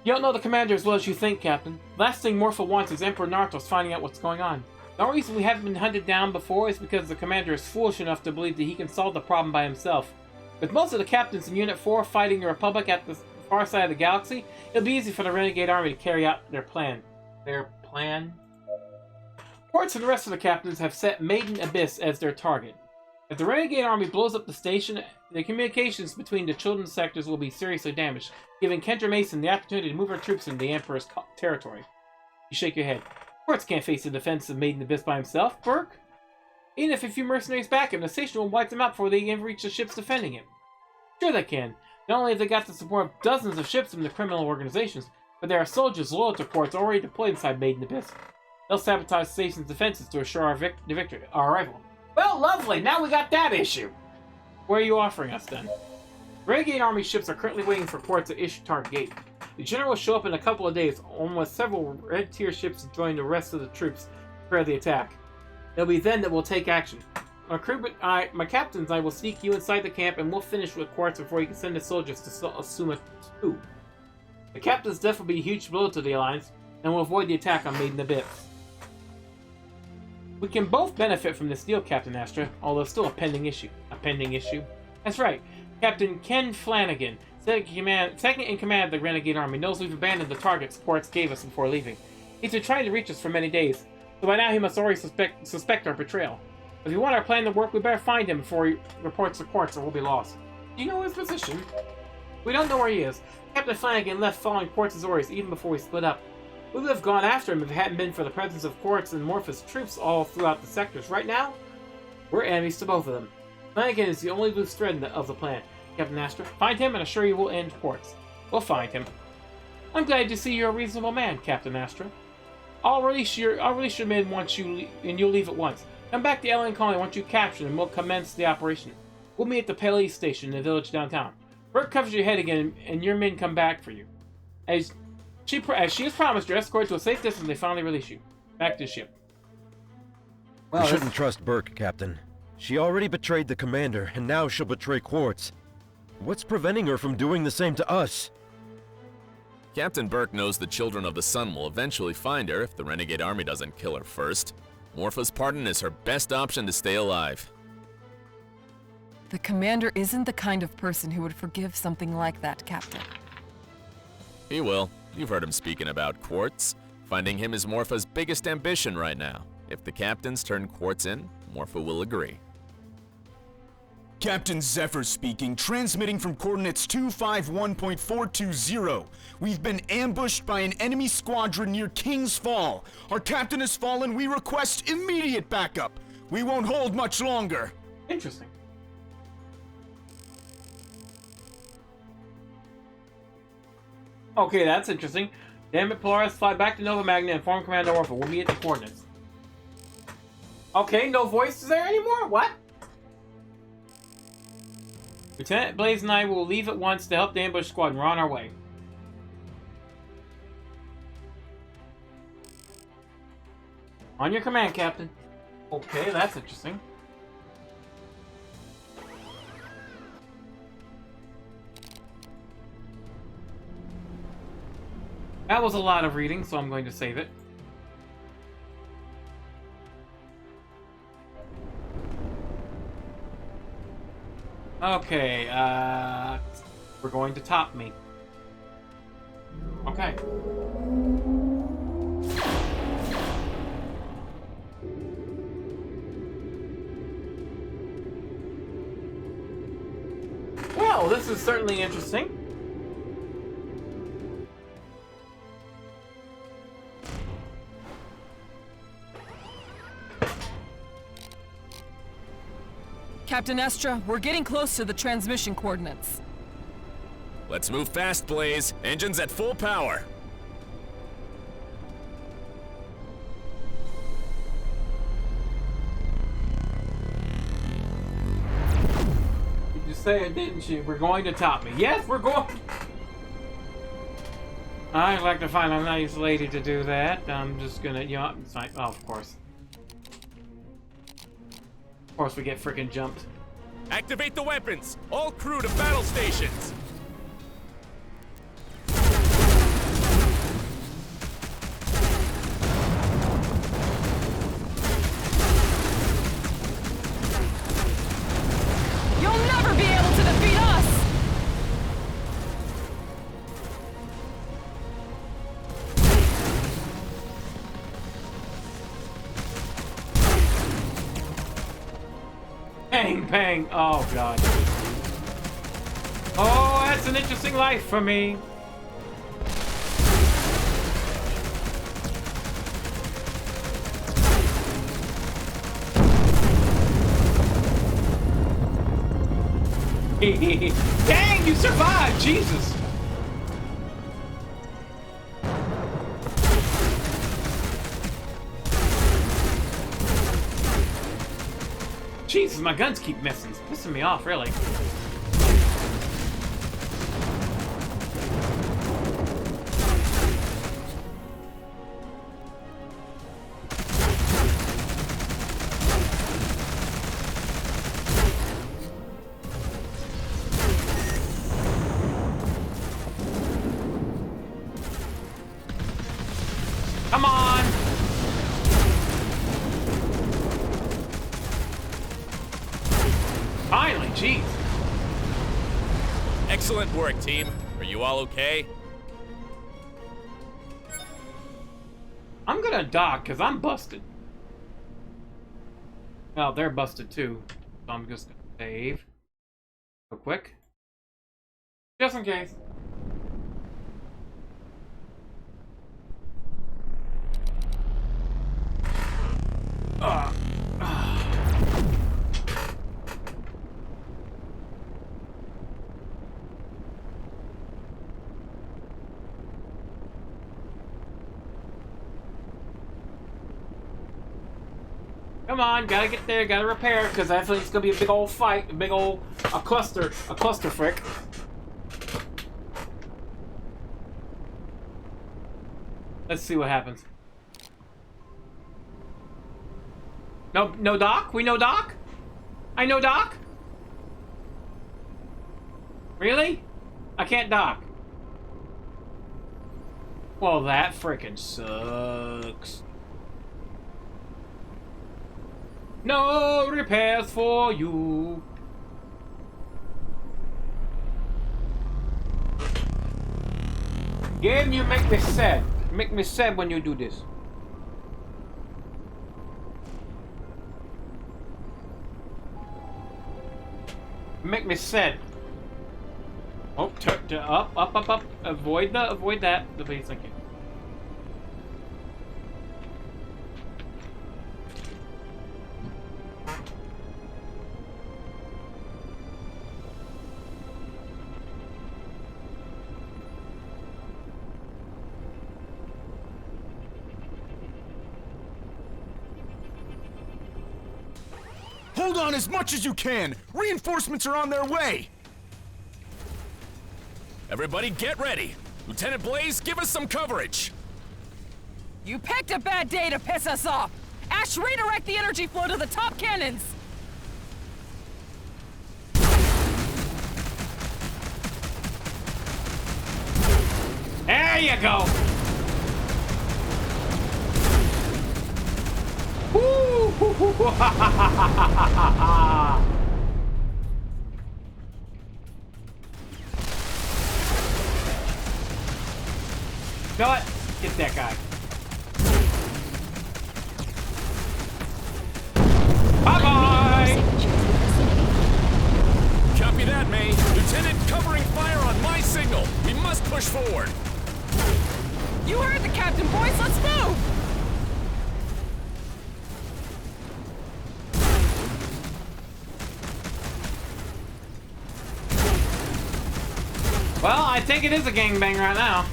You don't know the commander as well as you think, Captain. Last thing Morpha wants is Emperor Nartos finding out what's going on. The only reason we haven't been hunted down before is because the commander is foolish enough to believe that he can solve the problem by himself. With most of the captains in Unit 4 fighting the Republic at the far side of the galaxy, it'll be easy for the Renegade Army to carry out their plan. Quartz and the rest of the captains have set Maiden Abyss as their target. If the Renegade Army blows up the station, the communications between the children's sectors will be seriously damaged, giving Kendra Mason the opportunity to move her troops into the Emperor's territory. You shake your head. Quartz can't face the defense of Maiden Abyss by himself, Burke. Even if a few mercenaries back him, the station will wipe them out before they can reach the ships defending it. Sure they can. Not only have they got the support of dozens of ships from the criminal organizations, but there are soldiers loyal to Quartz already deployed inside Maiden Abyss. They'll sabotage the station's defenses to assure our arrival. Well, lovely! Now we got that issue! What are you offering us, then? Renegade Army ships are currently waiting for Quartz at Ishtar Gate. The General will show up in a couple of days, along with several Red Tier ships to join the rest of the troops to prepare the attack. It'll be then that we'll take action. My captains and I will sneak you inside the camp, and we'll finish with Quartz before you can send the soldiers to assume a coup. The captain's death will be a huge blow to the Alliance, and will avoid the attack on Maiden Abyss. We can both benefit from this deal, Captain Astra, although still a pending issue. A pending issue? That's right. Captain Ken Flanagan, second in command of the Renegade Army, knows we've abandoned the targets Quartz gave us before leaving. He's been trying to reach us for many days, so by now he must already suspect our betrayal. If you want our plan to work, we better find him before he reports to Quartz or we'll be lost. Do you know his position? We don't know where he is. Captain Flanagan left following Quartz's orders even before we split up. We would have gone after him if it hadn't been for the presence of Quartz and Morpha's troops all throughout the sectors. Right now, we're enemies to both of them. Flanagan is the only loose thread of the plan, Captain Astra. Find him and assure you we'll end Quartz. We'll find him. I'm glad to see you're a reasonable man, Captain Astra. I'll release your men once and you'll leave at once. Come back to Alien Colony once you capture them, and we'll commence the operation. We'll meet at the police station in the village downtown. Burke covers your head again, and your men come back for you. As she has promised, you're escorted to a safe distance. They finally release you back to the ship. Well, we shouldn't trust Burke, Captain. She already betrayed the commander, and now she'll betray Quartz. What's preventing her from doing the same to us? Captain Burke knows the Children of the Sun will eventually find her if the Renegade Army doesn't kill her first. Morpha's pardon is her best option to stay alive. The commander isn't the kind of person who would forgive something like that, Captain. He will. You've heard him speaking about Quartz. Finding him is Morpha's biggest ambition right now. If the captains turn Quartz in, Morpha will agree. Captain Zephyr speaking, transmitting from coordinates 251.420. We've been ambushed by an enemy squadron near King's Fall. Our captain has fallen. We request immediate backup. We won't hold much longer. Interesting. Okay, that's interesting. Damn it, Polaris, fly back to Nova Magna and inform Commander Morpha. We'll be at the coordinates. Okay, no voices there anymore? What? Lieutenant Blaze and I will leave at once to help the ambush squad, and we're on our way. On your command, Captain. Okay, that's interesting. That was a lot of reading, so I'm going to save it. Okay, we're going to top me. Okay. Well, this is certainly interesting. Captain Estra, we're getting close to the transmission coordinates. Let's move fast, Blaze. Engines at full power. You say it, didn't you? We're going to top me. Yes, we're going. I'd like to find a nice lady to do that. I'm just gonna, you know, it's like, oh, of course. Of course, we get freaking jumped. Activate the weapons! All crew to battle stations! You'll never be able to defeat us! Bang, bang. Oh, God. Oh, that's an interesting life for me. Dang, you survived! Jesus! Jesus, my guns keep missing. It's pissing me off, really. Come on! Finally, jeez. Excellent work, team. Are you all okay? I'm gonna dock, because I'm busted. Well, they're busted too. So I'm just gonna save. Real quick. Just in case. Come on, gotta get there, gotta repair, because I think it's gonna be a big old fight, a cluster frick. Let's see what happens. No Doc? We know Doc? I know Doc? Really? I can't dock. Well, that frickin' sucks. No repairs for you. Game, you make me sad. You make me sad when you do this. You make me sad. Oh, up. Avoid that. The base, thank you. Hold on as much as you can! Reinforcements are on their way! Everybody get ready! Lieutenant Blaze, give us some coverage! You picked a bad day to piss us off! Ash, redirect the energy flow to the top cannons! There you go! Woo! You know what? Get that guy. Bye-bye! Copy that, May. Lieutenant, covering fire on my signal. We must push forward. You heard the captain, boys. Let's move! Well, I think it is a gangbang right now.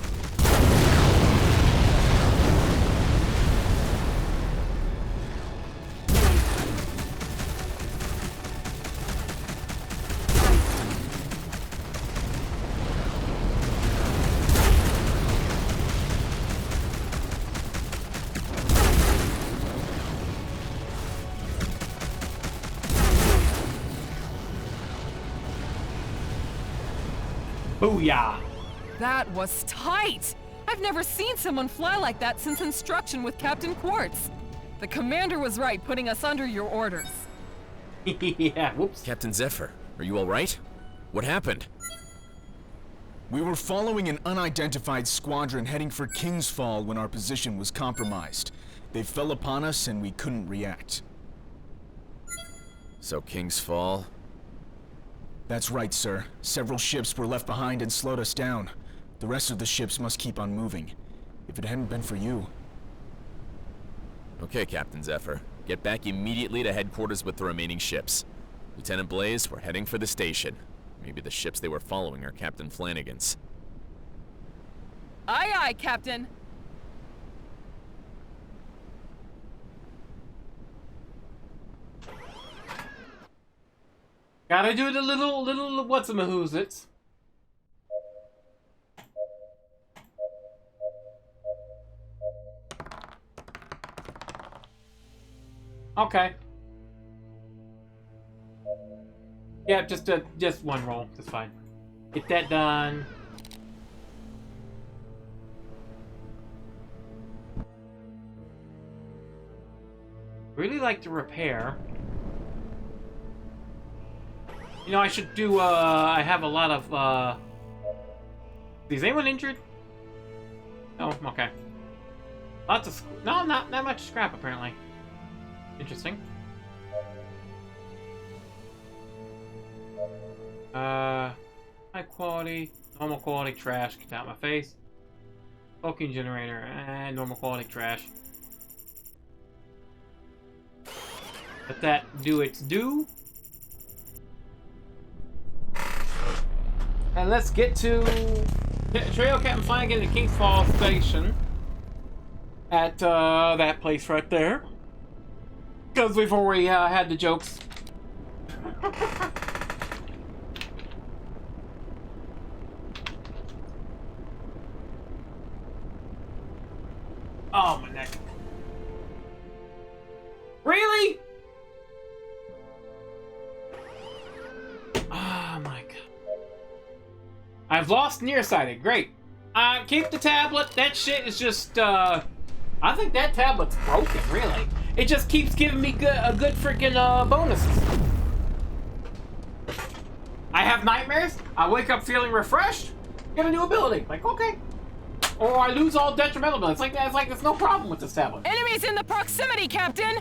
Booyah! That was tight! I've never seen someone fly like that since instruction with Captain Quartz. The commander was right, putting us under your orders. Yeah, whoops. Captain Zephyr, are you all right? What happened? We were following an unidentified squadron heading for King's Fall when our position was compromised. They fell upon us and we couldn't react. So King's Fall? That's right, sir. Several ships were left behind and slowed us down. The rest of the ships must keep on moving. If it hadn't been for you... Okay, Captain Zephyr. Get back immediately to headquarters with the remaining ships. Lieutenant Blaze, we're heading for the station. Maybe the ships they were following are Captain Flanagan's. Aye, aye, Captain. Gotta do the little what's-a-mahoozits. Okay. Yeah, just one roll. That's fine. Get that done. Really like to repair. You know, I should do, I have a lot of, is anyone injured? Oh, okay. Lots of, no, not that much scrap, apparently. Interesting. High quality, normal quality trash, get out my face. Smoking generator, and normal quality trash. Let that do its due. And let's get to Trail Captain Flanagan at King's Fall Station. At that place right there. Because we've already had the jokes. Oh, my neck. Really? Oh, my God. I've lost nearsighted. Great. Keep the tablet. That shit is just, I think that tablet's broken, really. It just keeps giving me a good freaking bonuses. I have nightmares. I wake up feeling refreshed. Get a new ability. Like, okay. Or I lose all detrimental abilities. It's like there's no problem with this tablet. Enemies in the proximity, Captain!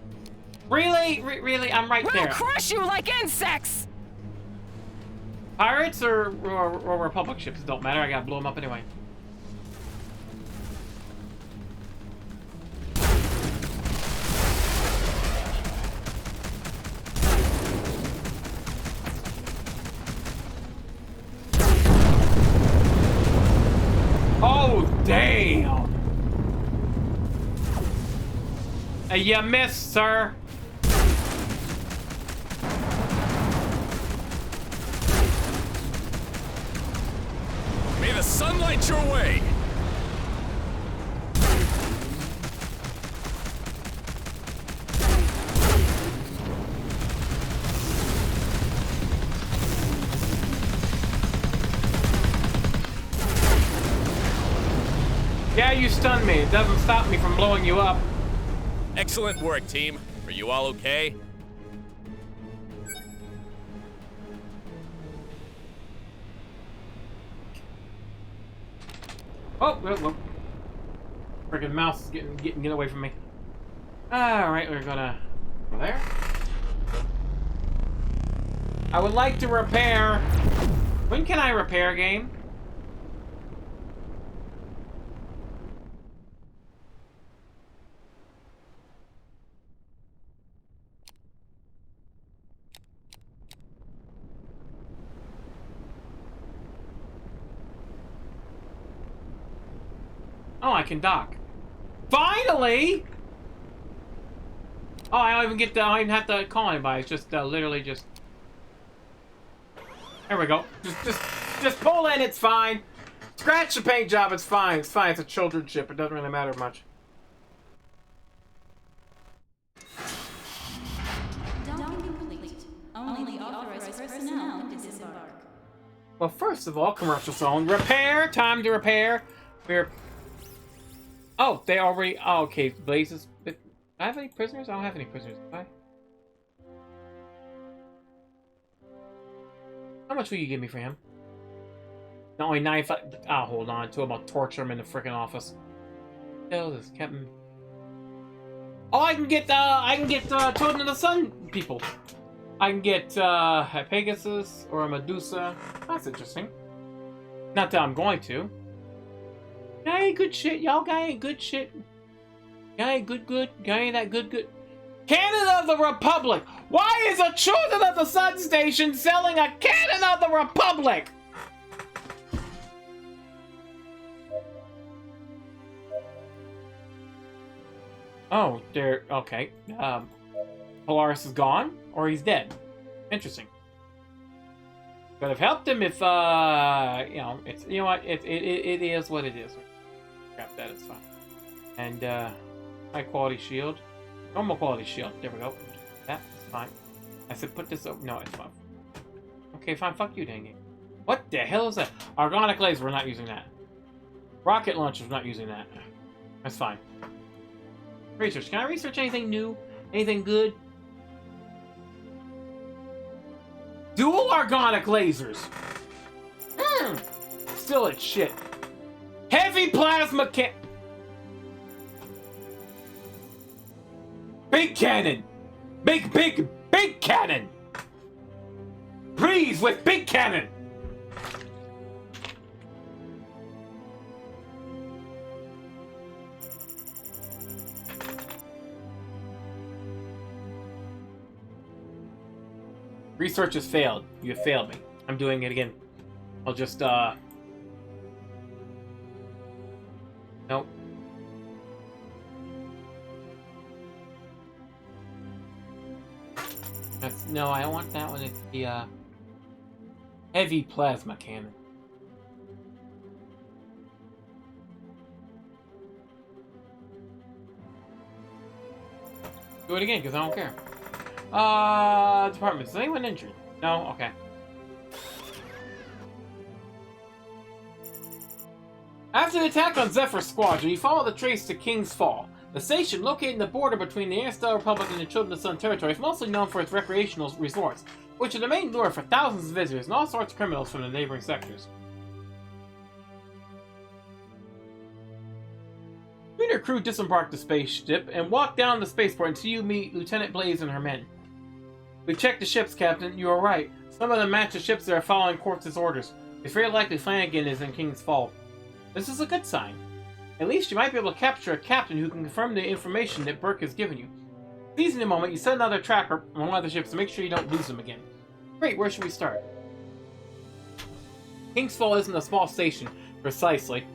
Really? Really? I'm right there. We'll crush you like insects! Pirates or Republic ships? It don't matter. I gotta blow them up anyway. Oh, damn! You missed, sir. May the sun light your way! Yeah, you stunned me. It doesn't stop me from blowing you up. Excellent work, team. Are you all okay? Oh, look. Freaking mouse is getting away from me. Alright, we're gonna go there. I would like to repair. When can I repair, game? Oh, I can dock. Finally! Oh, I don't even have to call anybody. It's just literally just. There we go. Just pull in. It's fine. Scratch the paint job. It's fine. It's fine. It's a children's ship. It doesn't really matter much. Docking complete. Only the authorized personnel can disembark. Well, first of all, commercial zone repair. Time to repair. Oh, they already. Oh, okay, Blazes. Do I have any prisoners? I don't have any prisoners. Do I? How much will you give me for him? Not only 95. Ah, hold on. Until I'm about to torture him in the freaking office. Hell, this Captain. Oh, I can get Children of the Sun people. I can get a Pegasus or a Medusa. That's interesting. Not that I'm going to. Guy ain't good shit. Y'all guy ain't good shit. Guy ain't good. Guy ain't that good. Cannon of the Republic! Why is a Children of the Sun station selling a Cannon of the Republic? Oh, they're... Okay. Polaris is gone, or he's dead. Interesting. Could have helped him if, you know, it's... You know what? It is what it is. Crap, that is fine. And, high quality shield. Normal quality shield. There we go. That's fine. I said put this up. No, it's fine. Okay, fine. Fuck you, dang it. What the hell is that? Organic laser. We're not using that. Rocket launchers. We're not using that. That's fine. Research. Can I research anything new? Anything good? Dual organic lasers. Still it's shit. Heavy plasma can. Big cannon. Big cannon. Breeze with big cannon. Research has failed. You have failed me. I'm doing it again. I'll just, Nope. No, I want that one. It's the heavy plasma cannon. Do it again, because I don't care. Department. Is anyone injured? No? Okay. After the attack on Zephyr's squadron, you follow the trace to King's Fall. The station, located in the border between the Interstellar Republic and the Children of the Sun territory, is mostly known for its recreational resorts, which are the main lure for thousands of visitors and all sorts of criminals from the neighboring sectors. You and your crew disembark the spaceship and walk down the spaceport until you meet Lieutenant Blaze and her men. We checked the ships, Captain. You are right. Some of them match the ships that are following Quartz's orders. It's very likely Flanagan is in King's Fall. This is a good sign. At least you might be able to capture a captain who can confirm the information that Burke has given you. Seizing the moment, you set another tracker on one of the ships to make sure you don't lose them again. Great, where should we start? King's Fall isn't a small station, precisely.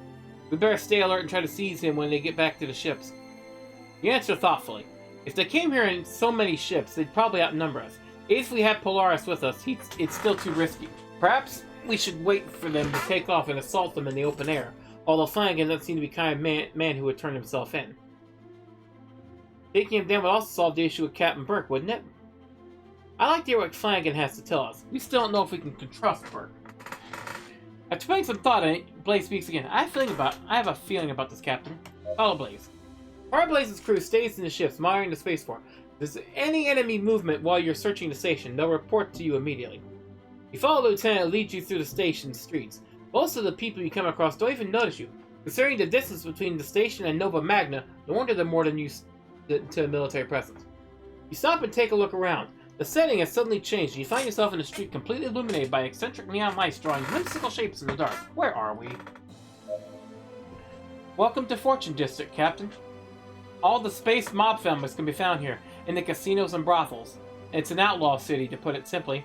We better stay alert and try to seize him when they get back to the ships. You answer thoughtfully. If they came here in so many ships, they'd probably outnumber us. If we had Polaris with us, it's still too risky. Perhaps we should wait for them to take off and assault them in the open air. Although Flanagan doesn't seem to be the kind of man who would turn himself in. Taking him down would also solve the issue with Captain Burke, wouldn't it? I'd like to hear what Flanagan has to tell us. We still don't know if we can trust Burke. After putting some thought in it, Blaze speaks again. I have a feeling about this, Captain. Follow Blaze. Part of Blaze's crew stays in the ships, monitoring the spaceport. If there's any enemy movement while you're searching the station, they'll report to you immediately. You follow the lieutenant and leads you through the station's streets. Most of the people you come across don't even notice you. Considering the distance between the station and Nova Magna, no wonder they're more than used to a military presence. You stop and take a look around. The setting has suddenly changed, and you find yourself in a street completely illuminated by eccentric neon lights drawing whimsical shapes in the dark. Where are we? Welcome to Fortune District, Captain. All the space mob families can be found here, in the casinos and brothels. It's an outlaw city, to put it simply.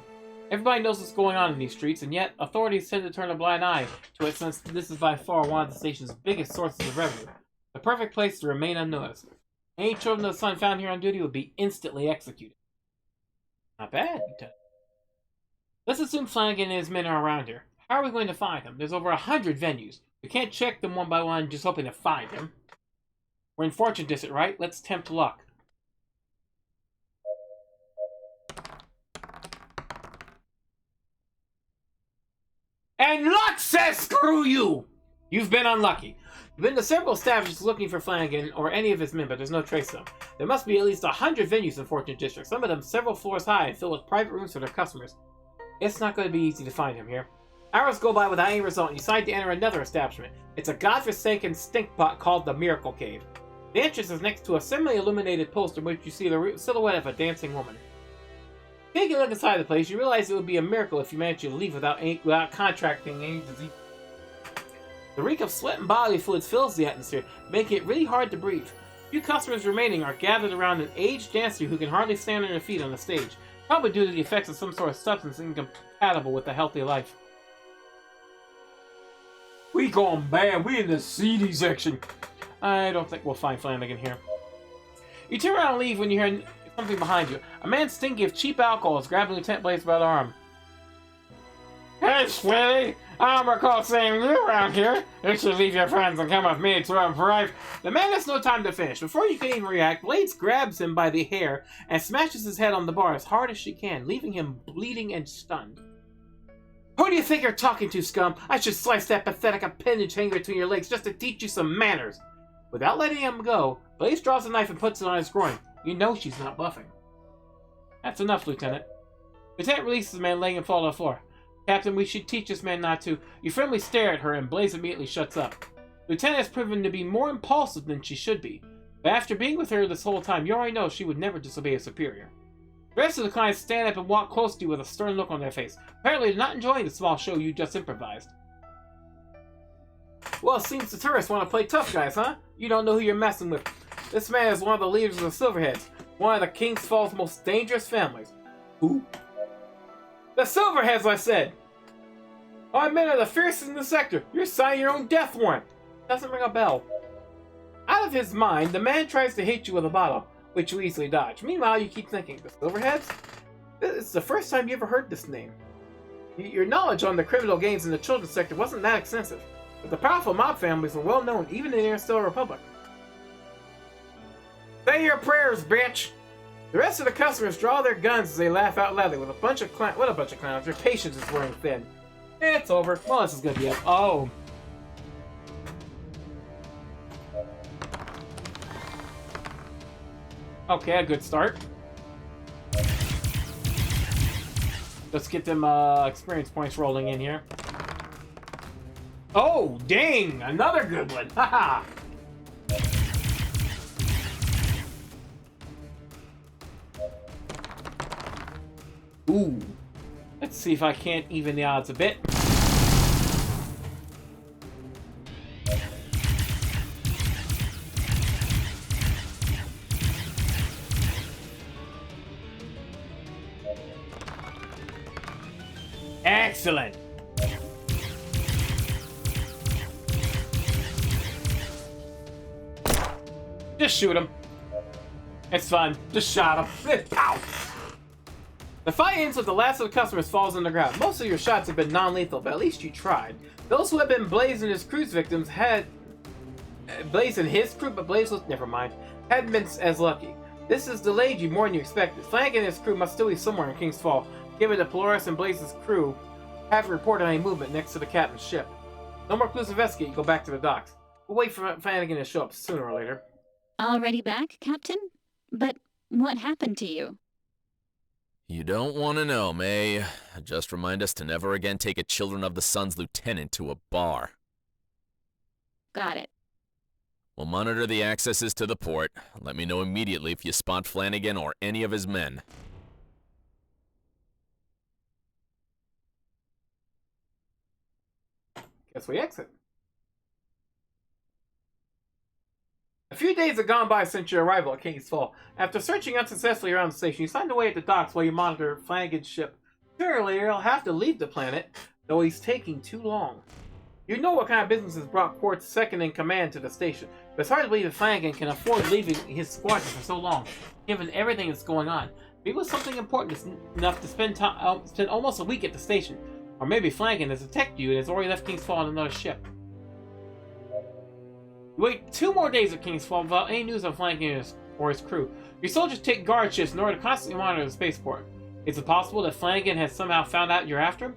Everybody knows what's going on in these streets, and yet authorities tend to turn a blind eye to it since this is by far one of the station's biggest sources of revenue. The perfect place to remain unnoticed. Any Children of the Sun found here on duty would be instantly executed. Not bad, Lieutenant. Let's assume Flanagan and his men are around here. How are we going to find them? There's over 100 venues. We can't check them one by one just hoping to find him. We're in Fortune District, right? Let's tempt luck. And luck says screw you! You've been unlucky. You've been to several establishments looking for Flanagan or any of his men, but there's no trace of them. There must be at least 100 venues in Fortune District, some of them several floors high and filled with private rooms for their customers. It's not going to be easy to find him here. Hours go by without any result, and you decide to enter another establishment. It's a godforsaken stinkpot called the Miracle Cave. The entrance is next to a semi-illuminated poster in which you see the silhouette of a dancing woman. Taking a look inside the place, you realize it would be a miracle if you managed to leave without contracting any disease. The reek of sweat and bodily fluids fills the atmosphere, making it really hard to breathe. Few customers remaining are gathered around an aged dancer who can hardly stand on her feet on the stage, probably due to the effects of some sort of substance incompatible with a healthy life. We gone bad. We in the seedy section. I don't think we'll find Flanagan here. You turn around and leave when you hear something behind you. A man stinky of cheap alcohol is grabbing Lieutenant Blaze by the arm. Hey, sweetie! I don't recall seeing you around here. You should leave your friends and come with me to a bribe. The man has no time to finish. Before you can even react, Blaze grabs him by the hair and smashes his head on the bar as hard as she can, leaving him bleeding and stunned. Who do you think you're talking to, scum? I should slice that pathetic appendage hanging between your legs just to teach you some manners. Without letting him go, Blaze draws a knife and puts it on his groin. You know she's not bluffing. That's enough, Lieutenant. Lieutenant releases the man, letting him fall to the floor. Captain, we should teach this man not to. You firmly stare at her, and Blaze immediately shuts up. Lieutenant has proven to be more impulsive than she should be. But after being with her this whole time, you already know she would never disobey a superior. The rest of the clients stand up and walk close to you with a stern look on their face. Apparently they're not enjoying the small show you just improvised. Well, it seems the tourists want to play tough guys, huh? You don't know who you're messing with. This man is one of the leaders of the Silverheads, one of the King's Fall's most dangerous families. Who? The Silverheads, I said! Our men are the fiercest in the sector. You're signing your own death warrant. Doesn't ring a bell. Out of his mind, the man tries to hit you with a bottle, which you easily dodge. Meanwhile, you keep thinking, the Silverheads? It's the first time you ever heard this name. Your knowledge on the criminal gangs in the children's sector wasn't that extensive, but the powerful mob families were well known even in the Interstellar Republic. Say your prayers, bitch! The rest of the customers draw their guns as they laugh out loudly with a bunch of clowns. What a bunch of clowns. Their patience is wearing thin. It's over. Well, this is gonna be up. Oh. Okay, a good start. Let's get them experience points rolling in here. Oh, dang! Another good one! Haha! Ooh. Let's see if I can't even the odds a bit. Excellent! Just shoot him. It's fun. Just shot him. Pow! The fight ends with the last of the customers falls on the ground. Most of your shots have been non-lethal, but at least you tried. Those who have been Blaze and his crew's victims had... Blaze and his crew, but Blaze was... Never mind. Hadn't been as lucky. This has delayed you more than you expected. Flanagan and his crew must still be somewhere in King's Fall, given that Polaris and Blaze's crew haven't reported any movement next to the captain's ship. No more clues to investigate, you go back to the docks. We'll wait for Flanagan to show up sooner or later. Already back, Captain? But what happened to you? You don't want to know, May. Just remind us to never again take a Children of the Sun's lieutenant to a bar. Got it. We'll monitor the accesses to the port. Let me know immediately if you spot Flanagan or any of his men. Guess we exit. A few days have gone by since your arrival at King's Fall. After searching unsuccessfully around the station, you signed away at the docks while you monitor Flanagan's ship. Surely he'll have to leave the planet, though he's taking too long. You know what kind of business has brought Quart's second-in-command to the station, but it's hard to believe that Flanagan can afford leaving his squadron for so long, given everything that's going on. Maybe it was something important enough to spend almost a week at the station. Or maybe Flanagan has detected you and has already left King's Fall on another ship. You wait 2 more days at King's Fall without any news on Flanagan or his crew. Your soldiers take guard shifts in order to constantly monitor the spaceport. Is it possible that Flanagan has somehow found out you're after him?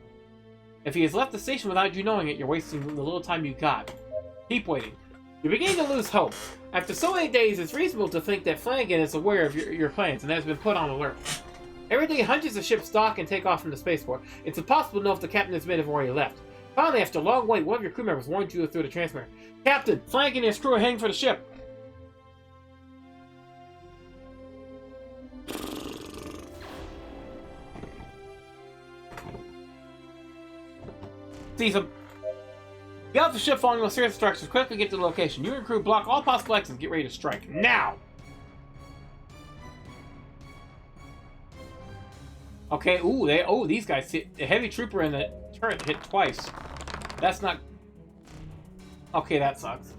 If he has left the station without you knowing it, you're wasting the little time you got. Keep waiting. You're beginning to lose hope. After so many days, it's reasonable to think that Flanagan is aware of your plans and has been put on alert. Every day, hundreds of ships dock and take off from the spaceport. It's impossible to know if the captain and his men have already left. Finally, after a long wait, one of your crew members warned you through the transmitter. Captain, Flanagan and his crew are heading for the ship. Sees him. Get off the ship following those serious instructions. Quickly get to the location. You and your crew block all possible exits and get ready to strike. Now! Okay, ooh, these guys hit. The heavy trooper and the turret hit twice. That's not... Okay, that sucks.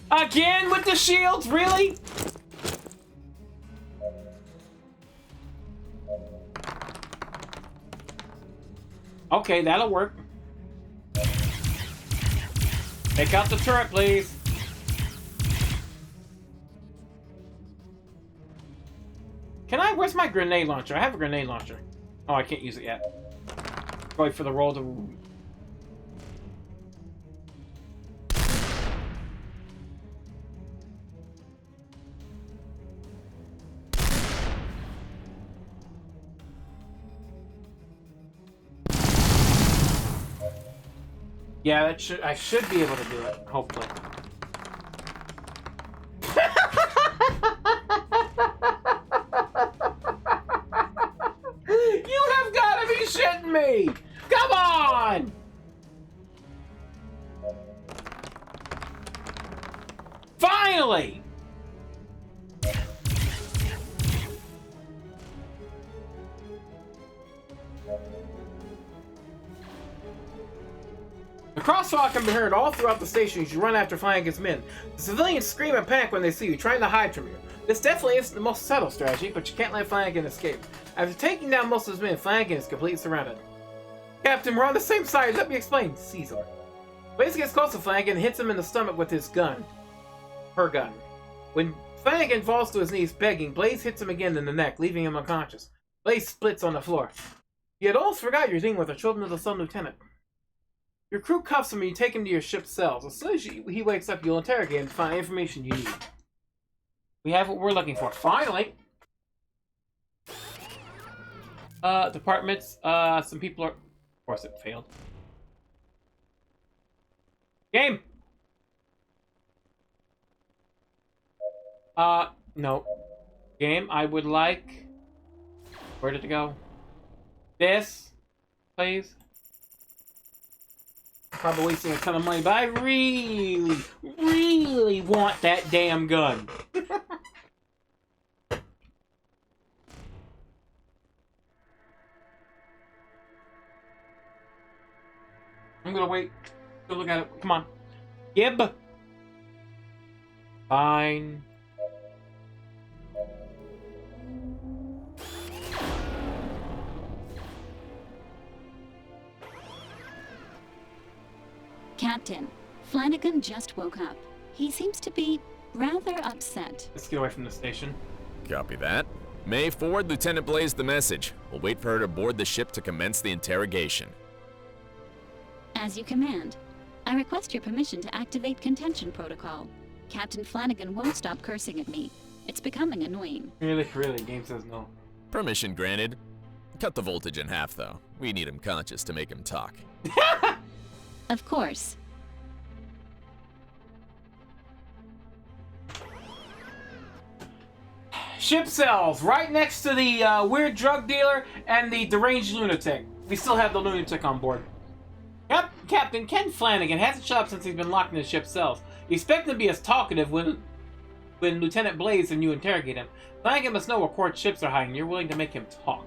Again with the shields? Really? Okay, that'll work. Take out the turret, please. Can I? Where's my grenade launcher? I have a grenade launcher. Oh, I can't use it yet. Wait for the roll to... Yeah, I should be able to do it, hopefully. You have got to be shitting me! Come on! Finally! The crossfire can be heard all throughout the station as you run after Flanagan's men. The civilians scream and panic when they see you, trying to hide from you. This definitely isn't the most subtle strategy, but you can't let Flanagan escape. After taking down most of his men, Flanagan is completely surrounded. Captain, we're on the same side. Let me explain. Caesar. Blaze gets close to Flanagan and hits him in the stomach with his gun. Her gun. When Flanagan falls to his knees begging, Blaze hits him again in the neck, leaving him unconscious. Blaze splits on the floor. You had almost forgot you're dealing with the Children of the Sun Lieutenant. Your crew cuffs him and you take him to your ship's cells. As soon as he wakes up, you'll interrogate him to find information you need. We have what we're looking for. Finally! Departments, some people are... Of course it failed. Game! No. Game, I would like... Where did it go? This, please. Probably wasting a ton of money, but I really, really want that damn gun. I'm gonna wait to look at it. Come on. Gib. Fine. Captain, Flanagan just woke up. He seems to be rather upset. Let's get away from the station. Copy that. May forward Lieutenant Blaze the message. We'll wait for her to board the ship to commence the interrogation. As you command. I request your permission to activate contention protocol. Captain Flanagan won't stop cursing at me. It's becoming annoying. Really, game says no. Permission granted. Cut the voltage in half, though. We need him conscious to make him talk. Of course. Ship cells, right next to the weird drug dealer and the deranged lunatic. We still have the lunatic on board. Yep, Captain Ken Flanagan hasn't shut up since he's been locked in the ship's cells. You expect him to be as talkative when Lieutenant Blaze and you interrogate him. Flanagan must know where Quartz ships are hiding. You're willing to make him talk.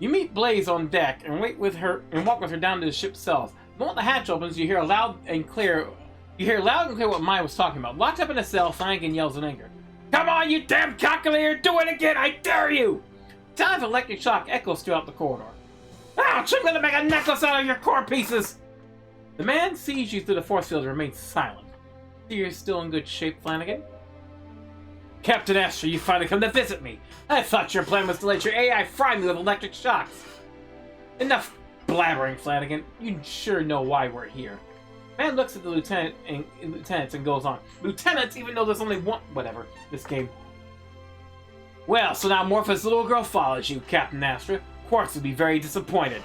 You meet Blaze on deck and walk with her down to the ship's cells. The moment the hatch opens, you hear loud and clear what Maya was talking about. Locked up in a cell, Flanagan yells in anger. Come on, you damn calculator! Do it again! I dare you! Sound of electric shock echoes throughout the corridor. Ouch! I'm gonna make a necklace out of your core pieces! The man sees you through the force field and remains silent. So you're still in good shape, Flanagan? Captain Astra, you finally come to visit me. I thought your plan was to let your AI fry me with electric shocks. Enough blabbering, Flanagan. You sure know why we're here. Man looks at the lieutenants and goes on. Lieutenants, even though there's only one... Whatever, this game. Well, so now Morpheus' little girl follows you, Captain Astra. Quartz would be very disappointed.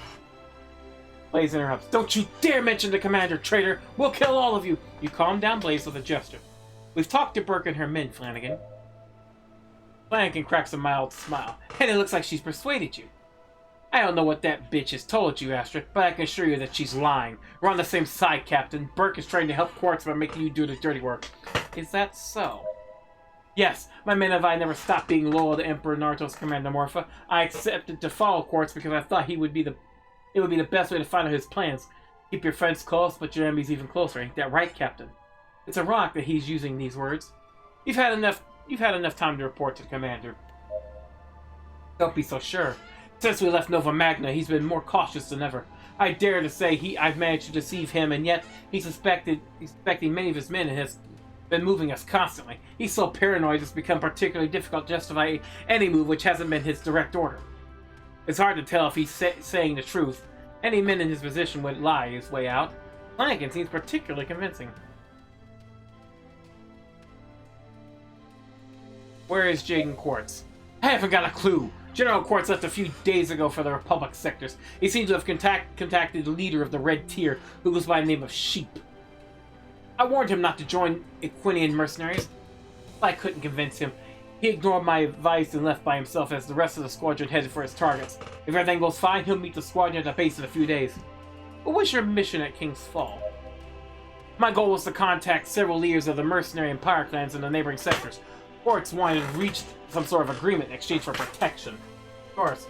Blaze interrupts. Don't you dare mention the commander, traitor! We'll kill all of you! You calm down Blaze with a gesture. We've talked to Burke and her men, Flanagan. Flanagan cracks a mild smile. And it looks like she's persuaded you. I don't know what that bitch has told you, Astra, but I can assure you that she's lying. We're on the same side, Captain. Burke is trying to help Quartz by making you do the dirty work. Is that so? Yes, my men and I never stopped being loyal to Emperor Naruto's Commander Morpha. I accepted to follow Quartz because I thought it would be the best way to find out his plans. Keep your friends close, but your enemies even closer. Ain't that right, Captain? It's ironic that he's using these words. You've had enough time to report to the commander. Don't be so sure. Since we left Nova Magna, he's been more cautious than ever. I dare to say I've managed to deceive him, and yet he's suspecting many of his men and has been moving us constantly. He's so paranoid it's become particularly difficult to justify any move which hasn't been his direct order. It's hard to tell if he's saying the truth. Any men in his position would lie his way out. Flanagan seems particularly convincing. Where is Jaden Quartz? I haven't got a clue. General Quartz left a few days ago for the Republic sectors. He seems to have contacted the leader of the Red Tier, who goes by the name of Sheep. I warned him not to join Equinian mercenaries. I couldn't convince him. He ignored my advice and left by himself as the rest of the squadron headed for his targets. If everything goes fine, he'll meet the squadron at the base in a few days. What was your mission at King's Fall? My goal was to contact several leaders of the mercenary and pirate clans in the neighboring sectors. Quartz wanted to reach some sort of agreement in exchange for protection. Of course.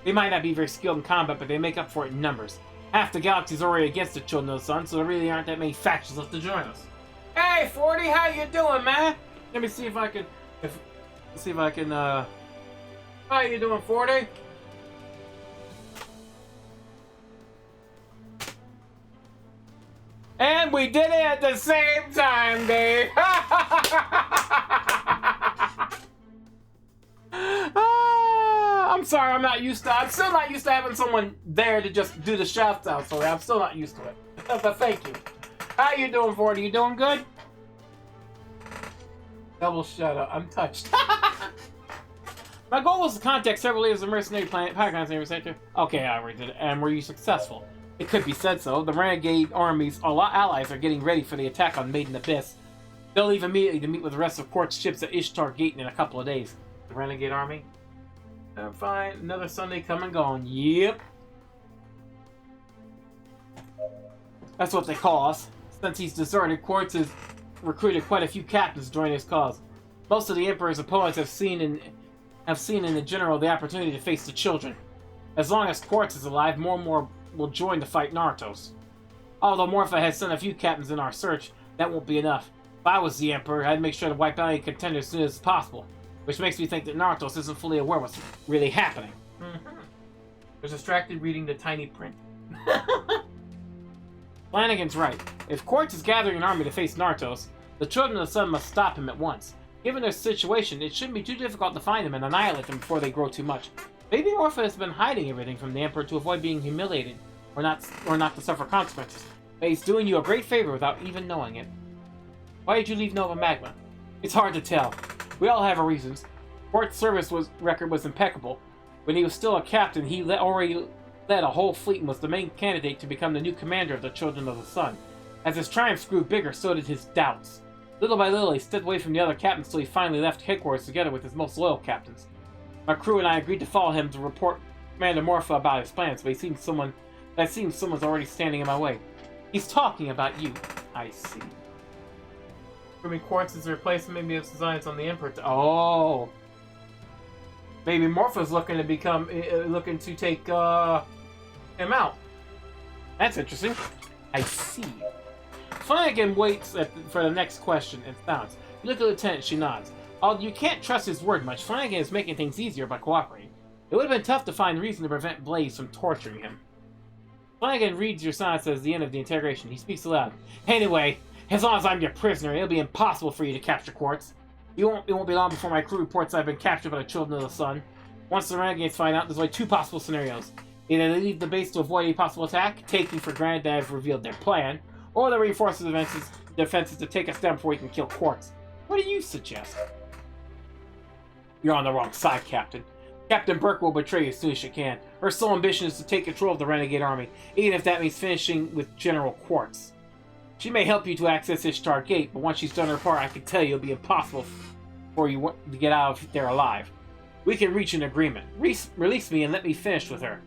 They might not be very skilled in combat, but they make up for it in numbers. Half the galaxy's already against the Children of the Sun, so there really aren't that many factions left to join us. Hey, 40, how you doing, man? Let me see if I can... How you doing, 40? And we did it at the same time, Dave. I'm sorry, I'm still not used to having someone there to just do the shouts out, so I'm still not used to it. But thank you. How you doing, 40? You doing good? Double shut up. I'm touched. My goal was to contact several leaders of mercenary planet Pygon's neighbor sector. Okay, I already did it. And were you successful? It could be said so. The renegade armies, our allies, are getting ready for the attack on Maiden Abyss. They'll leave immediately to meet with the rest of Quartz ships at Ishtar Gate in a couple of days. The renegade army? I'm fine. Another Sunday come and gone. Yep. That's what they call us. Since he's deserted, Quartz has recruited quite a few captains to join his cause. Most of the Emperor's opponents have seen in the general the opportunity to face the children. As long as Quartz is alive, more and more will join to fight Nartos. Although Morpha has sent a few captains in our search, that won't be enough. If I was the Emperor, I'd make sure to wipe out any contenders as soon as possible. Which makes me think that Nartos isn't fully aware what's really happening. They're distracted reading the tiny print. Flanagan's right. If Quartz is gathering an army to face Nartos, the Children of the Sun must stop him at once. Given their situation, it shouldn't be too difficult to find them and annihilate them before they grow too much. Maybe Morpha has been hiding everything from the Emperor to avoid being humiliated, or not to suffer consequences. But he's doing you a great favor without even knowing it. Why did you leave Nova Magma? It's hard to tell. We all have our reasons. Quartz's service record was impeccable. When he was still a captain, he already led a whole fleet and was the main candidate to become the new commander of the Children of the Sun. As his triumphs grew bigger, so did his doubts. Little by little, he stepped away from the other captains until he finally left headquarters together with his most loyal captains. My crew and I agreed to follow him to report Commander Morpha about his plans, but it seems someone's already standing in my way. He's talking about you. I see. Maybe Quartz is a replacement, maybe it's designs on the Emperor. Oh! Maybe Morpha's looking to take him out. That's interesting. I see. Flanagan waits for the next question and frowns. You look at the Lieutenant, she nods. Although you can't trust his word much, Flanagan is making things easier by cooperating. It would have been tough to find reason to prevent Blaze from torturing him. Flanagan reads your silence as the end of the interrogation. He speaks aloud. Anyway, as long as I'm your prisoner, it'll be impossible for you to capture Quartz. It won't be long before my crew reports I've been captured by the Children of the Sun. Once the renegades find out, there's only two possible scenarios. Either they leave the base to avoid any possible attack, taking for granted that I've revealed their plan, or they reinforce the defenses to take us down before we can kill Quartz. What do you suggest? You're on the wrong side, Captain. Captain Burke will betray you as soon as she can. Her sole ambition is to take control of the renegade army, even if that means finishing with General Quartz. She may help you to access Ishtar Gate, but once she's done her part, I can tell you it'll be impossible for you to get out of there alive. We can reach an agreement. Release me and let me finish with her.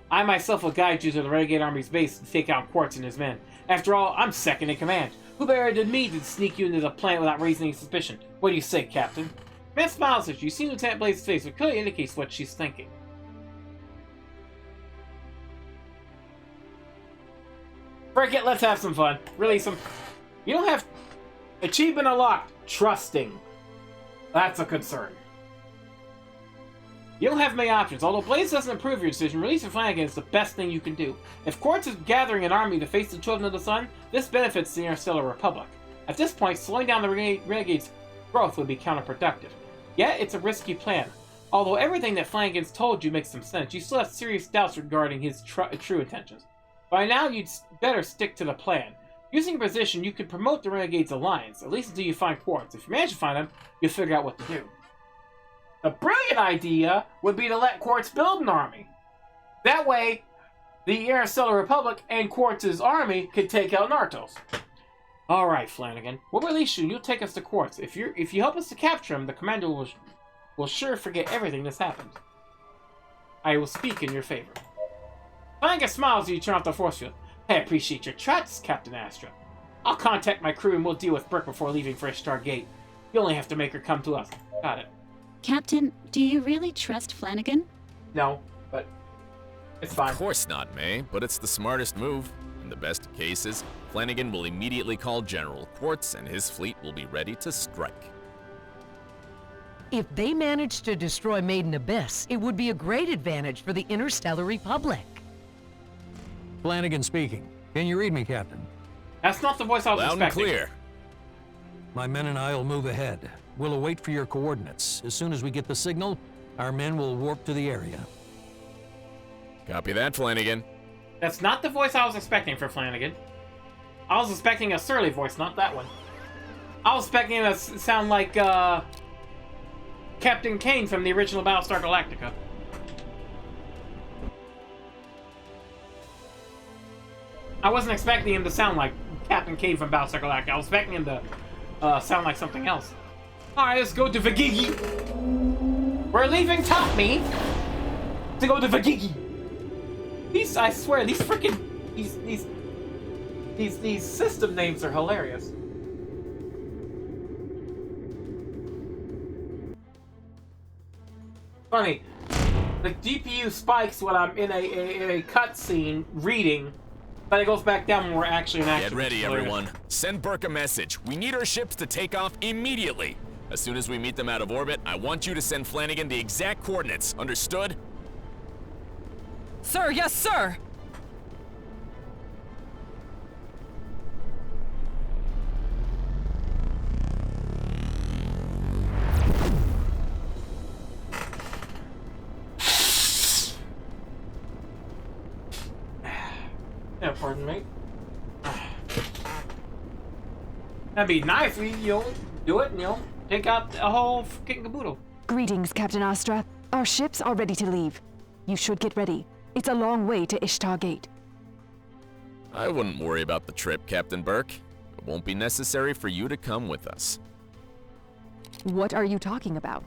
I myself will guide you to the renegade army's base to take out Quartz and his men. After all, I'm second in command. Who better than me to sneak you into the planet without raising any suspicion? What do you say, Captain? Man smiles at you. You see Lieutenant Blaze's face, which clearly indicates what she's thinking. Frick it, let's have some fun. Release him. You don't have... Achievement unlocked. Trusting. That's a concern. You don't have many options. Although Blaze doesn't approve your decision, releasing Flanagan is the best thing you can do. If Quartz is gathering an army to face the Children of the Sun, this benefits the Interstellar Republic. At this point, slowing down the Renegade's growth would be counterproductive. Yet, it's a risky plan. Although everything that Flanagan's told you makes some sense, you still have serious doubts regarding his true intentions. By now, you'd better stick to the plan. Using your position, you could promote the Renegade's alliance, at least until you find Quartz. If you manage to find him, you'll figure out what to do. The brilliant idea would be to let Quartz build an army. That way, the Interstellar Republic and Quartz's army could take out Nartos. Alright, Flanagan. We'll release you and you'll take us to Quartz. If you help us to capture him, the commander will sure forget everything that's happened. I will speak in your favor. Flanagan smiles as you turn off the force field. I appreciate your trust, Captain Astra. I'll contact my crew and we'll deal with Burke before leaving for Ishtar Gate. You only have to make her come to us. Got it. Captain, do you really trust Flanagan? No, but It's fine. Of course not, May, but it's the smartest move. In the best of cases, Flanagan will immediately call General Quartz and his fleet will be ready to strike. If they manage to destroy Maiden Abyss, it would be a great advantage for the Interstellar Republic. Flanagan speaking. Can you read me, Captain? That's not the voice I was Loud expecting. and clear. My men and I will move ahead. We'll await for your coordinates. As soon as we get the signal, our men will warp to the area. Copy that, Flanagan. That's not the voice I was expecting for Flanagan. I was expecting a surly voice, not that one. I was expecting him to sound like, Captain Kane from the original Battlestar Galactica. I wasn't expecting him to sound like Captain Kane from Battlestar Galactica. I was expecting him to sound like something else. Alright, let's go to Vagigi. We're leaving Topme to go to Vagigi. These, I swear, these freaking these system names are hilarious. Funny, the GPU spikes when I'm in a cutscene reading, but it goes back down when we're actually in action. Get ready, everyone. Send Burke a message. We need our ships to take off immediately. As soon as we meet them out of orbit, I want you to send Flanagan the exact coordinates. Understood? Sir, yes, sir! Yeah, pardon me. That'd be nice if you do it and take out a whole fucking caboodle. Greetings, Captain Astra. Our ships are ready to leave. You should get ready. It's a long way to Ishtar Gate. I wouldn't worry about the trip, Captain Burke. It won't be necessary for you to come with us. What are you talking about?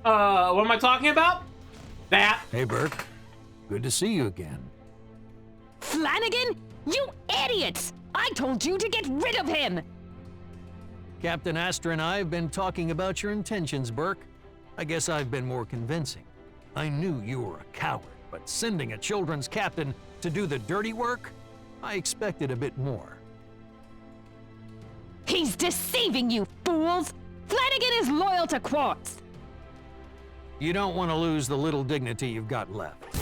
What am I talking about? That. Hey, Burke. Good to see you again. Flanagan? You idiots! I told you to get rid of him! Captain Astra and I have been talking about your intentions, Burke. I guess I've been more convincing. I knew you were a coward, but sending a children's captain to do the dirty work? I expected a bit more. He's deceiving you, fools! Flanagan is loyal to Quartz! You don't want to lose the little dignity you've got left.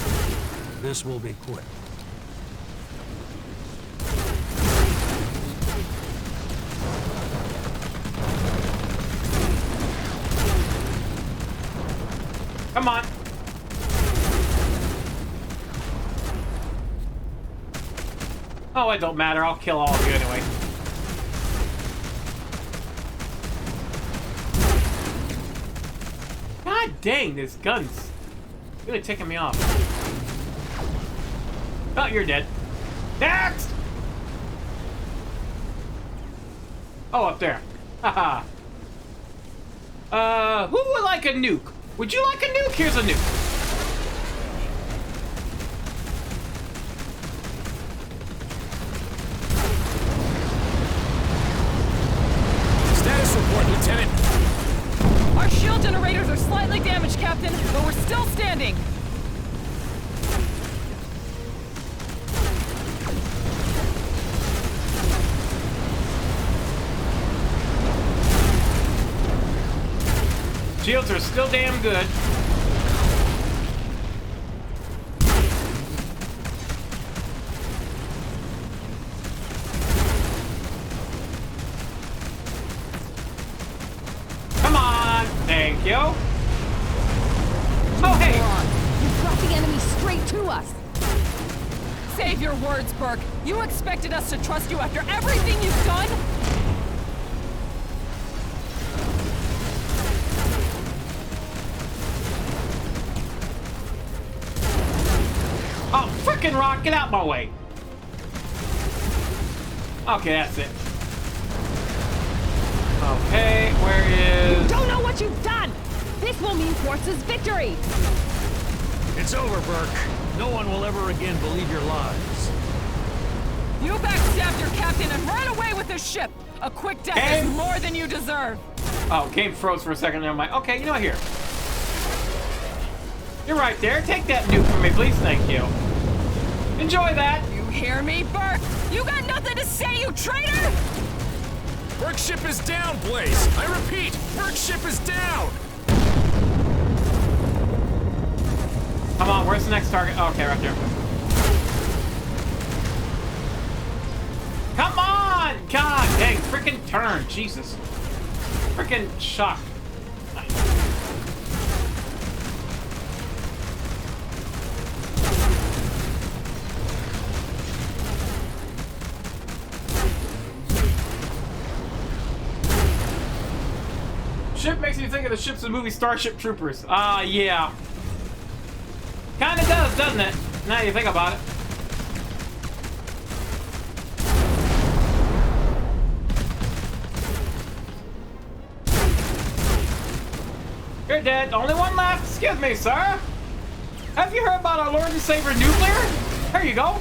This will be quick. Come on. Oh, it don't matter. I'll kill all of you anyway. God dang, this gun's really ticking me off. Oh, you're dead. Next! Oh, up there. Haha. Who would like a nuke? Would you like a nuke? Here's a nuke. Status report, Lieutenant. Our shield generators are slightly damaged, Captain, but we're still standing. Shields are still damn good. Come on! Thank you. Oh, hey! You brought the enemy straight to us! Save your words, Burke. You expected us to trust you after everything you've done? Oh, frickin' rock, get out my way. Okay, that's it. Okay, where is... You don't know what you've done! This will mean Quartz's victory! It's over, Burke. No one will ever again believe your lies. You backstabbed your captain and ran away with his ship! A quick death is more than you deserve! Oh, game froze for a second. Never mind. Okay, you know what, here. You're right there. Take that nuke from me, please. Thank you. Enjoy that. You hear me, Burke? You got nothing to say, you traitor! Burke's ship is down, Blaze! I repeat, Burke's ship is down! Come on, where's the next target? Oh, okay, right there. Come on! God dang, freaking turn. Jesus. Freaking shock. Ship makes me think of the ships in the movie Starship Troopers. Yeah. Kinda does, doesn't it? Now you think about it. You're dead. Only one left. Excuse me, sir. Have you heard about our Lord and Savior Nuclear? Here you go.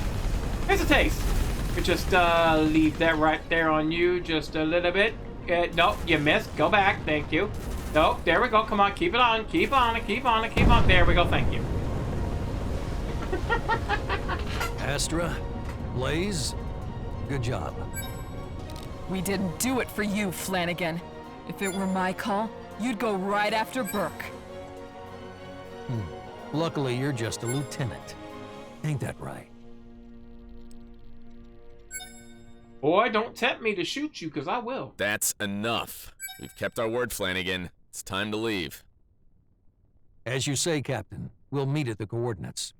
Here's a taste. You just leave that right there on you just a little bit. Nope, you missed. Go back. Thank you. Nope, there we go. Come on, keep it on. Keep on it, keep on it, keep on. There we go. Thank you. Astra, Blaze, good job. We didn't do it for you, Flanagan. If it were my call, you'd go right after Burke. Luckily, you're just a lieutenant. Ain't that right? Boy, don't tempt me to shoot you, because I will. That's enough. We've kept our word, Flanagan. It's time to leave. As you say, Captain. We'll meet at the coordinates.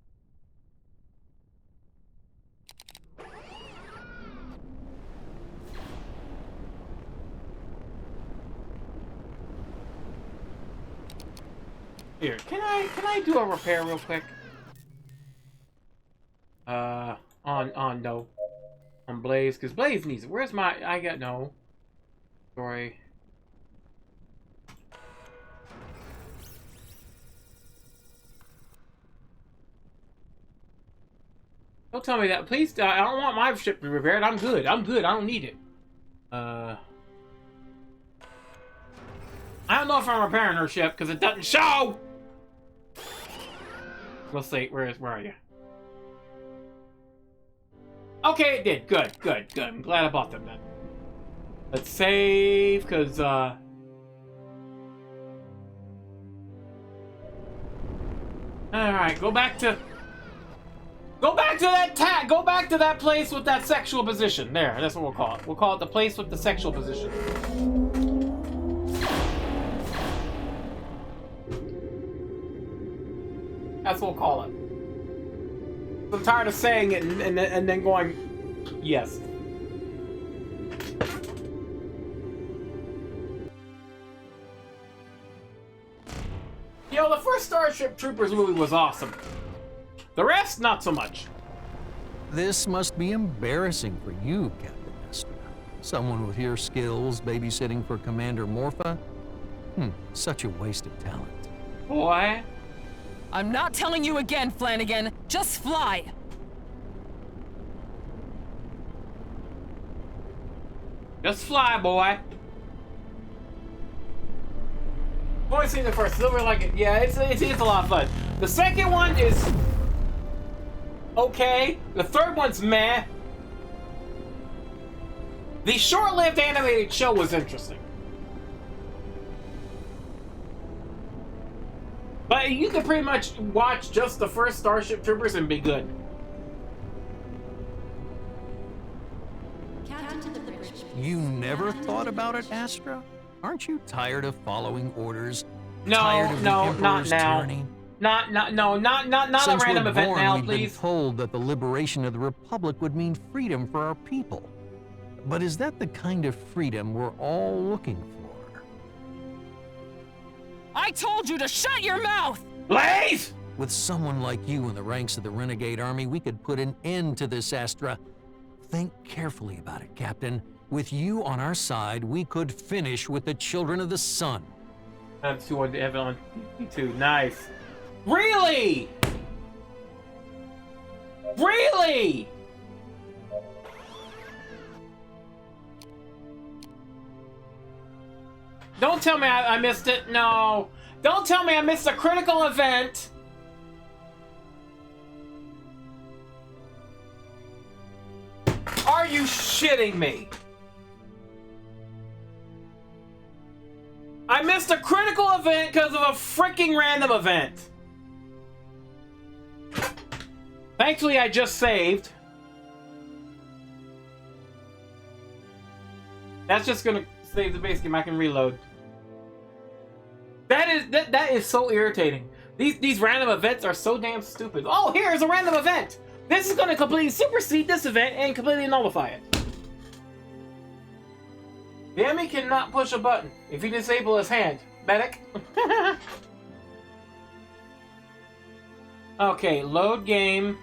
Here, can I do a repair real quick? On Blaze, because Blaze needs it. Where's my, I got no. Sorry. Don't tell me that, please. I don't want my ship to be repaired. I'm good. I'm good. I don't need it. I don't know if I'm repairing her ship because it doesn't show. We'll see. Where are you? Okay, it did. Good, good, good. I'm glad I bought them then. Let's save, because, Alright, go back to that go back to that place with that sexual position. There, that's what we'll call it. We'll call it the place with the sexual position. That's what we'll call it. I'm tired of saying it and then going, yes. You know, the first Starship Troopers movie was awesome. The rest, not so much. This must be embarrassing for you, Captain Astra. Someone with your skills babysitting for Commander Morpha? Such a waste of talent. Boy. I'm not telling you again, Flanagan. Just fly. Just fly, boy. I've only seen the first. Still really like it. Yeah, it's a lot of fun. The second one is okay. The third one's meh. The short-lived animated show was interesting. But you could pretty much watch just the first Starship Troopers and be good. You never thought about it, Astra? Aren't you tired of following orders? No, tired of no, the Emperor's not now. tyranny? Not Since a random we're event born, now, we've please. been told that the liberation of the Republic would mean freedom for our people. But is that the kind of freedom we're all looking for? I told you to shut your mouth! Blaze! With someone like you in the ranks of the Renegade Army, we could put an end to this, Astra. Think carefully about it, Captain. With you on our side, we could finish with the Children of the Sun. I'm 200 on D2. Nice. Really? Really? Don't tell me I missed it. No. Don't tell me I missed a critical event Are you shitting me? I missed a critical event because of a freaking random event. Thankfully, I just saved. That's just gonna save the base game. I can reload. That is so irritating. These random events are so damn stupid. Oh, here's a random event. This is gonna completely supersede this event and completely nullify it. The enemy cannot push a button if you disable his hand. Medic. Okay, load game.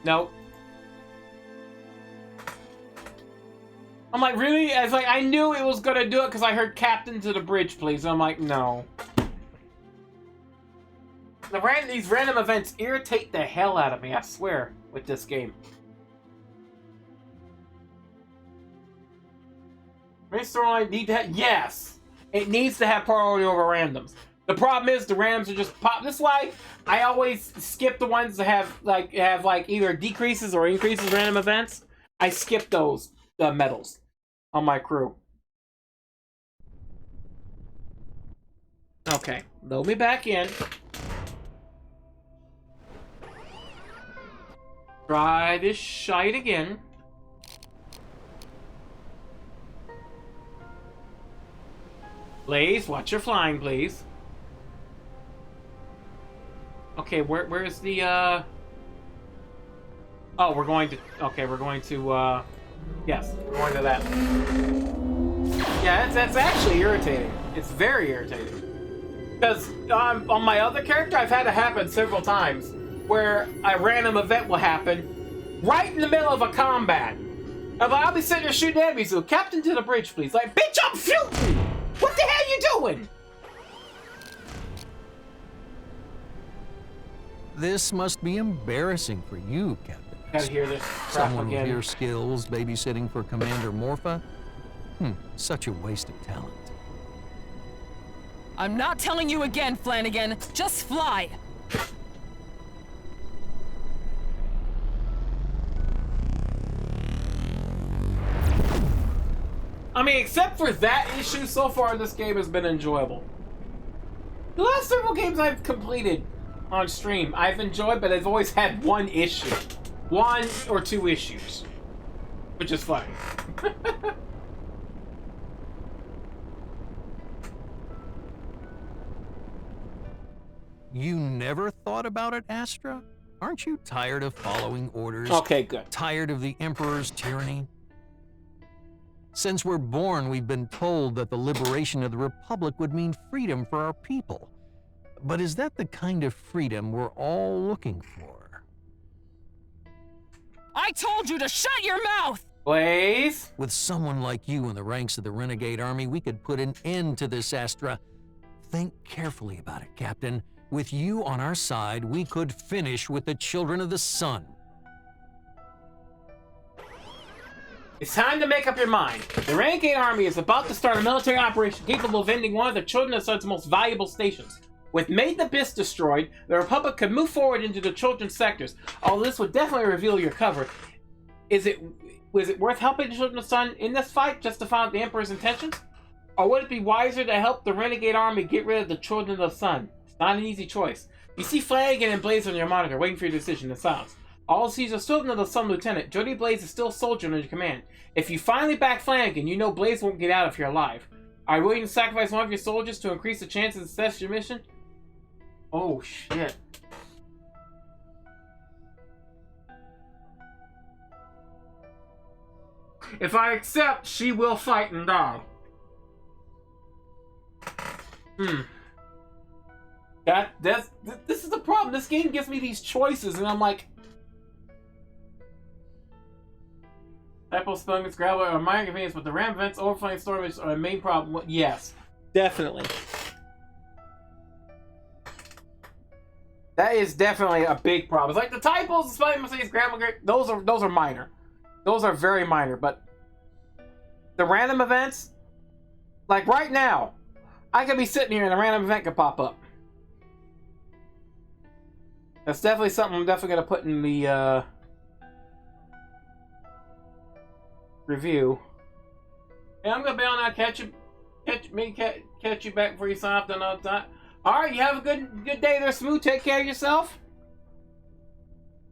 Nope. I'm like, really? I was like, I knew it was gonna do it because I heard Captain to the bridge, please. I'm like, no. These random events irritate the hell out of me, I swear, with this game. Storyline need to have, yes, it needs to have priority over randoms. The problem is the randoms are just pop. This is why I always skip the ones that have like either decreases or increases random events. I skip those medals on my crew. Okay, load me back in. Try this shite again. Blaze, watch your flying, please. Okay, where's the, Oh, we're going to... Okay, we're going to, yes, we're going to that. Yeah, that's actually irritating. It's very irritating. Because on my other character, I've had it happen several times where a random event will happen right in the middle of a combat. I'll be sitting there shooting enemies. So, Captain to the bridge, please. Like, bitch, I'm shooting! What the hell you doing? This must be embarrassing for you, Captain. Gotta hear this crap Someone again. with your skills babysitting for Commander Morpha? Such a waste of talent. I'm not telling you again, Flanagan. Just fly. I mean, except for that issue, so far this game has been enjoyable. The last several games I've completed on stream, I've enjoyed, but I've always had one issue. One or two issues. Which is fine. You never thought about it, Astra? Aren't you tired of following orders? Okay, good. Tired of the Emperor's tyranny? Since we're born, we've been told that the liberation of the Republic would mean freedom for our people. But is that the kind of freedom we're all looking for? I told you to shut your mouth! Please? With someone like you in the ranks of the Renegade Army, we could put an end to this, Astra. Think carefully about it, Captain. With you on our side, we could finish with the Children of the Sun. It's time to make up your mind. The Renegade Army is about to start a military operation capable of ending one of the Children of the Sun's most valuable stations. With Made in Abyss destroyed, the Republic could move forward into the Children's sectors. Although this would definitely reveal your cover. Was it worth helping the Children of the Sun in this fight just to find out the Emperor's intentions? Or would it be wiser to help the Renegade Army get rid of the Children of the Sun? It's not an easy choice. You see Flanagan and Blaze on your monitor, waiting for your decision in silence. All sees a Children of the Sun Lieutenant. Jody Blaze is still a soldier under your command. If you finally back Flanagan, you know Blaze won't get out if you're alive. Are you willing to sacrifice one of your soldiers to increase the chances of success of your mission? Oh, shit. If I accept, she will fight and die. This is the problem. This game gives me these choices, and I'm like... Apple spelling gets gravel are minor inconvenience, but the RAM events, overflowing storage are a main problem. Yes, definitely. That is definitely a big problem. It's like the typos, the spelling mistakes, grammar, those are minor. Those are very minor, but the random events, like right now, I could be sitting here and a random event could pop up. That's definitely something I'm definitely gonna put in the review. Yeah, I'm gonna be on that. Catch you back before you sign off. Another time. All right, you have a good day there, Smooth. Take care of yourself.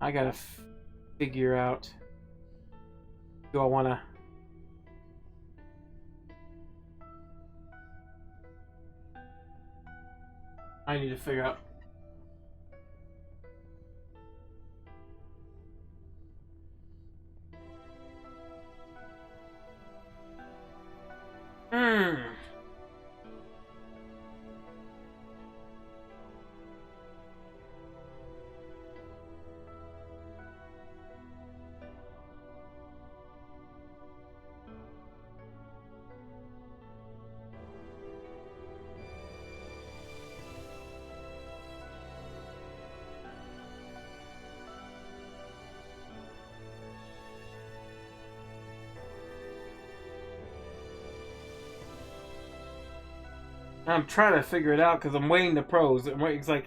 I gotta figure out. Do I wanna? I need to figure out. I'm trying to figure it out because I'm weighing the pros. It's like,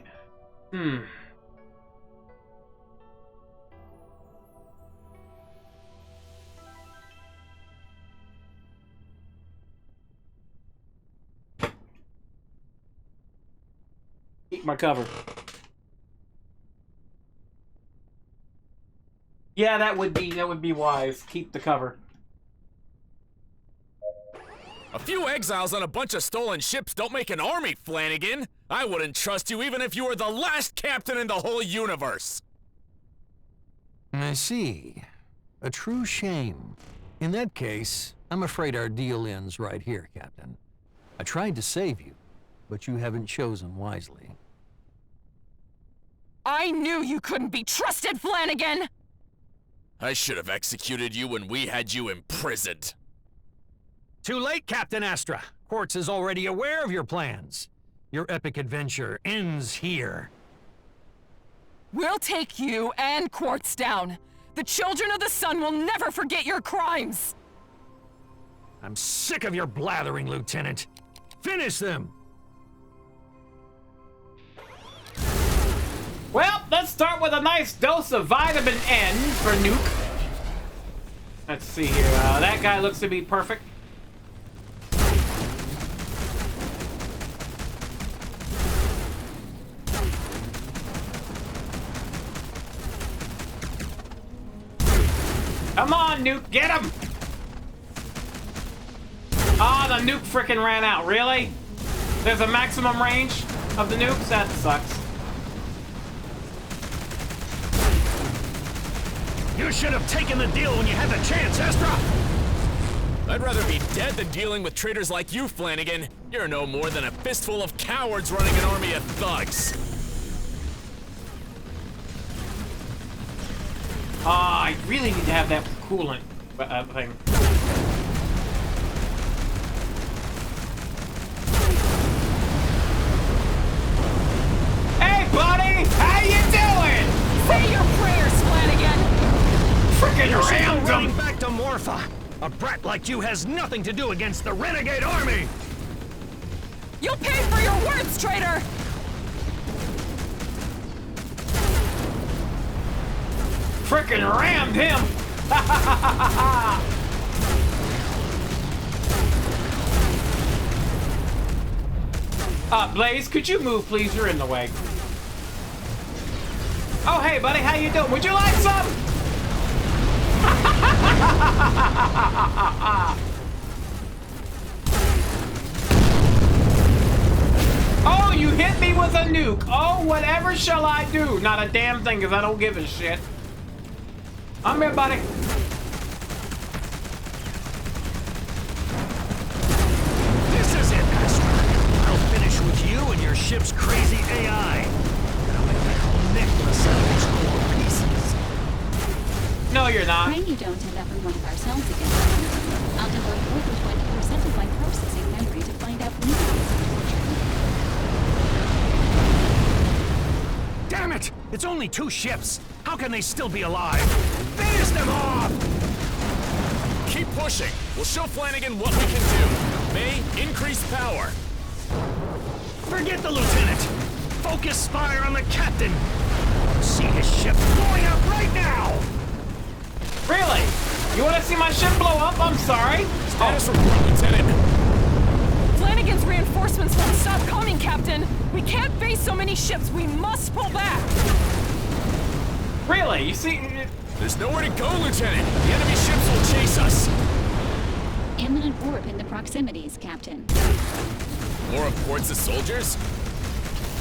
keep my cover. Yeah, that would be wise. Keep the cover. A few exiles on a bunch of stolen ships don't make an army, Flanagan. I wouldn't trust you even if you were the last captain in the whole universe. I see. A true shame. In that case, I'm afraid our deal ends right here, Captain. I tried to save you, but you haven't chosen wisely. I knew you couldn't be trusted, Flanagan! I should have executed you when we had you imprisoned. Too late, Captain Astra. Quartz is already aware of your plans. Your epic adventure ends here. We'll take you and Quartz down. The children of the sun will never forget your crimes. I'm sick of your blathering, Lieutenant. Finish them! Well, let's start with a nice dose of vitamin N for Nuke. Let's see here. That guy looks to be perfect. Come on, Nuke, get him! Ah, the nuke frickin' ran out. Really? There's a maximum range of the nukes? That sucks. You should have taken the deal when you had the chance, Astra! I'd rather be dead than dealing with traitors like you, Flanagan. You're no more than a fistful of cowards running an army of thugs. I really need to have that coolant thing. Hey, buddy! How you doing? Say your prayers, Flanagan! Frickin' rammed running him! back to Morpha! A brat like you has nothing to do against the renegade army! You'll pay for your words, traitor! Frickin' rammed him! Blaze, could you move, please? You're in the way. Oh, hey, buddy, how you doing? Would you like some? Oh, you hit me with a nuke. Oh, whatever shall I do? Not a damn thing, because I don't give a shit. I'm here, buddy. This is it, Astra. I'll finish with you and your ship's crazy AI. And I'll make that whole necklace out of its core pieces. No, you're not. Pray you don't end up in one of our cells again. I'll devote over 20% of my processing memory to find out when Damn it! It's only 2 ships. How can they still be alive? Finish them off! Keep pushing. We'll show Flanagan what we can do. May, increase power. Forget the lieutenant. Focus fire on the captain. See his ship blowing up right now! Really? You want to see my ship blow up? I'm sorry. Status report, Lieutenant. Flanagan's reinforcements won't stop coming, Captain. We can't face so many ships. We must pull back. Really? You see? There's nowhere to go, Lieutenant. The enemy ships will chase us. Imminent warp in the proximities, Captain. More of Quartz's soldiers?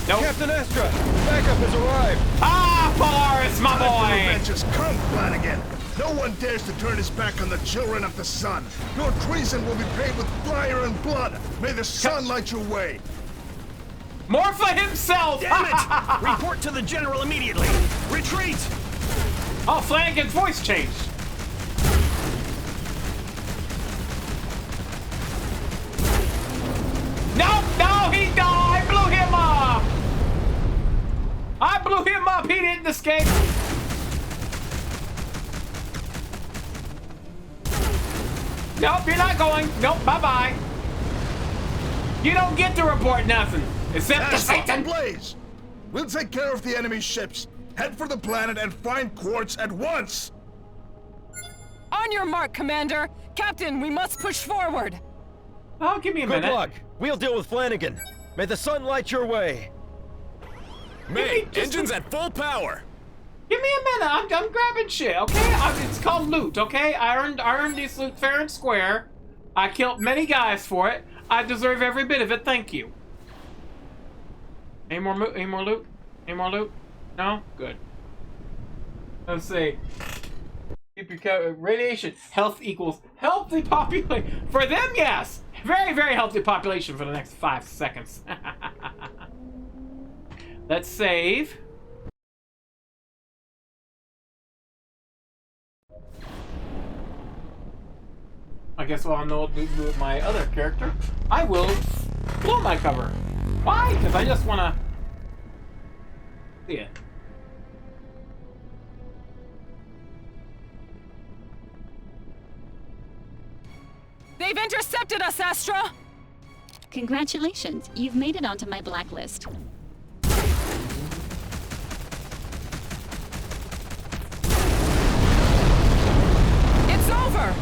Nope. Captain Astra, backup has arrived. Ah, Polaris, my boy! Just come, Flanagan. No one dares to turn his back on the children of the sun. Your treason will be paid with fire and blood. May the sun light your way. Morpha himself! Damn it! Report to the General immediately. Retreat! Oh, Flanagan's voice changed. No, he died! I blew him up! I blew him up! He didn't escape! Nope, you're not going. Nope, bye-bye. You don't get to report nothing. Except the Satan! Blaze! We'll take care of the enemy ships. Head for the planet and find Quartz at once! On your mark, Commander. Captain, we must push forward. Oh, give me a minute. Good luck. We'll deal with Flanagan. May the sun light your way. May, engines at full power. Give me a minute. I'm grabbing shit, okay? It's called loot, okay? I earned this loot fair and square. I killed many guys for it. I deserve every bit of it. Thank you. Any more loot? Any more loot? Any more loot? No? Good. Let's see. Keep your radiation. Health equals healthy population. For them, yes. Very, very healthy population for the next 5 seconds. Let's save. I guess what I'll know do with my other character. I will blow my cover. Why? Because I just want to see it. They've intercepted us, Astra! Congratulations, you've made it onto my blacklist. It's over!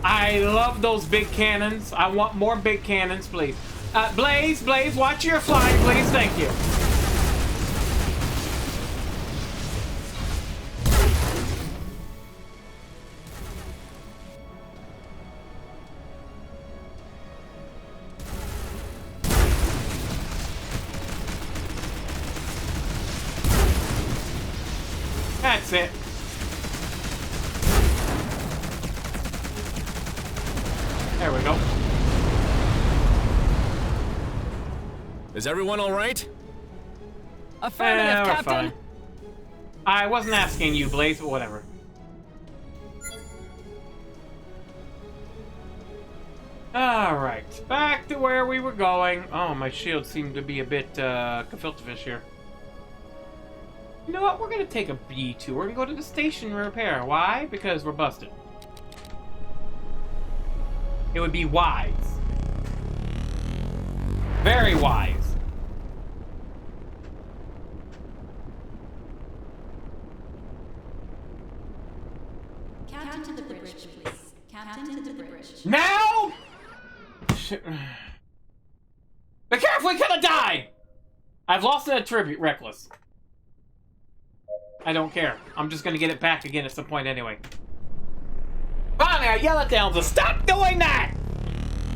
I love those big cannons. I want more big cannons, please. Blaze, watch your flying, please. Thank you. That's it. There we go. Is everyone all right? Affirmative, we're Captain. fine. I wasn't asking you, Blaze, but whatever. Alright, back to where we were going. Oh, my shield seemed to be a bit gefilte fish here. You know what? We're gonna take a B2. We're gonna go to the station and repair. Why? Because we're busted. It would be wise. Very wise. Captain to the bridge, please. Captain to the bridge. Now? Shit. Be careful, we could have died! I've lost an attribute, Reckless. I don't care. I'm just gonna get it back again at some point anyway. Finally, I yell at them to stop doing that!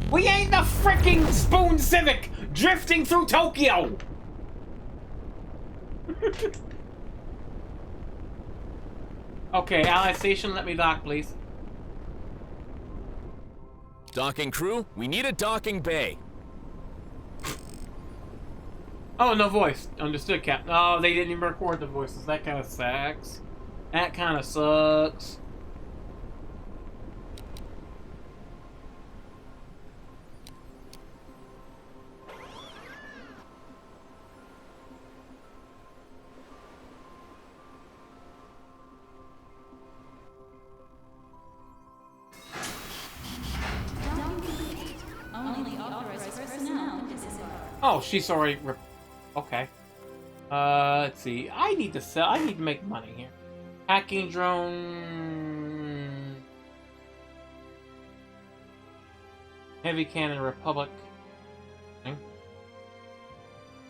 We ain't the freaking Spoon Civic drifting through Tokyo! Okay, Allied Station, let me dock, please. Docking crew, we need a docking bay. Oh, no voice. Understood, Captain. Oh, they didn't even record the voices. That kind of sucks. That kind of sucks. Only authorized personnel is Oh, she's already... Okay. Let's see. I need to sell... I need to make money here. Hacking drone... Heavy Cannon Republic.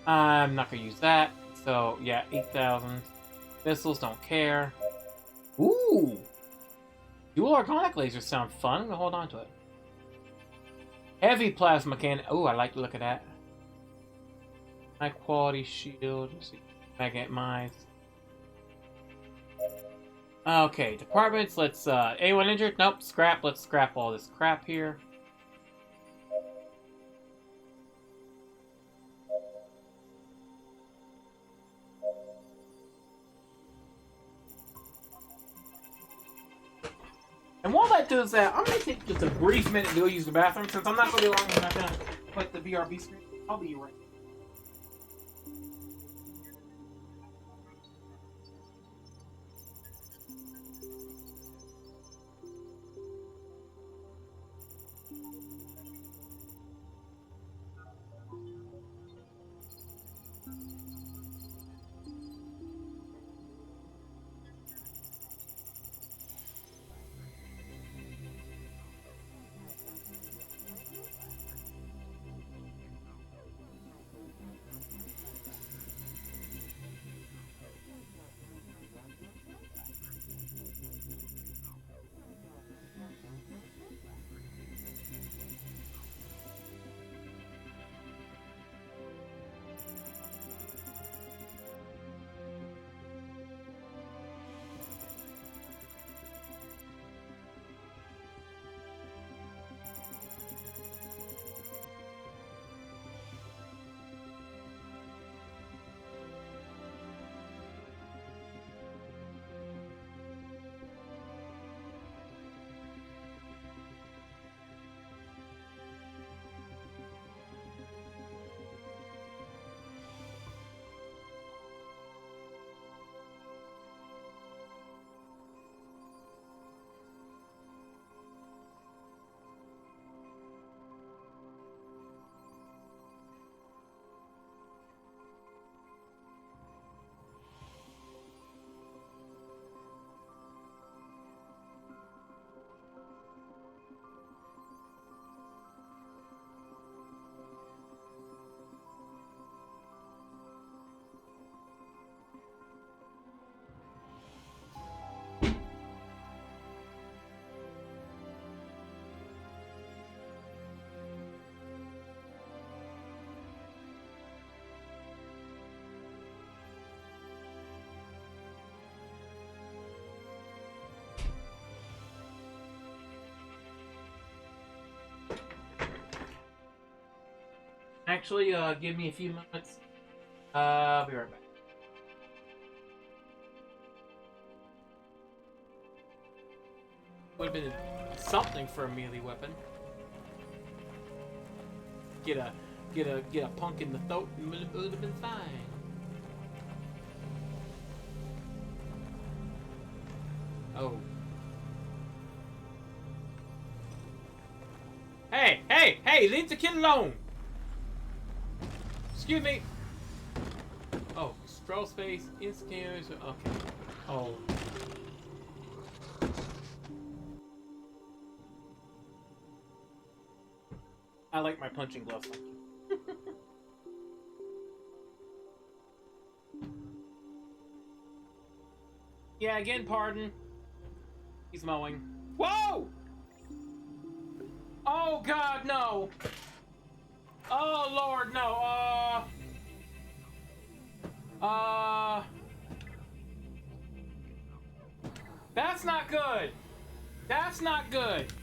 I'm not gonna use that. So yeah, 8,000. Missiles, don't care. Ooh! Dual Organic Lasers sound fun. I'm gonna hold on to it. Heavy Plasma Cannon. Ooh, I like the look of that. High quality shield. Let's see. Magnet mines. Okay, departments. Let's, anyone injured? Nope, scrap. Let's scrap all this crap here. And while that does that, I'm going to take just a brief minute to go use the bathroom. Since I'm not going to be long, I'm not going to put the BRB screen. I'll be right back. Actually, give me a few moments. I'll be right back. Would have been something for a melee weapon. Get a punk in the throat and would have been fine. Oh. Hey! Leave the kid alone! Excuse me! Oh, scroll space, instant, okay. Oh. I like my punching gloves. Yeah, again, pardon. He's mowing. Whoa! Oh, God, no! Oh, Lord, no, that's not good! That's not good!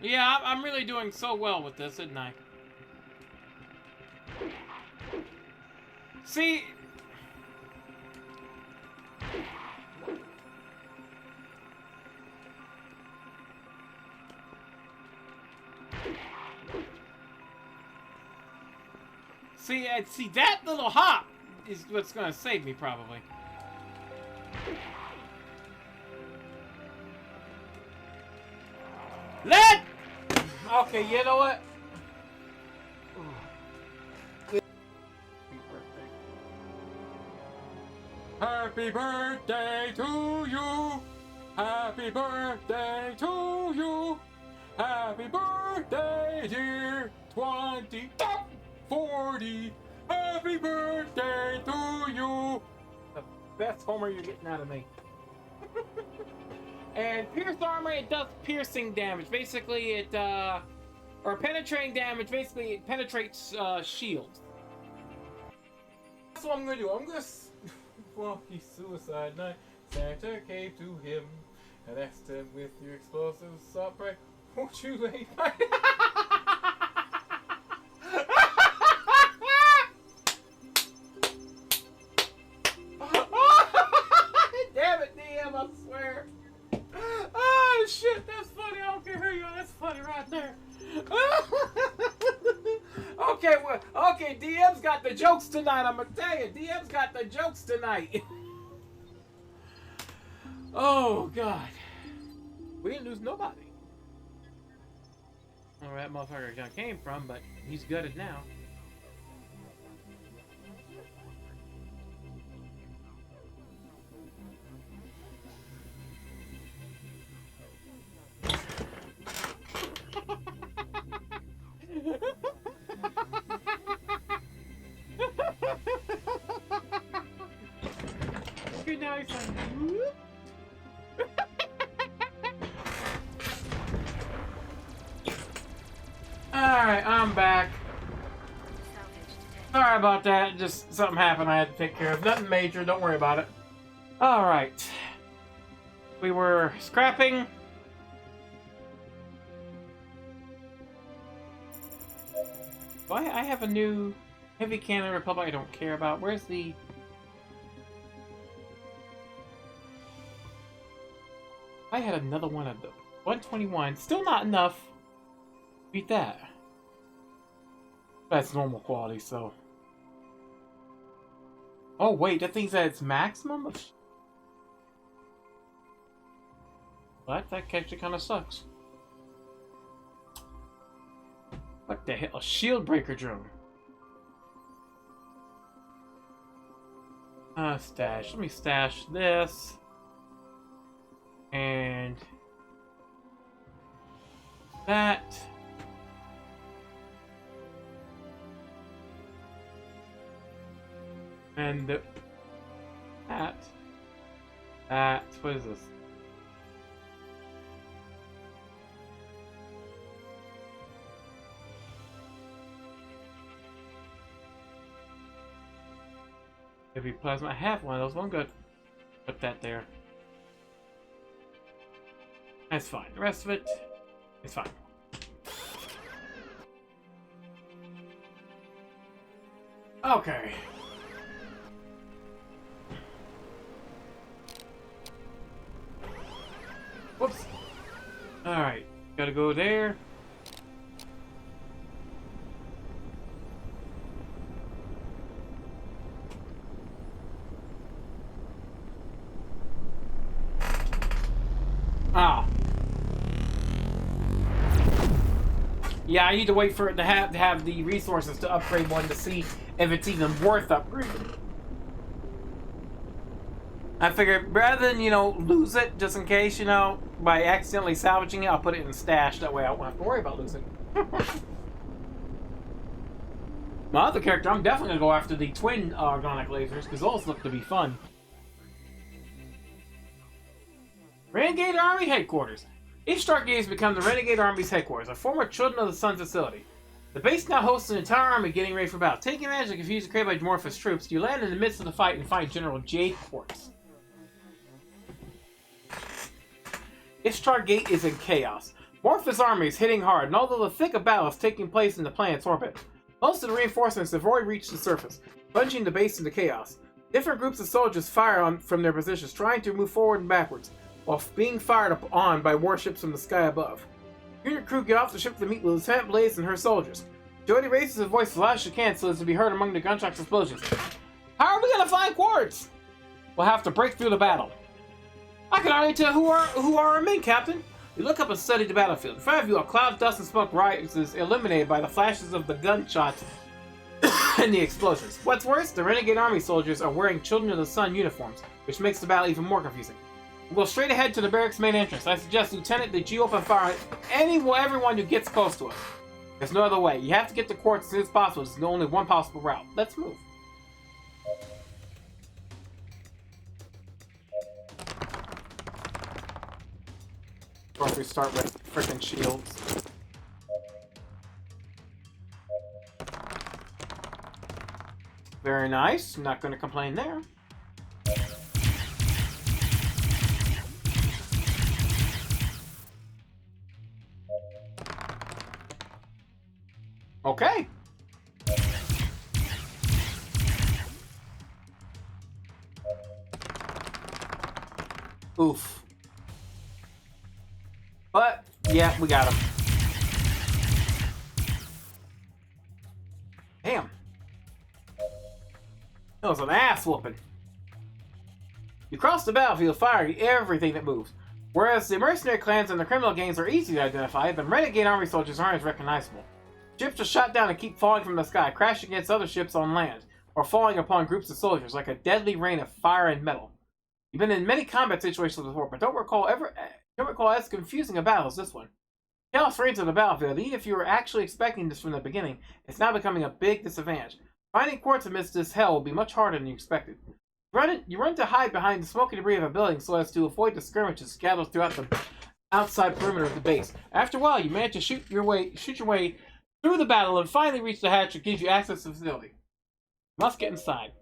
Yeah, I'm really doing so well with this, isn't I? See? See, that little hop is what's gonna save me, probably. Okay, you know what? Happy birthday to you. Happy birthday to you. Happy birthday, dear 2040. Happy birthday to you. The best Homer you're getting out of me. And pierced armor, it does piercing damage. Basically, it, or penetrating damage. Basically, it penetrates, shields. That's what I'm gonna do. I'm gonna Funky suicide night. Santa came to him and asked him, with your explosive assault break, won't you lay my... Damn it, DM, I swear. Oh, shit, that's funny. I don't care who you are. That's funny right there. Okay, well, okay, DM's got the jokes tonight. I'm gonna tell you, DM's got the jokes tonight. Oh, God. We didn't lose nobody. I don't know where that motherfucker John came from, but he's gutted now. Good night, son. Alright, I'm back. Sorry about that. Just something happened I had to take care of. Nothing major. Don't worry about it. Alright. We were scrapping. I have a new heavy cannon Republic I don't care about. Where's the... I had another one of them. 121. Still not enough. Beat that. That's normal quality, so... Oh, wait. That thing's at its maximum? What? That actually kind of sucks. What the hell? A shield breaker drone. Stash. Let me stash this. And... that. And... that. That. What is this? Heavy plasma. I have one of those. One good. Put that there. That's fine. The rest of it is fine. Okay. Whoops. Alright. Gotta go there. Ah. Yeah, I need to wait for it to have the resources to upgrade one to see if it's even worth upgrading. I figured rather than, you know, lose it just in case, you know, by accidentally salvaging it, I'll put it in the stash. That way I won't have to worry about losing it. My other character, I'm definitely going to go after the twin organic lasers because those look to be fun. Renegade Army Headquarters. Each Stargate has become the Renegade Army's headquarters, a former Children of the Sun facility. The base now hosts an entire army getting ready for battle. Taking advantage of the confusion created by Dimorphos troops, you land in the midst of the fight and find General Jade Quartz. Ishtar Gate is in chaos. Morphos' army is hitting hard, and although the thick of battle is taking place in the planet's orbit, most of the reinforcements have already reached the surface, plunging the base into chaos. Different groups of soldiers fire from their positions, trying to move forward and backwards, while being fired on by warships from the sky above. You and your crew get off the ship to meet with Lieutenant Blaze and her soldiers. Jody raises his voice as loud as she can so as to be heard among the gunshots and explosions. How are we gonna find Quartz? We'll have to break through the battle. I can already tell who are our men, Captain. You look up and study the battlefield. In front of you, a cloud of dust and smoke rises, illuminated by the flashes of the gunshots and the explosions. What's worse, the Renegade Army soldiers are wearing Children of the Sun uniforms, which makes the battle even more confusing. We'll go straight ahead to the barracks main entrance. I suggest, Lieutenant, that you open fire on everyone who gets close to us. There's no other way. You have to get to quartz as soon as possible. There's only one possible route. Let's move. Of course, we start with freaking shields. Very nice. I'm not going to complain there. Okay. Oof. But, yeah, we got him. Damn. That was an ass whooping. You cross the battlefield firing everything that moves. Whereas the mercenary clans and the criminal gangs are easy to identify, the Renegade Army soldiers aren't as recognizable. Ships are shot down and keep falling from the sky, crashing against other ships on land, or falling upon groups of soldiers like a deadly rain of fire and metal. You've been in many combat situations before, but don't recall as confusing a battle as this one. Chaos reigns on the battlefield, even if you were actually expecting this from the beginning. It's now becoming a big disadvantage. Finding quartz amidst this hell will be much harder than you expected. You run to hide behind the smoky debris of a building so as to avoid the skirmishes scattered throughout the outside perimeter of the base. After a while, you manage to shoot your way through the battle and finally reach the hatch that gives you access to the facility. You must get inside.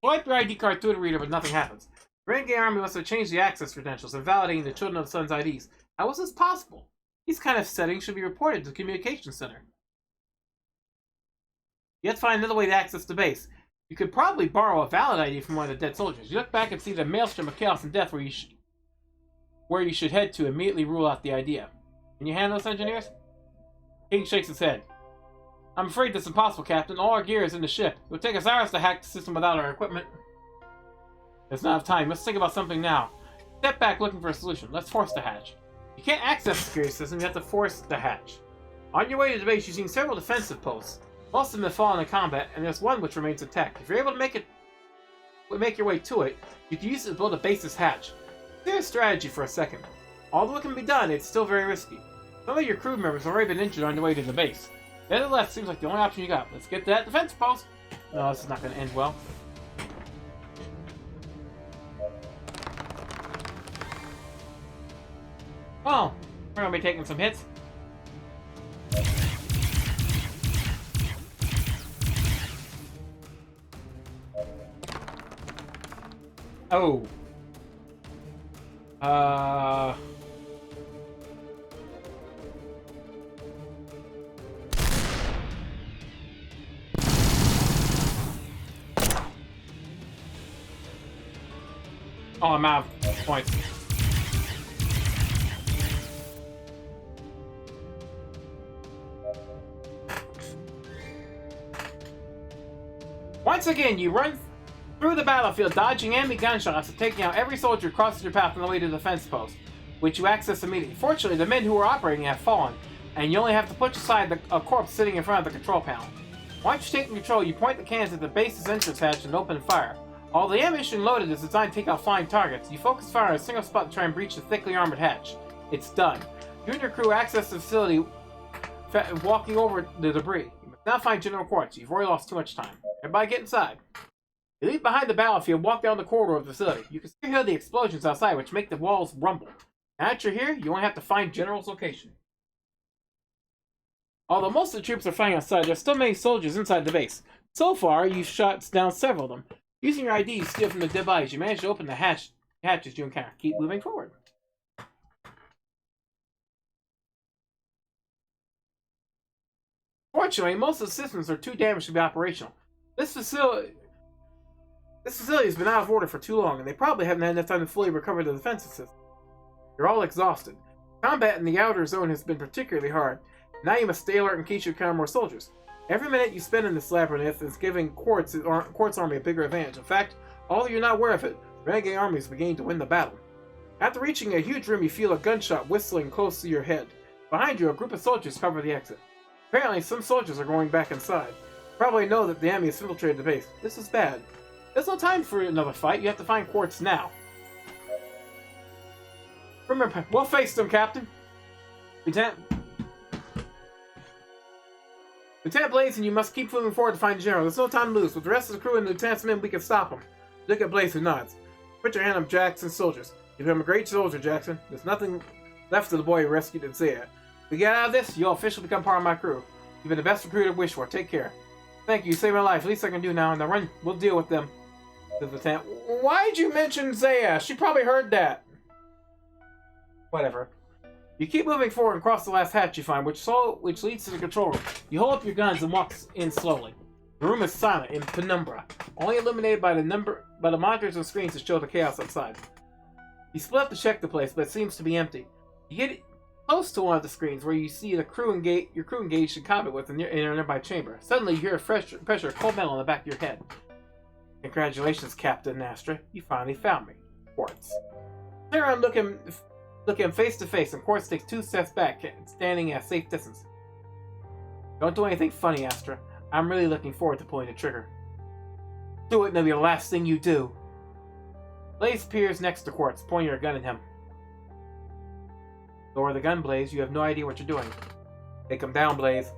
Swipe your ID card through the reader, but nothing happens. The Renegade Army must have changed the access credentials, invalidating the Children of the Sun's IDs. How was this possible? These kind of settings should be reported to the Communications Center. You have to find another way to access the base. You could probably borrow a valid ID from one of the dead soldiers. You look back and see the maelstrom of chaos and death where you should head to immediately rule out the idea. Can you handle this, engineers? King shakes his head. I'm afraid that's impossible, Captain. All our gear is in the ship. It would take us hours to hack the system without our equipment. There's not enough time. Let's think about something now. Step back looking for a solution. Let's force the hatch. You can't access the security system. You have to force the hatch. On your way to the base, you've seen several defensive posts. Most of them have fallen in combat, and there's one which remains intact. If you're able to make your way to it, you can use it to build a base's hatch. Consider strategy for a second. Although it can be done, it's still very risky. Some of your crew members have already been injured on their way to the base. The other left seems like the only option you got. Let's get to that defense post. No, this is not going to end well. Well, we're going to be taking some hits. Oh. Oh, I'm out of points. Once again, you run through the battlefield, dodging enemy gunshots and taking out every soldier who crosses your path on the way to the defense post, which you access immediately. Fortunately, the men who are operating have fallen, and you only have to push aside a corpse sitting in front of the control panel. Once you're taking control, you point the cannons at the base's entrance hatch and open fire. Although the ammunition loaded is designed to take out flying targets, you focus fire on a single spot to try and breach the thickly armored hatch. It's done. You and your crew access the facility, walking over the debris. You must now find General Quartz. You've already lost too much time. Everybody get inside. You leave behind the battlefield, walk down the corridor of the facility. You can still hear the explosions outside, which make the walls rumble. Now that you're here, you only have to find General's location. Although most of the troops are fighting outside, there's still many soldiers inside the base. So far, you've shot down several of them. Using your ID steal from the dead bodies, you manage to open the hatches you encounter. Keep moving forward. Fortunately, most of the systems are too damaged to be operational. This facility has been out of order for too long, and they probably haven't had enough time to fully recover the defensive system. You're all exhausted. Combat in the outer zone has been particularly hard. Now you must stay alert in case you encounter more soldiers. Every minute you spend in this labyrinth is giving Quartz Army a bigger advantage. In fact, although you're not aware of it, the Renegade Army is beginning to win the battle. After reaching a huge room, you feel a gunshot whistling close to your head. Behind you, a group of soldiers cover the exit. Apparently, some soldiers are going back inside. Probably know that the enemy has infiltrated the base. This is bad. There's no time for another fight. You have to find Quartz now. Remember, we'll face them, Captain. Lieutenant Blaze, and you must keep moving forward to find the General. There's no time to lose. With the rest of the crew and the Lieutenant's men, we can stop him. Look at Blaze, who nods. Put your hand on Jackson's soldiers. You've become a great soldier, Jackson. There's nothing left of the boy who rescued in Zaya. If we get out of this, you'll officially become part of my crew. You've been the best recruiter to wish for. Take care. Thank you. You saved my life. Least I can do now. And then run. We'll deal with them. The Lieutenant. Why'd you mention Zaya? She probably heard that. Whatever. You keep moving forward and cross the last hatch you find, which leads to the control room. You hold up your guns and walk in slowly. The room is silent in penumbra, only illuminated by the monitors and screens that show the chaos outside. You split up to check the place, but it seems to be empty. You get close to one of the screens where you see your crew engaged in combat with in a nearby chamber. Suddenly, you hear a pressure of cold metal on the back of your head. Congratulations, Captain Astra. You finally found me. Quartz. Turn around, look him face to face, and Quartz takes 2 steps back, standing at a safe distance. Don't do anything funny, Astra. I'm really looking forward to pulling the trigger. Do it, and it'll be the last thing you do. Blaze appears next to Quartz, pointing her gun at him. Lower the gun, Blaze. You have no idea what you're doing. Take him down, Blaze.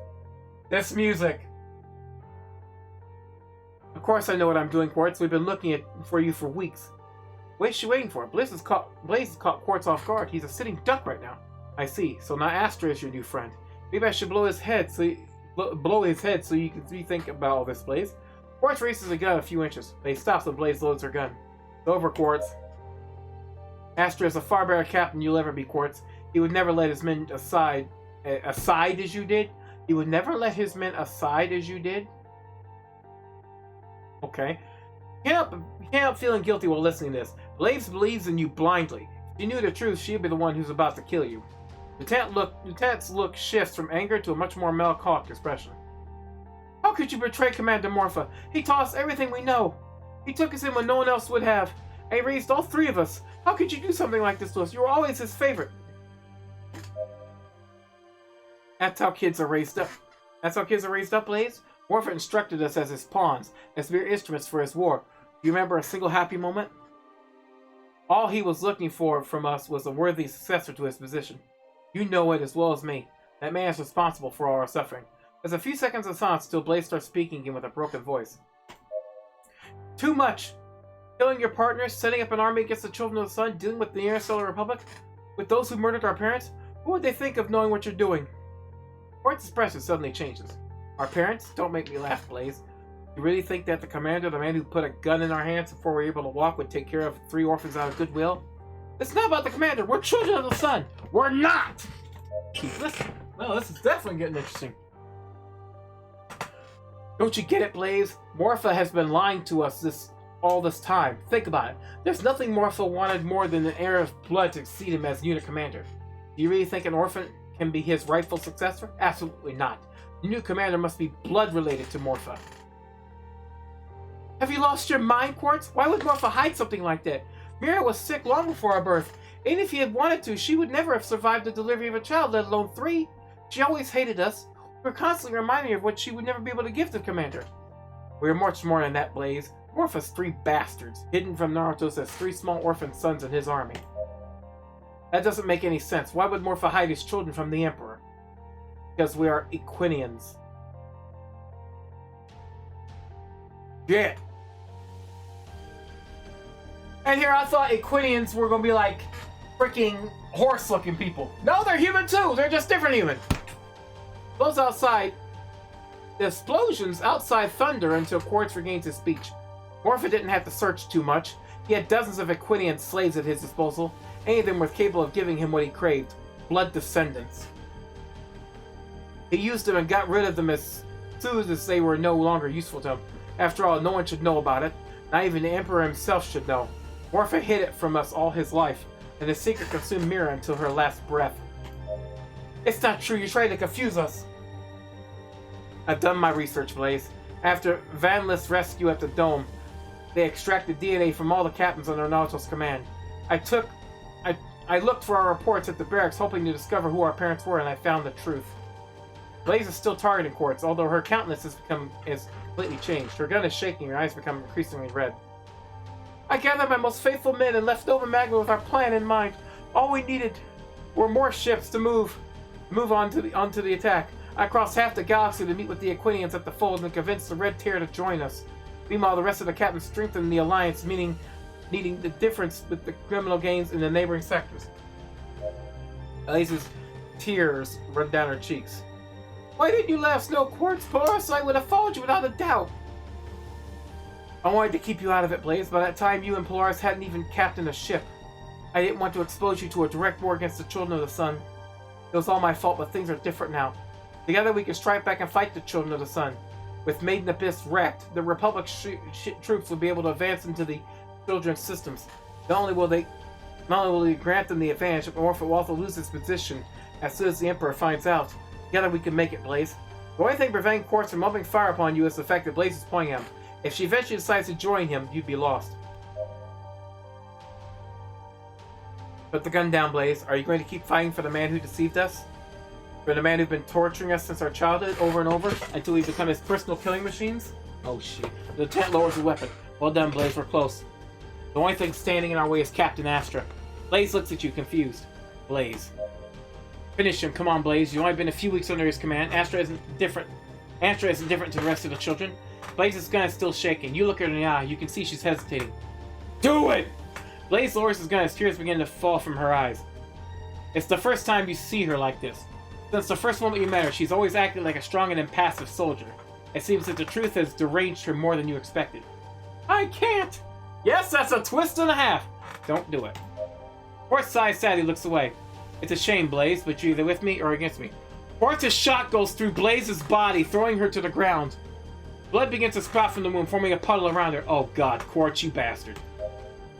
This music! Of course I know what I'm doing, Quartz. We've been looking for you for weeks. What's she waiting for? Blaze has caught Quartz off guard. He's a sitting duck right now. I see. So now Astra is your new friend. Maybe I should blow his head so you can rethink about all this, Blaze. Quartz races the gun a few inches. Blaze stops and Blaze loads her gun. It's over, Quartz. Astra is a far better captain you'll ever be, Quartz. He would never let his men aside as you did? He would never let his men aside as you did? Okay. You can't help feeling guilty while listening to this. Blaze believes in you blindly. If she knew the truth, she'd be the one who's about to kill you. Lieutenant's look shifts from anger to a much more melancholic expression. How could you betray Commander Morpha? He taught us everything we know. He took us in when no one else would have. And he raised all 3 of us. How could you do something like this to us? You were always his favorite. That's how kids are raised up. That's how kids are raised up, Blaze? Morpha instructed us as his pawns, as mere instruments for his war. Do you remember a single happy moment? All he was looking for from us was a worthy successor to his position. You know it as well as me. That man is responsible for all our suffering. There's a few seconds of silence till Blaze starts speaking again with a broken voice. Too much! Killing your partners, setting up an army against the children of the sun, dealing with the Interstellar Republic, with those who murdered our parents? What would they think of knowing what you're doing? Quartz's expression suddenly changes. Our parents? Don't make me laugh, Blaze. You really think that the commander, the man who put a gun in our hands before we were able to walk, would take care of 3 orphans out of goodwill? It's not about the commander. We're children of the sun. We're not! Keep listening. Well, this is definitely getting interesting. Don't you get it, Blaze? Morpha has been lying to us all this time. Think about it. There's nothing Morpha wanted more than an heir of blood to succeed him as unit commander. Do you really think an orphan can be his rightful successor? Absolutely not. The new commander must be blood-related to Morpha. Have you lost your mind, Quartz? Why would Morpha hide something like that? Mira was sick long before our birth. Even if he had wanted to, she would never have survived the delivery of a child, let alone 3. She always hated us. We were constantly reminding her of what she would never be able to give to the commander. We are much more than that, Blaze. Morpha's 3 bastards, hidden from Naruto's as 3 small orphan sons in his army. That doesn't make any sense. Why would Morpha hide his children from the Emperor? Because we are Equinians. Yeah. And here I thought Equinians were gonna be like freaking horse-looking people. No, they're human too. They're just different human. Those outside, the explosions outside thunder until Quartz regains his speech. Morpha didn't have to search too much. He had dozens of Equinian slaves at his disposal. Any of them were capable of giving him what he craved: blood descendants. He used them and got rid of them as soon as they were no longer useful to him. After all, no one should know about it. Not even the Emperor himself should know. Morpha hid it from us all his life, and the secret consumed Mira until her last breath. It's not true. You're trying to confuse us. I've done my research, Blaze. After Vanlith's rescue at the Dome, they extracted DNA from all the captains under Naruto's command. I looked for our reports at the barracks, hoping to discover who our parents were, and I found the truth. Blaze is still targeting Quartz, although her countenance is completely changed. Her gun is shaking, her eyes become increasingly red. I gathered my most faithful men and left Nova Magna with our plan in mind. All we needed were more ships to move onto the attack. I crossed half the galaxy to meet with the Aquinians at the Fold and convinced the Red Tear to join us. Meanwhile, the rest of the captains strengthened the alliance, meaning needing the difference with the criminal gangs in the neighboring sectors. Elise's tears run down her cheeks. Why didn't you let us know, Quartz? Polaris, I would have followed you without a doubt. I wanted to keep you out of it, Blaze. By that time, you and Polaris hadn't even captained a ship. I didn't want to expose you to a direct war against the Children of the Sun. It was all my fault, but things are different now. Together we can strike back and fight the Children of the Sun. With Maiden Abyss wrecked, the Republic troops will be able to advance into the Children's systems. Not only will they grant them the advantage, but Orphan will also lose its position as soon as the Emperor finds out. Together we can make it, Blaze. The only thing preventing Quartz from opening fire upon you is the fact that Blaze is pointing at him. If she eventually decides to join him, you'd be lost. Put the gun down, Blaze. Are you going to keep fighting for the man who deceived us? For the man who's been torturing us since our childhood, over and over, until we become his personal killing machines? Oh shit. The lieutenant lowers the weapon. Well done, Blaze. We're close. The only thing standing in our way is Captain Astra. Blaze looks at you, confused. Blaze. Finish him. Come on, Blaze. You've only been a few weeks under his command. Astra isn't different to the rest of the children. Blaze's gun is still shaking. You look at her in the eye. You can see she's hesitating. Do it! Blaze lowers his gun as tears begin to fall from her eyes. It's the first time you see her like this. Since the first moment you met her, she's always acted like a strong and impassive soldier. It seems that the truth has deranged her more than you expected. I can't! Yes, that's a twist and a half! Don't do it. Quartz sighs sadly, looks away. It's a shame, Blaze, but you're either with me or against me. Quartz's shot goes through Blaze's body, throwing her to the ground. Blood begins to sprout from the wound, forming a puddle around her. Oh god, Quartz, you bastard.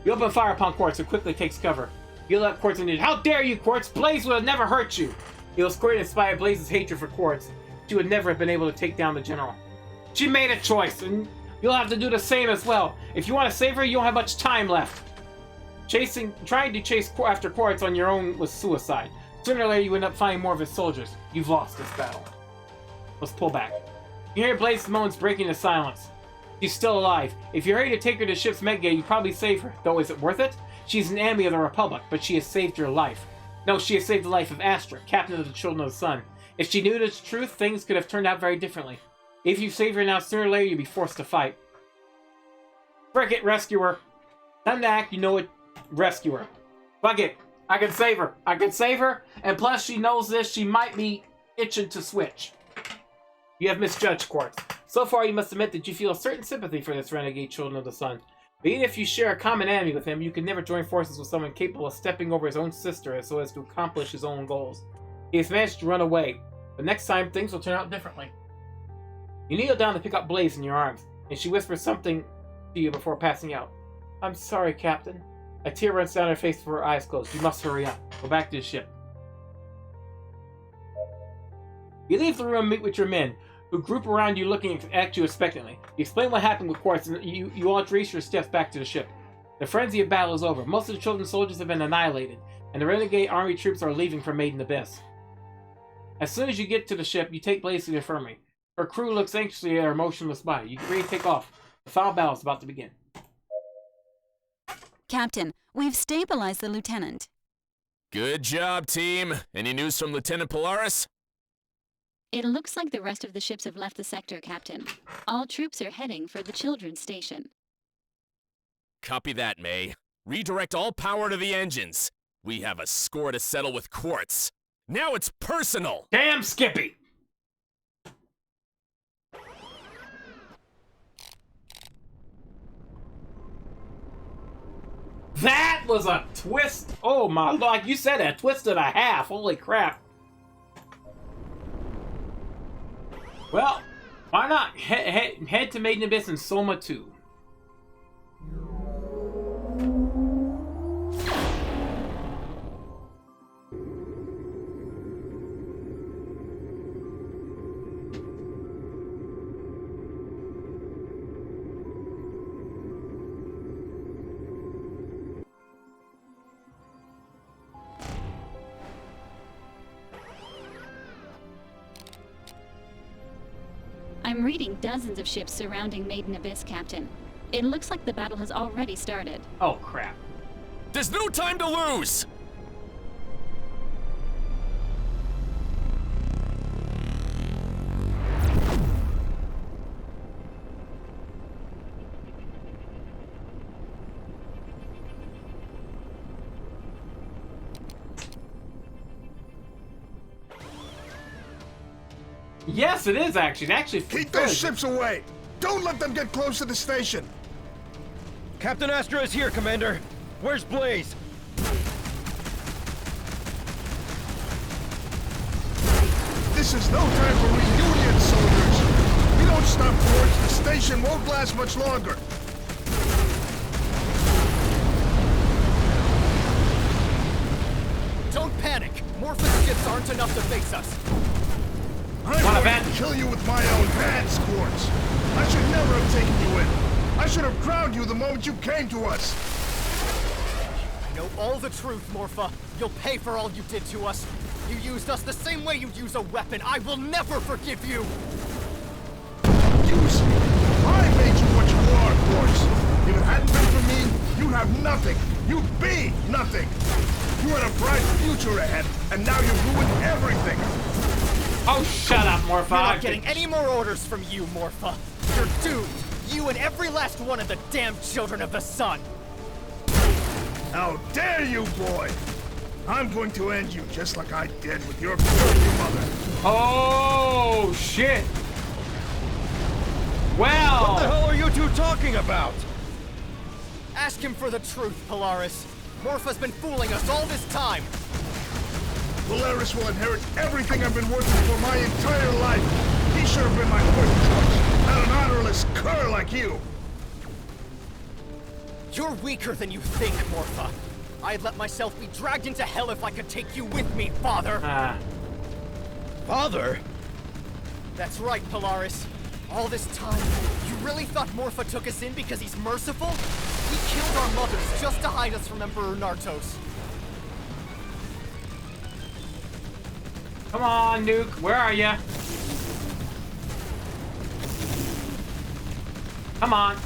You open fire upon Quartz, who quickly takes cover. You let Quartz in. How dare you, Quartz? Blaze would have never hurt you! He was squared in spite of Blaze's hatred for Quartz. She would never have been able to take down the general. She made a choice, and you'll have to do the same as well. If you want to save her, you don't have much time left. Trying to chase after Quartz on your own was suicide. Sooner or later, you end up finding more of his soldiers. You've lost this battle. Let's pull back. You hear Blaze's moans breaking the silence. She's still alive. If you're ready to take her to ship's medgate, you probably save her. Though, is it worth it? She's an enemy of the Republic, but she has saved your life. No, she has saved the life of Astra, captain of the Children of the Sun. If she knew the truth, things could have turned out very differently. If you save her now, sooner or later, you'll be forced to fight. Frick it, rescue her. Time to act, you know it. Rescue her. Fuck it. I can save her. I can save her, and plus she knows this, she might be itching to switch. You have misjudged Quartz. So far, you must admit that you feel a certain sympathy for this renegade Children of the Sun. But even if you share a common enemy with him, you can never join forces with someone capable of stepping over his own sister so as to accomplish his own goals. He has managed to run away, but next time things will turn out differently. You kneel down to pick up Blaze in your arms, and she whispers something to you before passing out. I'm sorry, Captain. A tear runs down her face before her eyes close. You must hurry up. Go back to the ship. You leave the room and meet with your men, who group around you looking at you expectantly. You explain what happened with Quartz, and you all trace your steps back to the ship. The frenzy of battle is over. Most of the children's soldiers have been annihilated, and the renegade army troops are leaving for Maiden Abyss. As soon as you get to the ship, you take Blaze to the infirmary. Her crew looks anxiously at her motionless body. You get ready to take off. The final battle is about to begin. Captain, we've stabilized the lieutenant. Good job, team. Any news from Lieutenant Polaris? It looks like the rest of the ships have left the sector, Captain. All troops are heading for the children's station. Copy that, May. Redirect all power to the engines. We have a score to settle with Quartz. Now it's personal! Damn Skippy! That was a twist! Oh my, like you said, a twist and a half. Holy crap. Well, why not head to Maiden Abyss and Soma 2? I'm reading dozens of ships surrounding Maiden Abyss, Captain. It looks like the battle has already started. Oh, crap. There's no time to lose! Yes, it is actually. It actually Keep those ships away! Don't let them get close to the station! Captain Astra is here, Commander. Where's Blaze? This is no time for reunion, soldiers! We don't stop towards the station won't last much longer! Don't panic! Morphin's ships aren't enough to face us! I'm going to kill you with my own hands, Quartz! I should never have taken you in! I should have crowned you the moment you came to us! I know all the truth, Morpha. You'll pay for all you did to us. You used us the same way you'd use a weapon. I will never forgive you! Use me! I made you what you are, Quartz! If it hadn't been for me, you'd have nothing! You'd be nothing! You had a bright future ahead, and now you've ruined everything! Oh, shut up, Morpha! You're not getting any more orders from you, Morpha! You're doomed! You and every last one of the damn children of the sun! How dare you, boy! I'm going to end you just like I did with your filthy mother. Oh, shit! Well... What the hell are you two talking about? Ask him for the truth, Polaris. Morpha's been fooling us all this time! Polaris will inherit everything I've been working for my entire life! He should have been my first choice, not an honorless cur like you! You're weaker than you think, Morpha. I'd let myself be dragged into hell if I could take you with me, Father! Father? That's right, Polaris. All this time, you really thought Morpha took us in because he's merciful? He killed our mothers just to hide us from Emperor Nartos. Come on, Nuke. Where are you? Come on.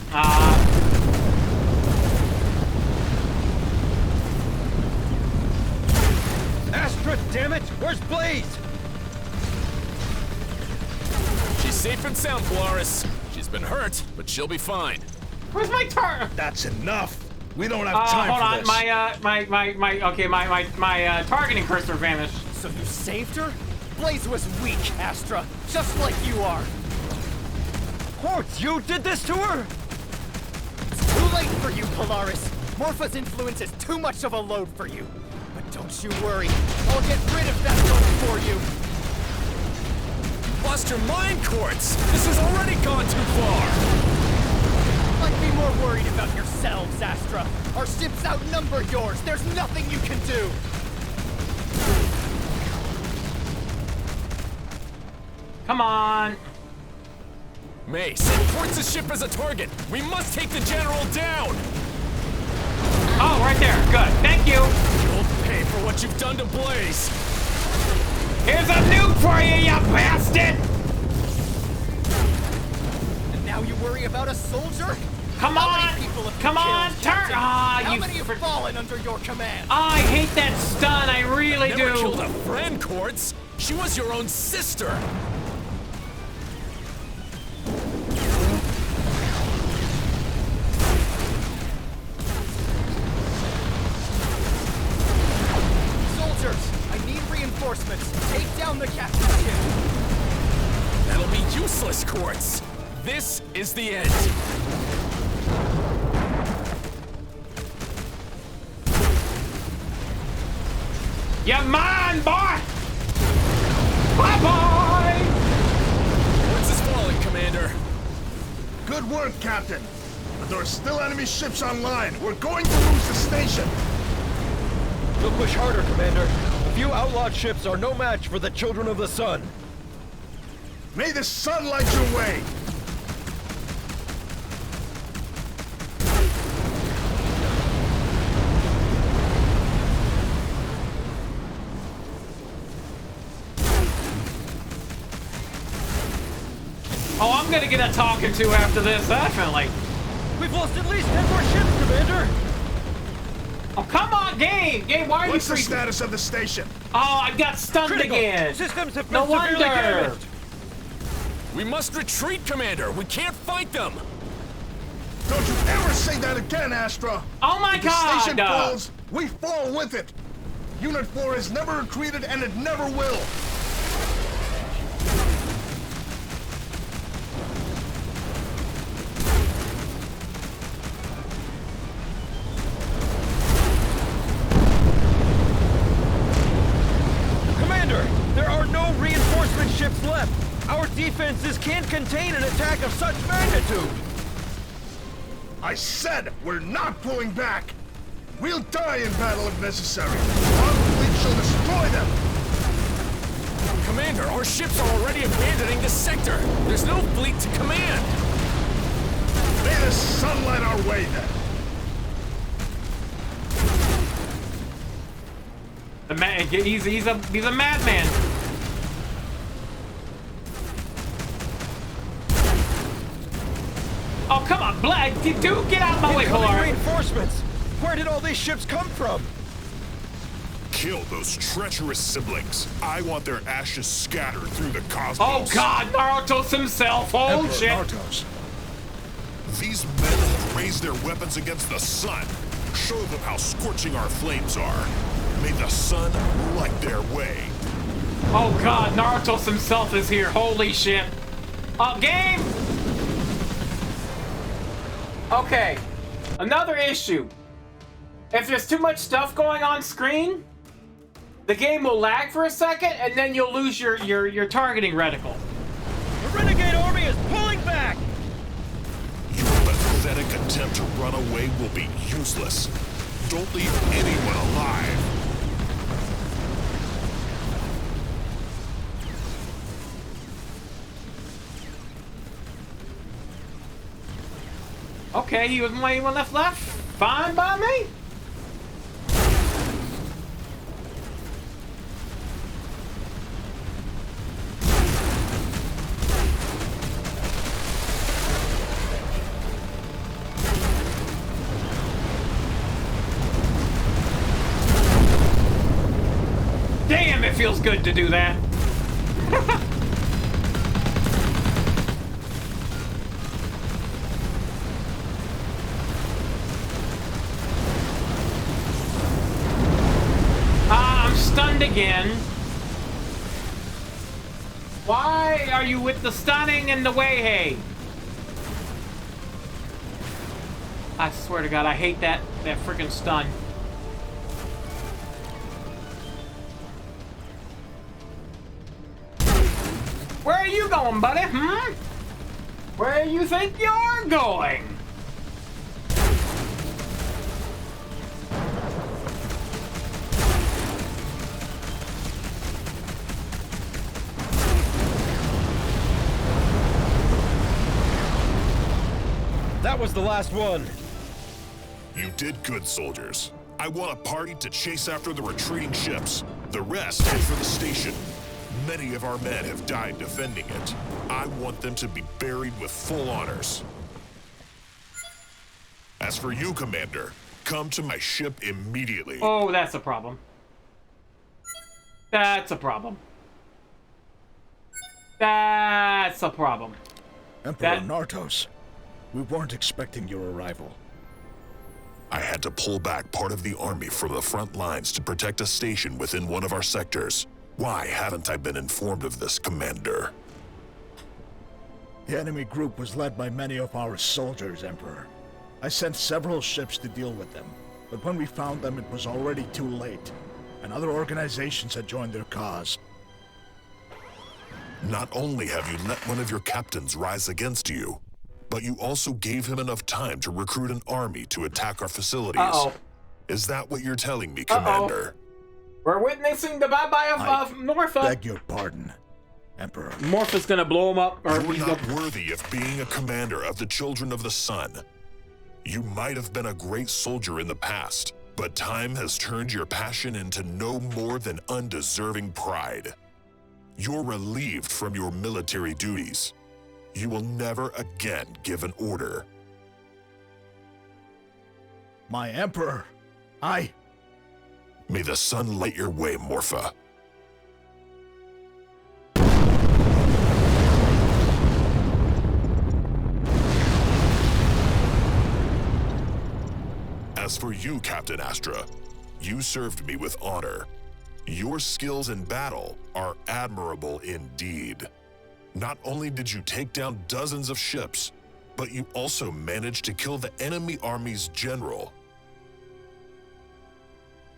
Astra, damn it! Where's Blaze? She's safe and sound, Polaris. She's been hurt, but she'll be fine. Where's my turret? That's enough. We don't have time hold for on. this. My targeting cursor vanished. So you saved her? Blaze was weak, Astra, just like you are. Quartz, you did this to her? It's too late for you, Polaris. Morpha's influence is too much of a load for you. But don't you worry, I'll get rid of that load for you. Lost your mind, Quartz! This has already gone too far! Might be more worried about yourselves, Astra. Our ships outnumber yours. There's nothing you can do. Come on. May, send Quartz's ship as a target. We must take the general down! Oh, right there. Good. Thank you. You'll pay for what you've done to Blaze. Here's a nuke for you, you bastard! And now you worry about a soldier? Come How on! many people have Come on, killed, turn! Captain? Ah, How you many have fallen under your command? I hate that stun. I really Never do. killed a friend, Quartz. She was your own sister. Soldiers, I need reinforcements. Take down the captain's ship. That'll be useless, Quartz. This is the end. You mine, boy! Bye-bye! Quartz is falling, Commander. Good work, Captain. But there are still enemy ships online. We're going to lose the station. We'll push harder, Commander. A few outlawed ships are no match for the Children of the Sun. May the sun light your way. Oh, I'm gonna get a talking to after this, definitely. We've lost at least 10 more ships, Commander! Oh, come on, Game! Game, why are What's you the freaking... status of the station? Oh, I got stunned Critical. again! Systems have been No severely wonder! damaged! We must retreat, Commander! We can't fight them! Don't you ever say that again, Astra! Oh my If the God! station falls, we fall with it! Unit 4 has never retreated and it never will! Commander, there are no reinforcement ships left! Our defenses can't contain an attack of such magnitude! I said we're not pulling back! We'll die in battle if necessary! Our fleet shall destroy them! Commander, our ships are already abandoning this sector! There's no fleet to command! May the sun light our way, then! He's a madman. Oh, come on, Black! Dude, get out of my way, Incoming Polar! reinforcements! Where did all these ships come from? Kill those treacherous siblings. I want their ashes scattered through the cosmos. Oh God, Naruto's himself! Oh Emperor shit! Naruto's. These men have raised their weapons against the sun. Show them how scorching our flames are. May the sun light their way. Oh God, Naruto's himself is here! Holy shit! Game! Okay, another issue. If there's too much stuff going on screen, the game will lag for a second, and then you'll lose your targeting reticle. The Renegade Army is pulling back! Your pathetic attempt to run away will be useless. Don't leave anyone alive. Okay, he was the only one left. Fine by me. Damn, it feels good to do that. Stunned again. Why are you with the stunning and the way, hey? I swear to God, I hate that freaking stun. Where are you going, buddy? Where do you think you're going? That was the last one. You did good, soldiers. I want a party to chase after the retreating ships. The rest head for the station. Many of our men have died defending it. I want them to be buried with full honors. As for you, Commander, come to my ship immediately. Oh, that's a problem. That's a problem. That's a problem. Emperor Nartos, we weren't expecting your arrival. I had to pull back part of the army from the front lines to protect a station within one of our sectors. Why haven't I been informed of this, Commander? The enemy group was led by many of our soldiers, Emperor. I sent several ships to deal with them, but when we found them, it was already too late, and other organizations had joined their cause. Not only have you let one of your captains rise against you, but you also gave him enough time to recruit an army to attack our facilities. Uh-oh. Is that what you're telling me, Commander? We're witnessing the bye-bye of Morpha. Beg your pardon, Emperor. Morpha's gonna blow him up. Or You're not worthy of being a commander of the Children of the Sun. You might have been a great soldier in the past, but time has turned your passion into no more than undeserving pride. You're relieved from your military duties. You will never again give an order. My Emperor, May the sun light your way, Morpha. As for you, Captain Astra, you served me with honor. Your skills in battle are admirable indeed. Not only did you take down dozens of ships, but you also managed to kill the enemy army's general.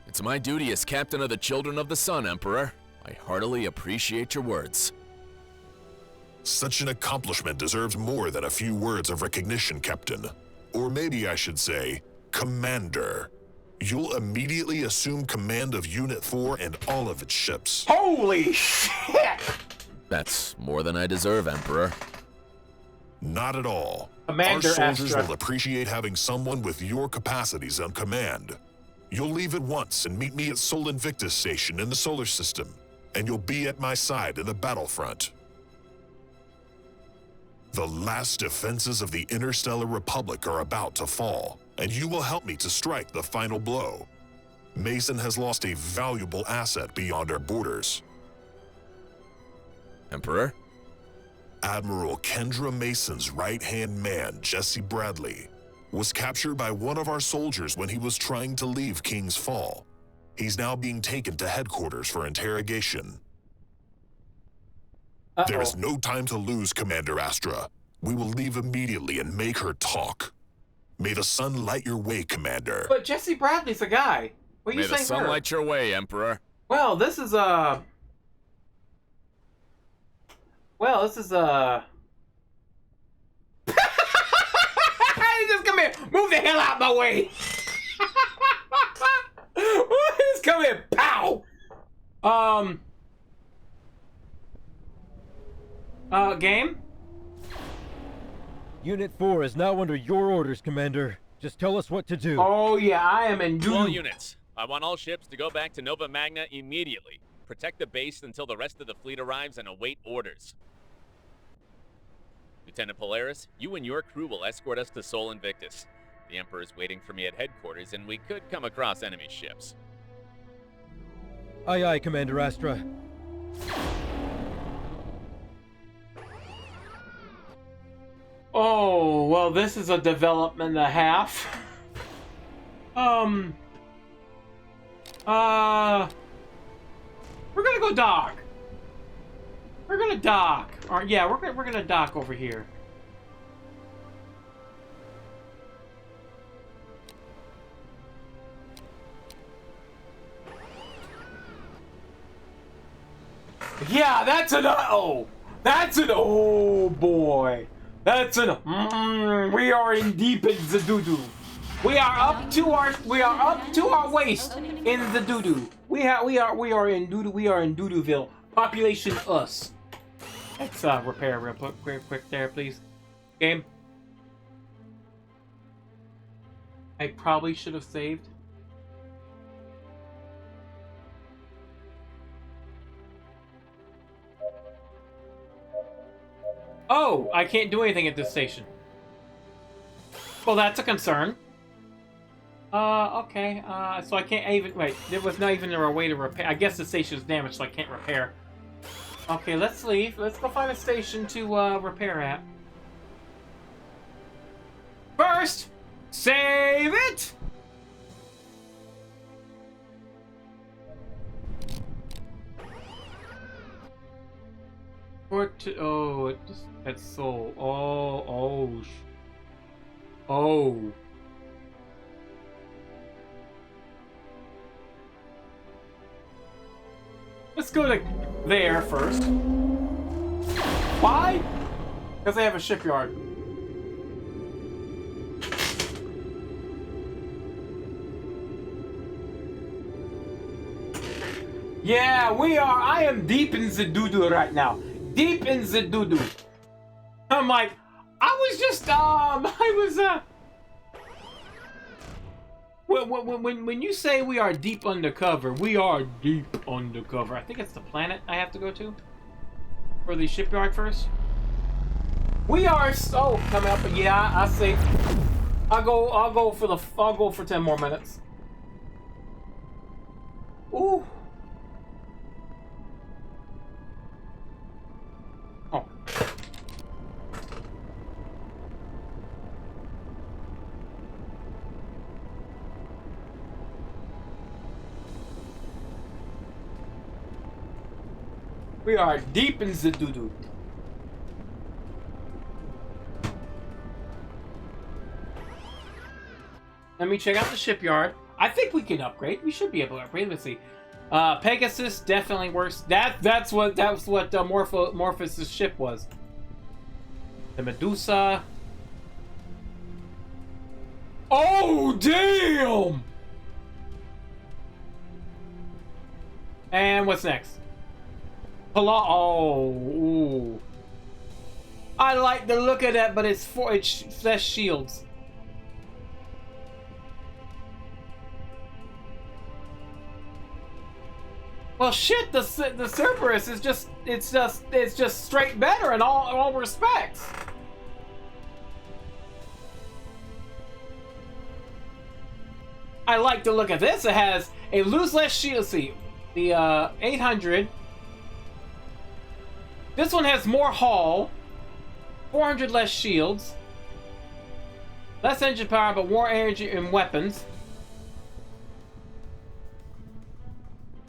It's my duty as captain of the Children of the Sun, Emperor. I heartily appreciate your words. Such an accomplishment deserves more than a few words of recognition, Captain. Or maybe I should say, Commander. You'll immediately assume command of Unit 4 and all of its ships. Holy shit! That's more than I deserve, Emperor. Not at all. Commander Our soldiers Astra will appreciate having someone with your capacities on command. You'll leave at once and meet me at Sol Invictus Station in the solar system, and you'll be at my side in the battlefront. The last defenses of the Interstellar Republic are about to fall, and you will help me to strike the final blow. Mason has lost a valuable asset beyond our borders. Emperor? Admiral Kendra Mason's right-hand man, Jesse Bradley, was captured by one of our soldiers when he was trying to leave King's Fall. He's now being taken to headquarters for interrogation. There is no time to lose, Commander Astra. We will leave immediately and make her talk. May the sun light your way, Commander. But Jesse Bradley's a guy. What are you May the saying sun her? light your way, Emperor. Well, this is Hey, just come here. Move the hell out of my way. Just come here. Pow. Game? Unit 4 is now under your orders, Commander. Just tell us what to do. Oh, yeah, I am in All duty. units, I want all ships to go back to Nova Magna immediately. Protect the base until the rest of the fleet arrives and await orders. Lieutenant Polaris, you and your crew will escort us to Sol Invictus. The Emperor's waiting for me at headquarters, and we could come across enemy ships. Aye, aye, Commander Astra. Oh, well, this is a development and a half. We're gonna go dock. We're gonna dock. Or, yeah, we're gonna dock over here. Yeah, that's an oh boy. That's an we are in deep in the doo-doo. We are up to our waist in the doo-doo. We are in doo-doo. We are in doo-dooville. Population us. Let's repair real quick there, please. Game. I probably should have saved. Oh, I can't do anything at this station. Well, that's a concern. Okay. So I can't even wait. There was not even a way to repair. I guess the station is damaged, so I can't repair. Okay, let's leave. Let's go find a station to repair at. First, save it. That's Sol. Oh. Let's go to there first. Why? Because they have a shipyard. Yeah, we are. I am deep in the doo-doo right now. Deep in the doo-doo. I'm like, when you say we are deep undercover, we are deep undercover. I think it's the planet I have to go to. For the shipyard first. We are so coming up, but yeah, I see. I'll go for 10 more minutes. Ooh. Oh. We are deep in the doo-doo. Let me check out the shipyard. I think we can upgrade. We should be able to upgrade. Let's see. Pegasus definitely works. That's what Morpheus' ship was. The Medusa. Oh damn! And what's next? Oh, ooh. I like the look of that, but it says shields. Well, shit, the Cerberus is just straight better in all respects. I like to look at this. It has a lose less shield. See, the 800. This one has more hull, 400 less shields, less engine power, but more energy and weapons.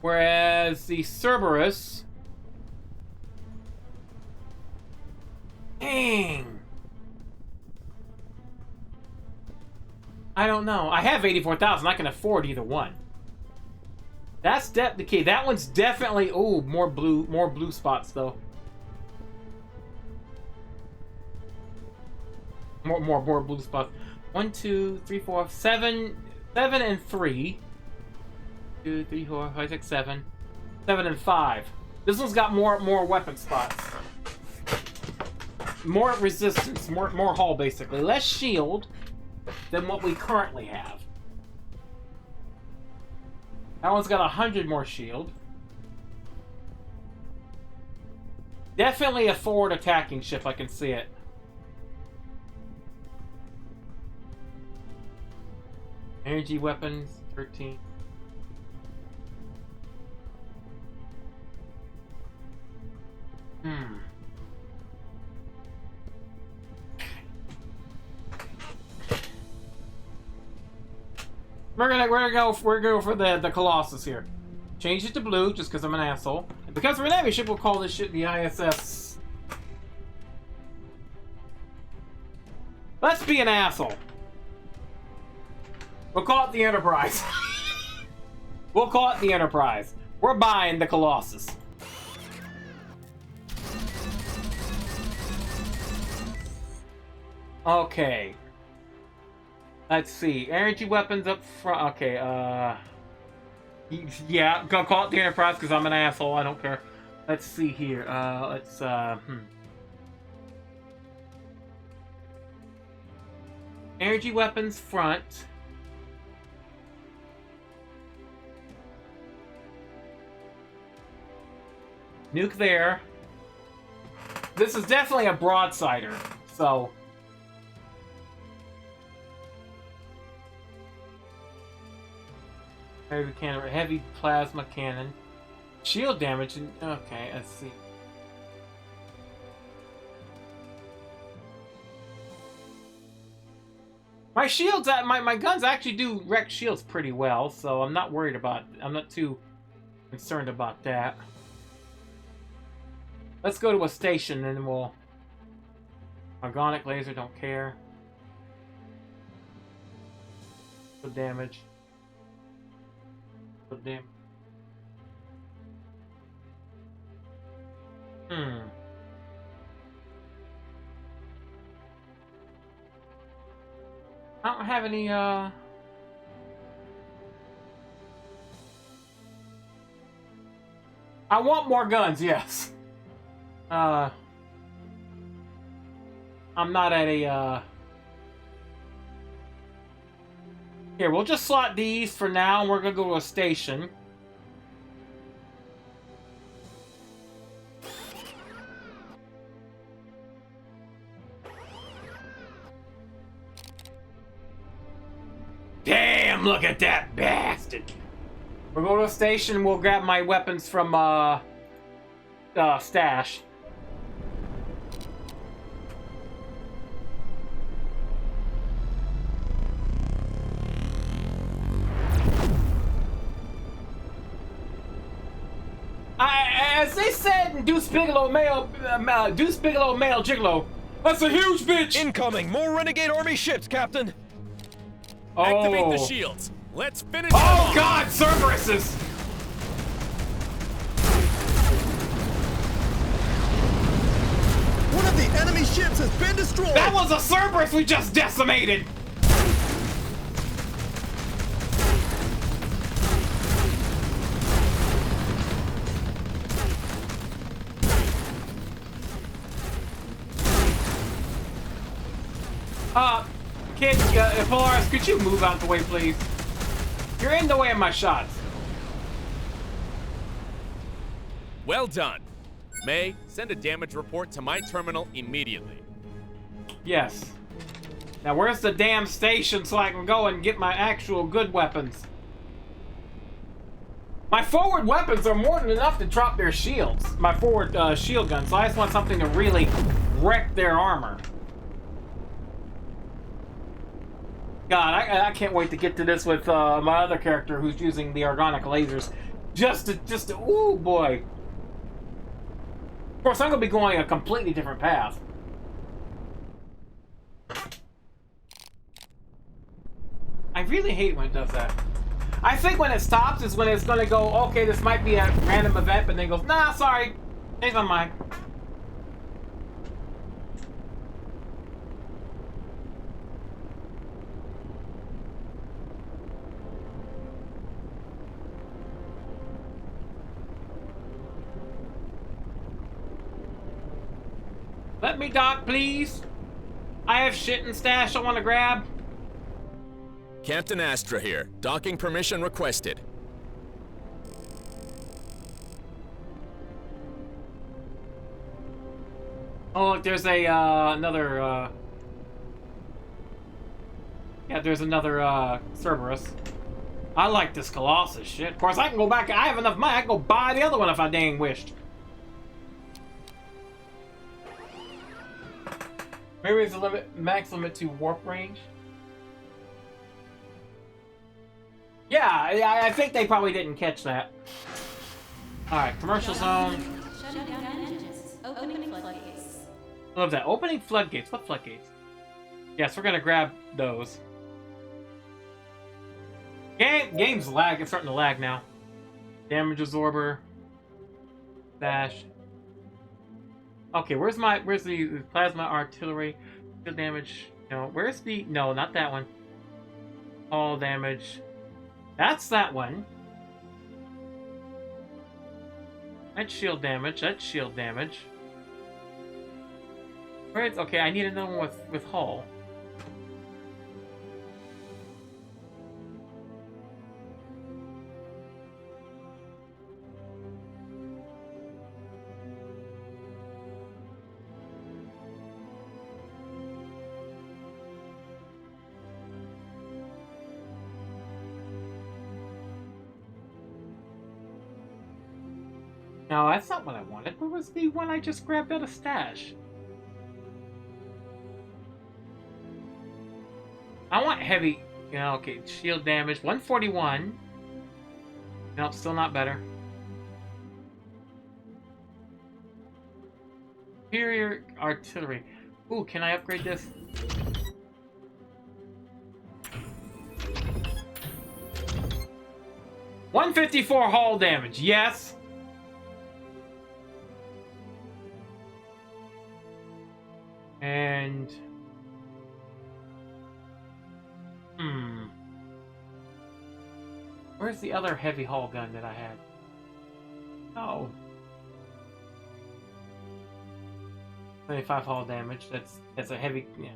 Whereas the Cerberus, dang, I don't know. I have 84,000. I can afford either one. That's the key. That one's definitely more blue spots though. More blue spots. 1, 2, 3, 4, 7, 7 and 3. 2, 3, 4, 5, 6, 7. 7 and 5. This one's got more weapon spots. More resistance, more hull basically. Less shield than what we currently have. That one's got 100 more shield. Definitely a forward attacking ship, I can see it. Energy weapons, 13. We're gonna go for the Colossus here. Change it to blue just because I'm an asshole. And because we're an Navy ship, we'll call this shit the ISS. Let's be an asshole. We'll call it the Enterprise. We'll call it the Enterprise. We're buying the Colossus. Okay. Let's see. Energy weapons up front. Okay, yeah, go call it the Enterprise because I'm an asshole. I don't care. Let's see here. Energy weapons front. Nuke there. This is definitely a broadsider, so. Heavy cannon, heavy plasma cannon. Shield damage. Okay, let's see. My shields, my guns actually do wreck shields pretty well, so I'm not worried about. I'm not too concerned about that. Let's go to a station and then we'll. Organic laser, don't care. Good damage. Good damage. I don't have any, I want more guns, yes. I'm not at a, Here, we'll just slot these for now, and we're gonna go to a station. Damn, look at that bastard. We'll go to a station and we'll grab my weapons from, stash. As they said in Deuce Bigelow Male Gigolo, that's a huge bitch! Incoming! More Renegade Army ships, Captain! Activate the shields. Let's finish them Oh off. God, Cerberuses! One of the enemy ships has been destroyed! That was a Cerberus we just decimated! Kid, Polaris, could you move out the way, please? You're in the way of my shots. Well done. May, send a damage report to my terminal immediately. Yes. Now where's the damn station so I can go and get my actual good weapons? My forward weapons are more than enough to drop their shields. My forward shield gun, so I just want something to really wreck their armor. God, I can't wait to get to this with my other character who's using the organic lasers. Just to, ooh boy. Of course, I'm gonna be going a completely different path. I really hate when it does that. I think when it stops is when it's gonna go, okay, this might be a random event, but then it goes, nah, sorry, change my mind. Let me dock, please. I have shit and stash I want to grab. Captain Astra here. Docking permission requested. Oh, look, there's a, another, yeah, there's another, Cerberus. I like this Colossus shit. Of course, I can go back. I have enough money. I can go buy the other one if I dang wished. Maybe it's a max limit to warp range. Yeah, I think they probably didn't catch that. Alright, commercial zone. Shutting down engines. Opening floodgates. Love that. Opening floodgates. What floodgates? Yes, we're gonna grab those. Game's lag. It's starting to lag now. Damage absorber. Dash. Okay, where's the plasma artillery? Field damage. No, where's the... No, not that one. All damage. That's that one. That's shield damage. That's shield damage. Where's... Okay, I need another one with hull. No, that's not what I wanted. Where was the one I just grabbed out of stash? I want heavy... Yeah, okay, shield damage. 141. Nope, still not better. Superior artillery. Ooh, can I upgrade this? $154 hull damage, yes. And... Where's the other heavy hull gun that I had? Oh. 25 hull damage. That's a heavy... Yeah.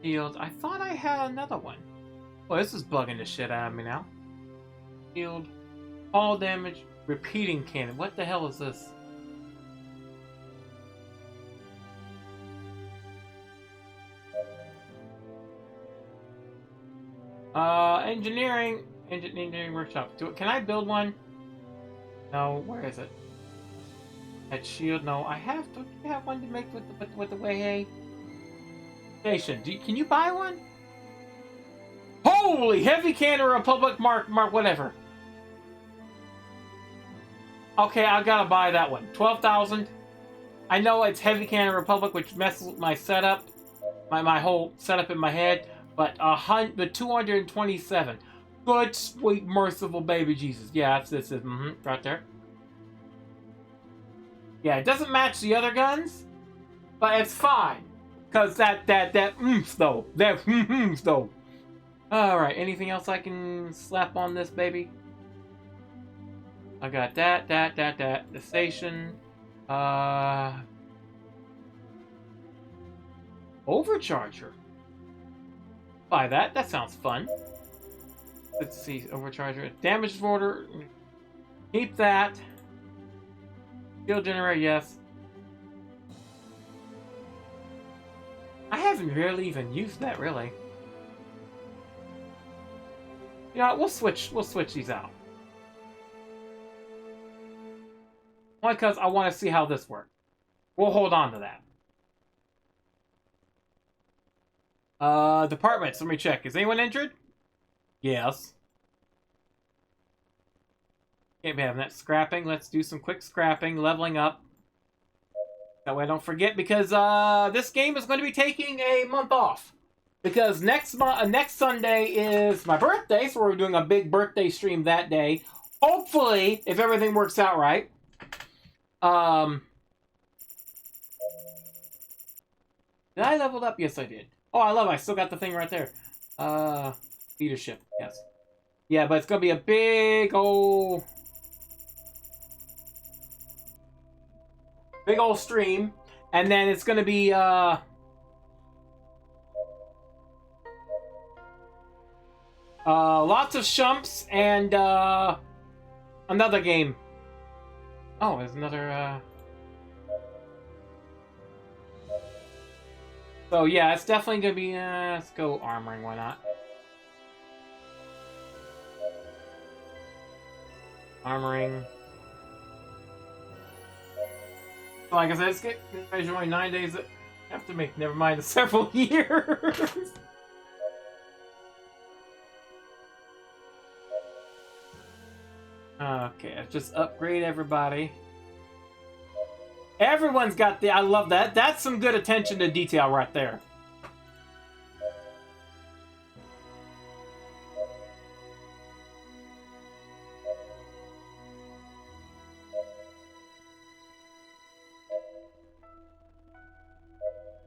Shield. I thought I had another one. Well, this is bugging the shit out of me now. Shield. Hull damage. Repeating cannon. What the hell is this? Engineering workshop. Can I build one? No, where is it? That shield, no. I have to have one to make with the way station. Can you buy one? Holy heavy cannon Republic mark whatever. Okay, I gotta buy that one. 12,000. I know it's heavy cannon Republic, which messes with my setup, my whole setup in my head. But 227. Good, sweet, merciful baby Jesus. Yeah, this is right there. Yeah, it doesn't match the other guns, but it's fine. Cause that oomph though. That oomph though. Alright, anything else I can slap on this baby? I got that. The station. Overcharger. Buy that. That sounds fun. Let's see. Overcharger. Damage order. Keep that. Shield generator, yes. I haven't really even used that, really. Yeah, we'll switch these out. Only because I want to see how this works. We'll hold on to that. Departments, let me check. Is anyone injured? Yes. Can't be having that. Scrapping. Let's do some quick scrapping. Leveling up. That way I don't forget, because this game is going to be taking a month off. Because next Sunday is my birthday, so we're doing a big birthday stream that day. Hopefully, if everything works out right. Did I level up? Yes, I did. Oh, I love it. I still got the thing right there. Leadership. Yes. Yeah, but it's going to be a big old stream. And then it's going to be, lots of shumps and, another game. Oh, there's another, So, yeah, it's definitely gonna be, let's go armoring, why not? Armoring. Like I said, it's getting only 9 days. I have to make, never mind, several years. Okay, let's just upgrade everybody. Everyone's got the... I love that. That's some good attention to detail right there.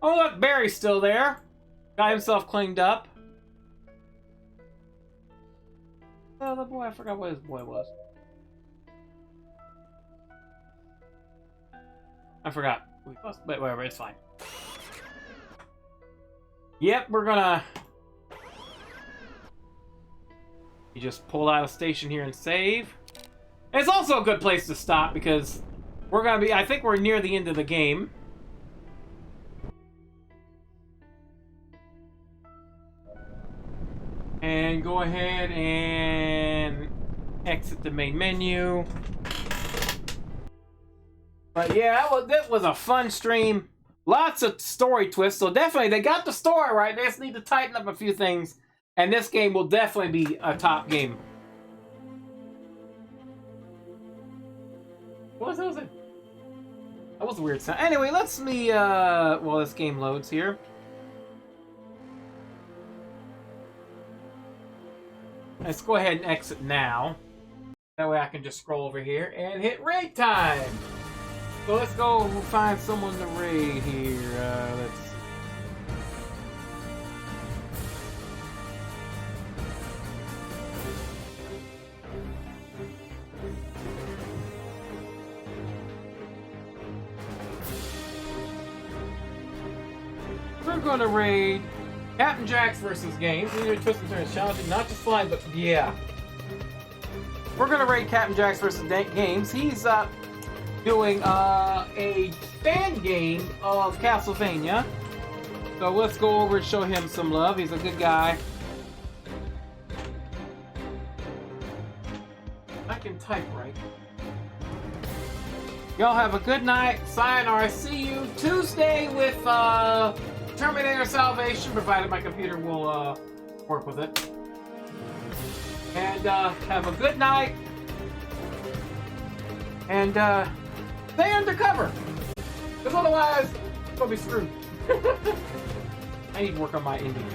Oh, look, Barry's still there. Got himself cleaned up. Oh, the boy, I forgot what his boy was. I forgot. But whatever, it's fine. Yep, we're gonna... You just pull out a station here and save. And it's also a good place to stop because we're gonna be... I think we're near the end of the game. And go ahead and exit the main menu. But yeah, that was a fun stream. Lots of story twists. So definitely, they got the story right. They just need to tighten up a few things. And this game will definitely be a top game. What was that? That was a weird sound. Anyway, let's while this game loads here. Let's go ahead and exit now. That way I can just scroll over here and hit raid time. So let's go find someone to raid here. Let's see. We're gonna raid Captain Jack's versus games. These are twists and turns, challenging, not just flying, but yeah. We're gonna raid Captain Jack's versus games. He's doing a fan game of Castlevania. So let's go over and show him some love. He's a good guy. I can type right. Y'all have a good night. Sayonara. See you Tuesday with Terminator Salvation, provided my computer will work with it. And have a good night. And stay undercover. Because otherwise, I'm going to be screwed. I need to work on my ending.